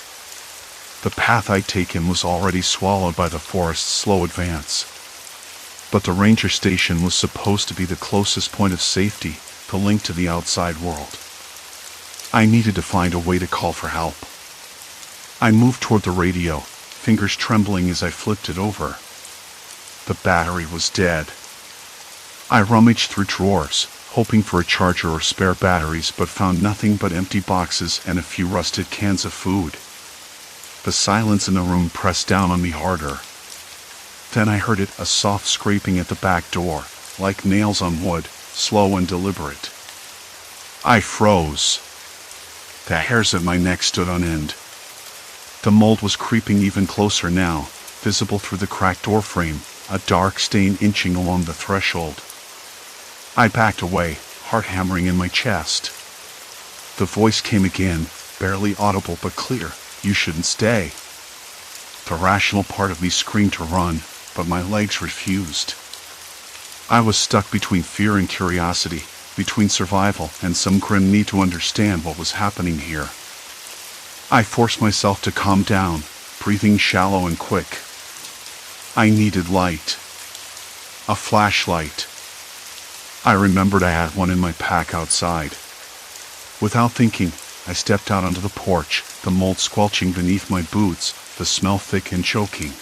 The path I'd taken was already swallowed by the forest's slow advance. But the ranger station was supposed to be the closest point of safety, the link to the outside world. I needed to find a way to call for help. I moved toward the radio, fingers trembling as I flipped it over. The battery was dead. I rummaged through drawers, hoping for a charger or spare batteries, but found nothing but empty boxes and a few rusted cans of food. The silence in the room pressed down on me harder. Then I heard it, a soft scraping at the back door, like nails on wood, slow and deliberate. I froze. The hairs at my neck stood on end. The mold was creeping even closer now, visible through the cracked door frame, a dark stain inching along the threshold. I backed away, heart hammering in my chest. The voice came again, barely audible but clear. You shouldn't stay. The rational part of me screamed to run, but my legs refused. I was stuck between fear and curiosity, between survival and some grim need to understand what was happening here. I forced myself to calm down, breathing shallow and quick. I needed light. A flashlight. I remembered I had one in my pack outside. Without thinking, I stepped out onto the porch, the mold squelching beneath my boots, the smell thick and choking.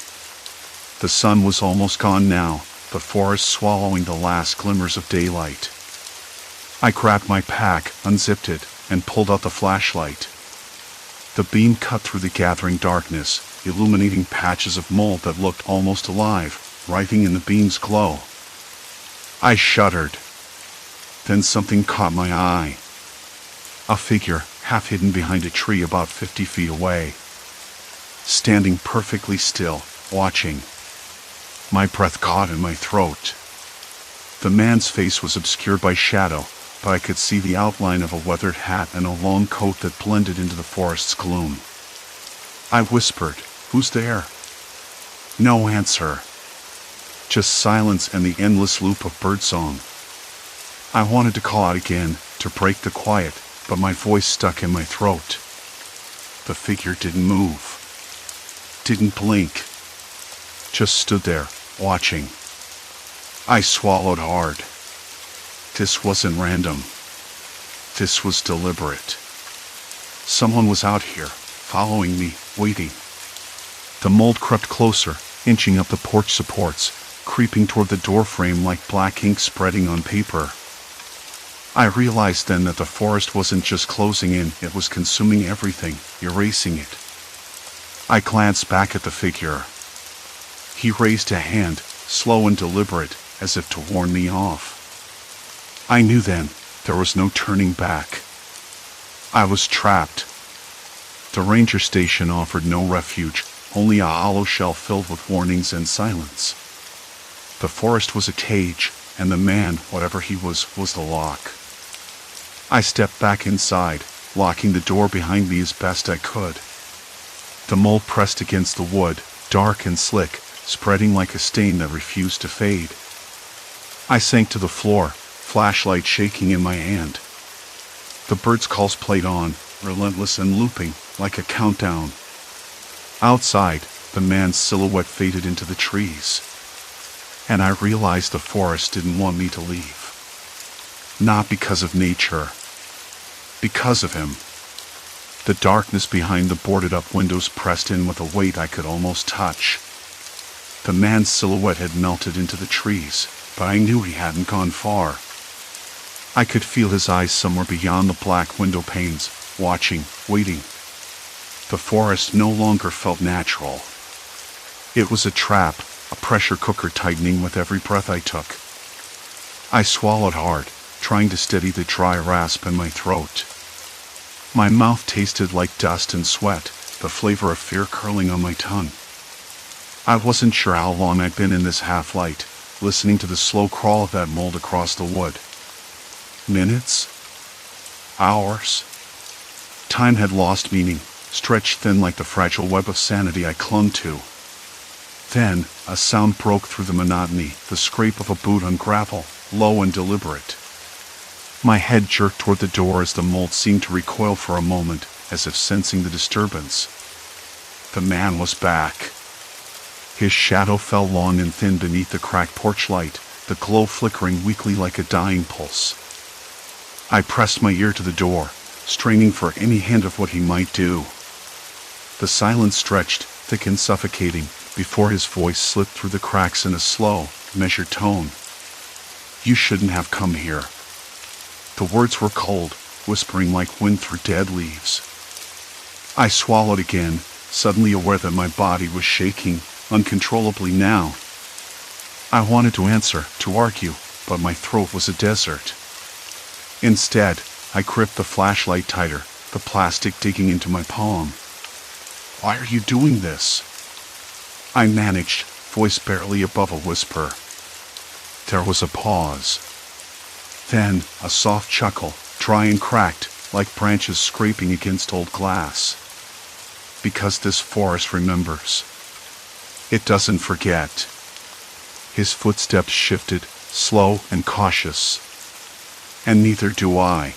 The sun was almost gone now, the forest swallowing the last glimmers of daylight. I grabbed my pack, unzipped it, and pulled out the flashlight. The beam cut through the gathering darkness, illuminating patches of mold that looked almost alive, writhing in the beam's glow. I shuddered. Then something caught my eye. A figure, half hidden behind a tree about 50 feet away. Standing perfectly still, watching. My breath caught in my throat. The man's face was obscured by shadow, but I could see the outline of a weathered hat and a long coat that blended into the forest's gloom. I whispered, "Who's there?" No answer. Just silence and the endless loop of birdsong. I wanted to call out again, to break the quiet, but my voice stuck in my throat. The figure didn't move. Didn't blink. Just stood there, watching. I swallowed hard. This wasn't random. This was deliberate. Someone was out here, following me, waiting. The mold crept closer, inching up the porch supports, creeping toward the doorframe like black ink spreading on paper. I realized then that the forest wasn't just closing in, it was consuming everything, erasing it. I glanced back at the figure. He raised a hand, slow and deliberate, as if to warn me off. I knew then, there was no turning back. I was trapped. The ranger station offered no refuge, only a hollow shell filled with warnings and silence. The forest was a cage, and the man, whatever he was the lock. I stepped back inside, locking the door behind me as best I could. The mold pressed against the wood, dark and slick, spreading like a stain that refused to fade. I sank to the floor, flashlight shaking in my hand. The birds' calls played on, relentless and looping, like a countdown. Outside, the man's silhouette faded into the trees. And I realized the forest didn't want me to leave. Not because of nature. Because of him. The darkness behind the boarded-up windows pressed in with a weight I could almost touch. The man's silhouette had melted into the trees, but I knew he hadn't gone far. I could feel his eyes somewhere beyond the black window panes, watching, waiting. The forest no longer felt natural. It was a trap, a pressure cooker tightening with every breath I took. I swallowed hard, trying to steady the dry rasp in my throat. My mouth tasted like dust and sweat, the flavor of fear curling on my tongue. I wasn't sure how long I'd been in this half-light, listening to the slow crawl of that mold across the wood. Minutes? Hours? Time had lost meaning, stretched thin like the fragile web of sanity I clung to. Then, a sound broke through the monotony, the scrape of a boot on gravel, low and deliberate. My head jerked toward the door as the mold seemed to recoil for a moment, as if sensing the disturbance. The man was back. His shadow fell long and thin beneath the cracked porch light, the glow flickering weakly like a dying pulse. I pressed my ear to the door, straining for any hint of what he might do. The silence stretched, thick and suffocating, before his voice slipped through the cracks in a slow, measured tone. "You shouldn't have come here." The words were cold, whispering like wind through dead leaves. I swallowed again, suddenly aware that my body was shaking uncontrollably now. I wanted to answer, to argue, but my throat was a desert. Instead, I gripped the flashlight tighter, the plastic digging into my palm. "Why are you doing this?" I managed, voice barely above a whisper. There was a pause. Then, a soft chuckle, dry and cracked, like branches scraping against old glass. "Because this forest remembers. It doesn't forget." His footsteps shifted, slow and cautious. "And neither do I."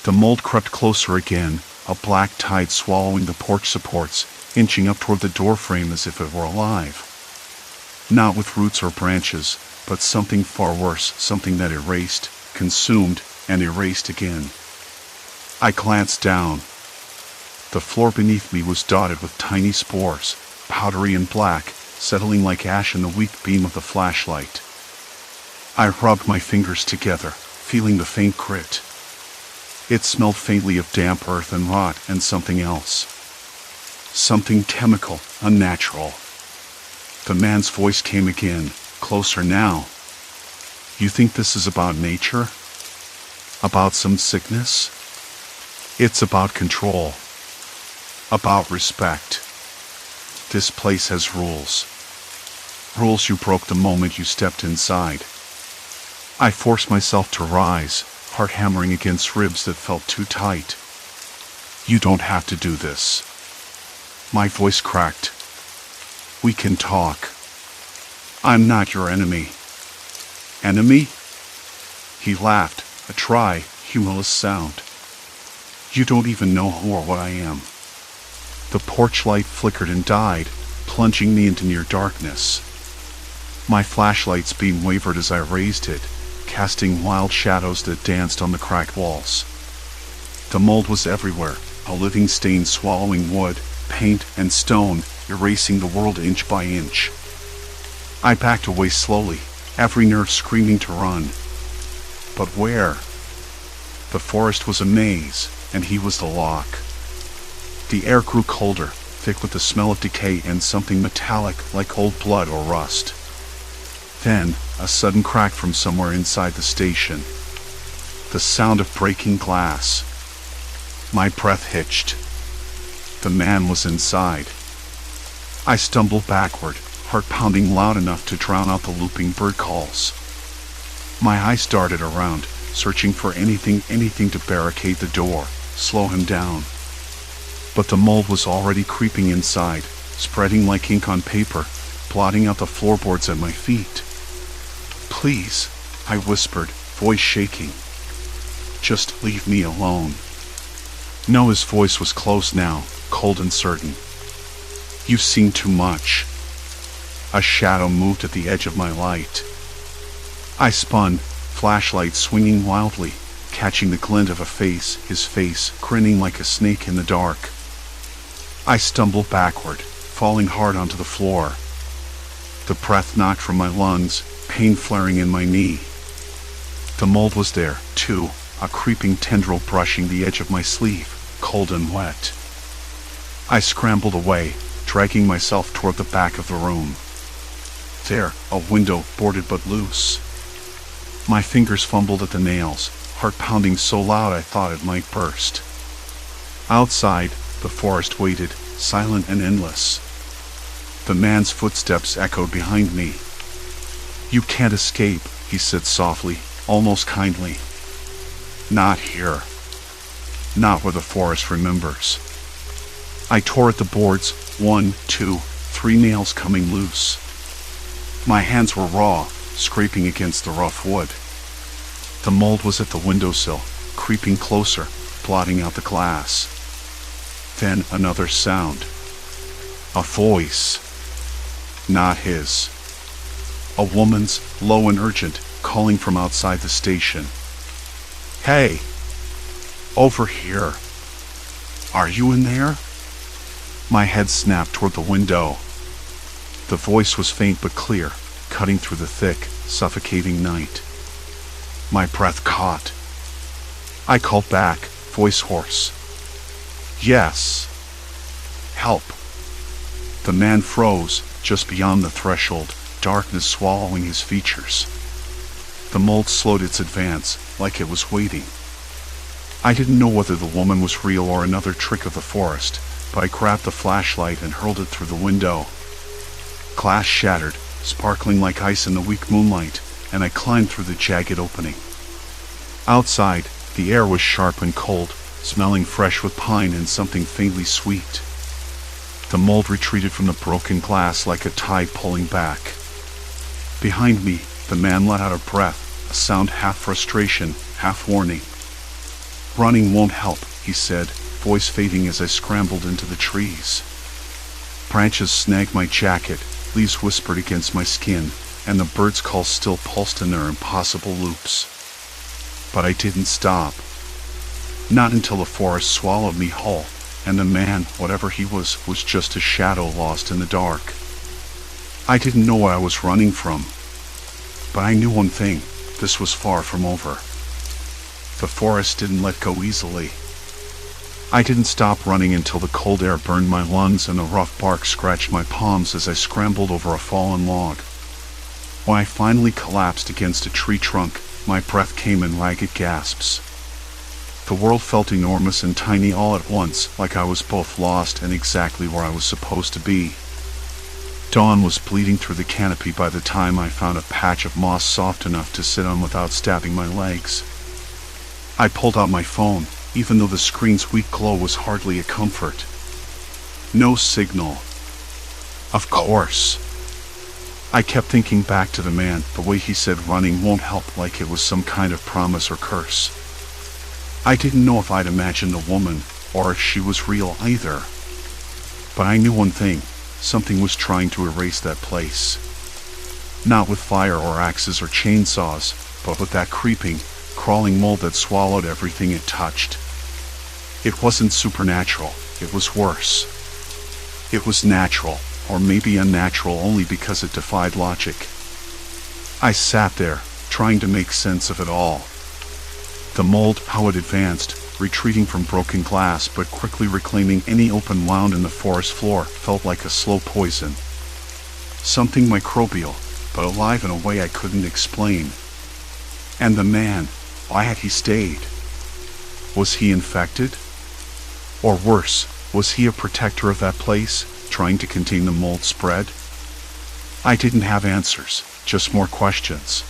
The mold crept closer again, a black tide swallowing the porch supports, inching up toward the doorframe as if it were alive. Not with roots or branches, but something far worse, something that erased, consumed, and erased again. I glanced down. The floor beneath me was dotted with tiny spores, powdery and black, settling like ash in the weak beam of the flashlight. I rubbed my fingers together, feeling the faint grit. It smelled faintly of damp earth and rot and something else. Something chemical, unnatural. The man's voice came again, closer now. "You think this is about nature? About some sickness? It's about control. About respect. This place has rules. Rules you broke the moment you stepped inside." I forced myself to rise, heart hammering against ribs that felt too tight. "You don't have to do this." My voice cracked. "We can talk. I'm not your enemy." "Enemy?" He laughed, a dry, humorless sound. "You don't even know who or what I am." The porch light flickered and died, plunging me into near darkness. My flashlight's beam wavered as I raised it, casting wild shadows that danced on the cracked walls. The mold was everywhere, a living stain swallowing wood, paint, and stone, erasing the world inch by inch. I backed away slowly, every nerve screaming to run. But where? The forest was a maze, and he was the lock. The air grew colder, thick with the smell of decay and something metallic like old blood or rust. Then, a sudden crack from somewhere inside the station. The sound of breaking glass. My breath hitched. The man was inside. I stumbled backward, heart pounding loud enough to drown out the looping bird calls. My eyes darted around, searching for anything to barricade the door, slow him down. But the mold was already creeping inside, spreading like ink on paper, blotting out the floorboards at my feet. "Please," I whispered, voice shaking. "Just leave me alone." No, his voice was close now, cold and certain. "You've seen too much." A shadow moved at the edge of my light. I spun, flashlight swinging wildly, catching the glint of a face, his face grinning like a snake in the dark. I stumbled backward, falling hard onto the floor. The breath knocked from my lungs, pain flaring in my knee. The mold was there, too, a creeping tendril brushing the edge of my sleeve, cold and wet. I scrambled away, dragging myself toward the back of the room. There, a window, boarded but loose. My fingers fumbled at the nails, heart pounding so loud I thought it might burst. Outside, the forest waited, silent and endless. The man's footsteps echoed behind me. "You can't escape," he said softly, almost kindly. "Not here. Not where the forest remembers." I tore at the boards, 1, 2, 3 nails coming loose. My hands were raw, scraping against the rough wood. The mold was at the windowsill, creeping closer, blotting out the glass. Then another sound. A voice. Not his. A woman's, low and urgent, calling from outside the station. "Hey! Over here! Are you in there?" My head snapped toward the window. The voice was faint but clear, cutting through the thick, suffocating night. My breath caught. I called back, voice hoarse. "Yes." Help! The man froze, just beyond the threshold, darkness swallowing his features. The mold slowed its advance, like it was waiting. I didn't know whether the woman was real or another trick of the forest, but I grabbed the flashlight and hurled it through the window. Glass shattered, sparkling like ice in the weak moonlight, and I climbed through the jagged opening. Outside, the air was sharp and cold, smelling fresh with pine and something faintly sweet. The mold retreated from the broken glass like a tide pulling back. Behind me, the man let out a breath, a sound half frustration, half warning. "Running won't help," he said, voice fading as I scrambled into the trees. Branches snagged my jacket, leaves whispered against my skin, and the bird's call still pulsed in their impossible loops. But I didn't stop. Not until the forest swallowed me whole, and the man, whatever he was just a shadow lost in the dark. I didn't know what I was running from, but I knew one thing: this was far from over. The forest didn't let go easily. I didn't stop running until the cold air burned my lungs and the rough bark scratched my palms as I scrambled over a fallen log. When I finally collapsed against a tree trunk, my breath came in ragged gasps. The world felt enormous and tiny all at once, like I was both lost and exactly where I was supposed to be. Dawn was bleeding through the canopy by the time I found a patch of moss soft enough to sit on without stabbing my legs. I pulled out my phone, even though the screen's weak glow was hardly a comfort. No signal. Of course. I kept thinking back to the man, the way he said running won't help, like it was some kind of promise or curse. I didn't know if I'd imagined a woman, or if she was real either. But I knew one thing: something was trying to erase that place. Not with fire or axes or chainsaws, but with that creeping, crawling mold that swallowed everything it touched. It wasn't supernatural, it was worse. It was natural, or maybe unnatural only because it defied logic. I sat there, trying to make sense of it all. The mold, how it advanced, retreating from broken glass but quickly reclaiming any open wound in the forest floor, felt like a slow poison. Something microbial, but alive in a way I couldn't explain. And the man, why had he stayed? Was he infected? Or worse, was he a protector of that place, trying to contain the mold spread? I didn't have answers, just more questions.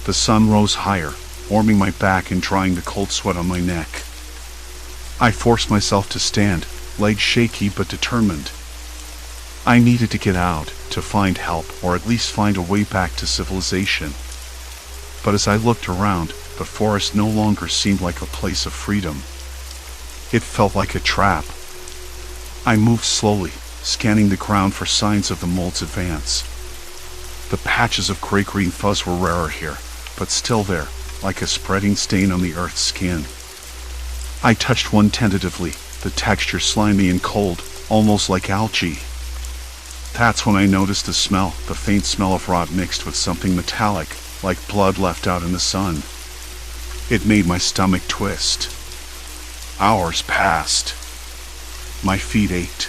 The sun rose higher, warming my back and drying the cold sweat on my neck. I forced myself to stand, legs shaky but determined. I needed to get out, to find help, or at least find a way back to civilization. But as I looked around, the forest no longer seemed like a place of freedom. It felt like a trap. I moved slowly, scanning the ground for signs of the mold's advance. The patches of gray-green fuzz were rarer here, but still there, like a spreading stain on the earth's skin. I touched one tentatively, the texture slimy and cold, almost like algae. That's when I noticed the smell, the faint smell of rot mixed with something metallic, like blood left out in the sun. It made my stomach twist. Hours passed. My feet ached.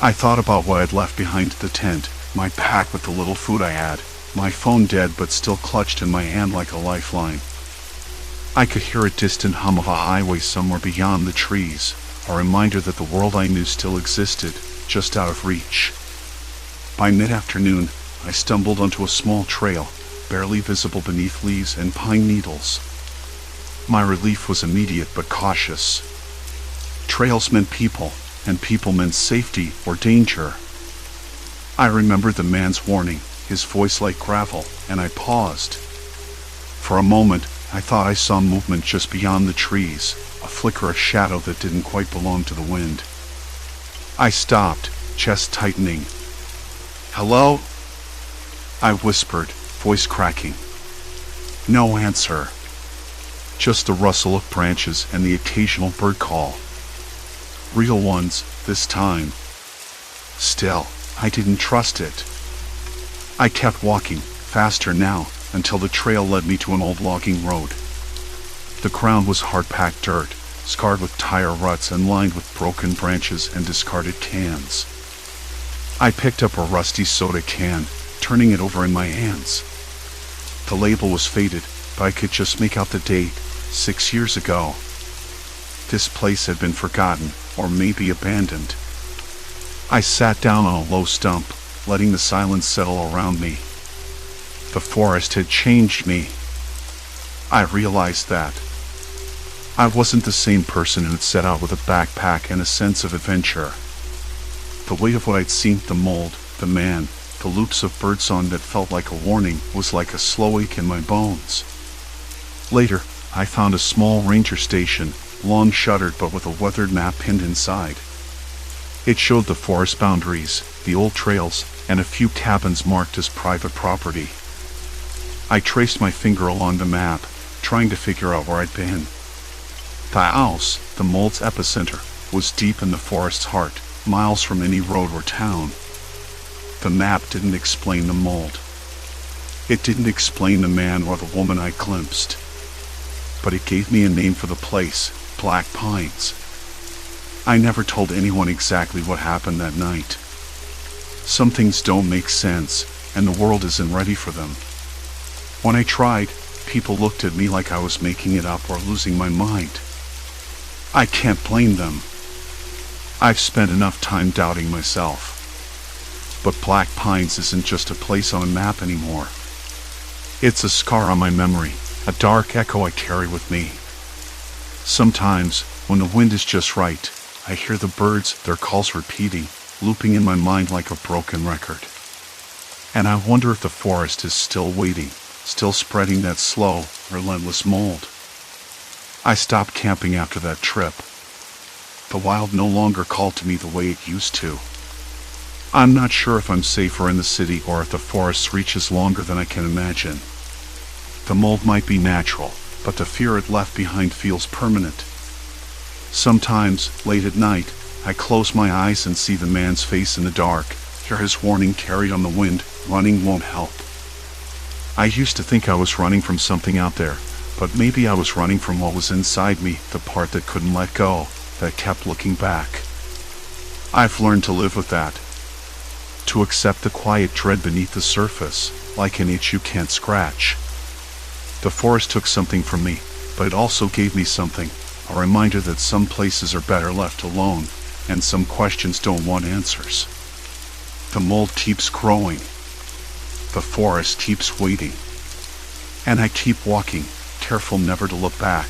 I thought about what I'd left behind at the tent, my pack with the little food I had, my phone dead but still clutched in my hand like a lifeline. I could hear a distant hum of a highway somewhere beyond the trees, a reminder that the world I knew still existed, just out of reach. By mid-afternoon, I stumbled onto a small trail, barely visible beneath leaves and pine needles. My relief was immediate but cautious. Trails meant people, and people meant safety or danger. I remembered the man's warning, his voice like gravel, and I paused. For a moment, I thought I saw movement just beyond the trees, a flicker of shadow that didn't quite belong to the wind. I stopped, chest tightening. "Hello?" I whispered, voice cracking. No answer. Just the rustle of branches and the occasional bird call. Real ones, this time. Still, I didn't trust it. I kept walking, faster now, until the trail led me to an old logging road. The ground was hard-packed dirt, scarred with tire ruts and lined with broken branches and discarded cans. I picked up a rusty soda can, turning it over in my hands. The label was faded, but I could just make out the date, 6 years ago. This place had been forgotten, or maybe abandoned. I sat down on a low stump, letting the silence settle around me. The forest had changed me. I realized that. I wasn't the same person who had set out with a backpack and a sense of adventure. The weight of what I'd seen, the mold, the man, the loops of birdsong that felt like a warning, was like a slow ache in my bones. Later, I found a small ranger station, long shuttered but with a weathered map pinned inside. It showed the forest boundaries, the old trails, and a few cabins marked as private property. I traced my finger along the map, trying to figure out where I'd been. The house, the mold's epicenter, was deep in the forest's heart, miles from any road or town. The map didn't explain the mold. It didn't explain the man or the woman I glimpsed. But it gave me a name for the place, Black Pines. I never told anyone exactly what happened that night. Some things don't make sense, and the world isn't ready for them. When I tried, people looked at me like I was making it up or losing my mind. I can't blame them. I've spent enough time doubting myself. But Black Pines isn't just a place on a map anymore. It's a scar on my memory, a dark echo I carry with me. Sometimes, when the wind is just right, I hear the birds, their calls repeating, looping in my mind like a broken record. And I wonder if the forest is still waiting, still spreading that slow, relentless mold. I stopped camping after that trip. The wild no longer called to me the way it used to. I'm not sure if I'm safer in the city or if the forest's reach is longer than I can imagine. The mold might be natural, but the fear it left behind feels permanent. Sometimes, late at night, I close my eyes and see the man's face in the dark, hear his warning carried on the wind, running won't help. I used to think I was running from something out there, but maybe I was running from what was inside me, the part that couldn't let go, that kept looking back. I've learned to live with that. To accept the quiet dread beneath the surface, like an itch you can't scratch. The forest took something from me, but it also gave me something, a reminder that some places are better left alone, and some questions don't want answers. The mold keeps growing. The forest keeps waiting. And I keep walking, careful never to look back.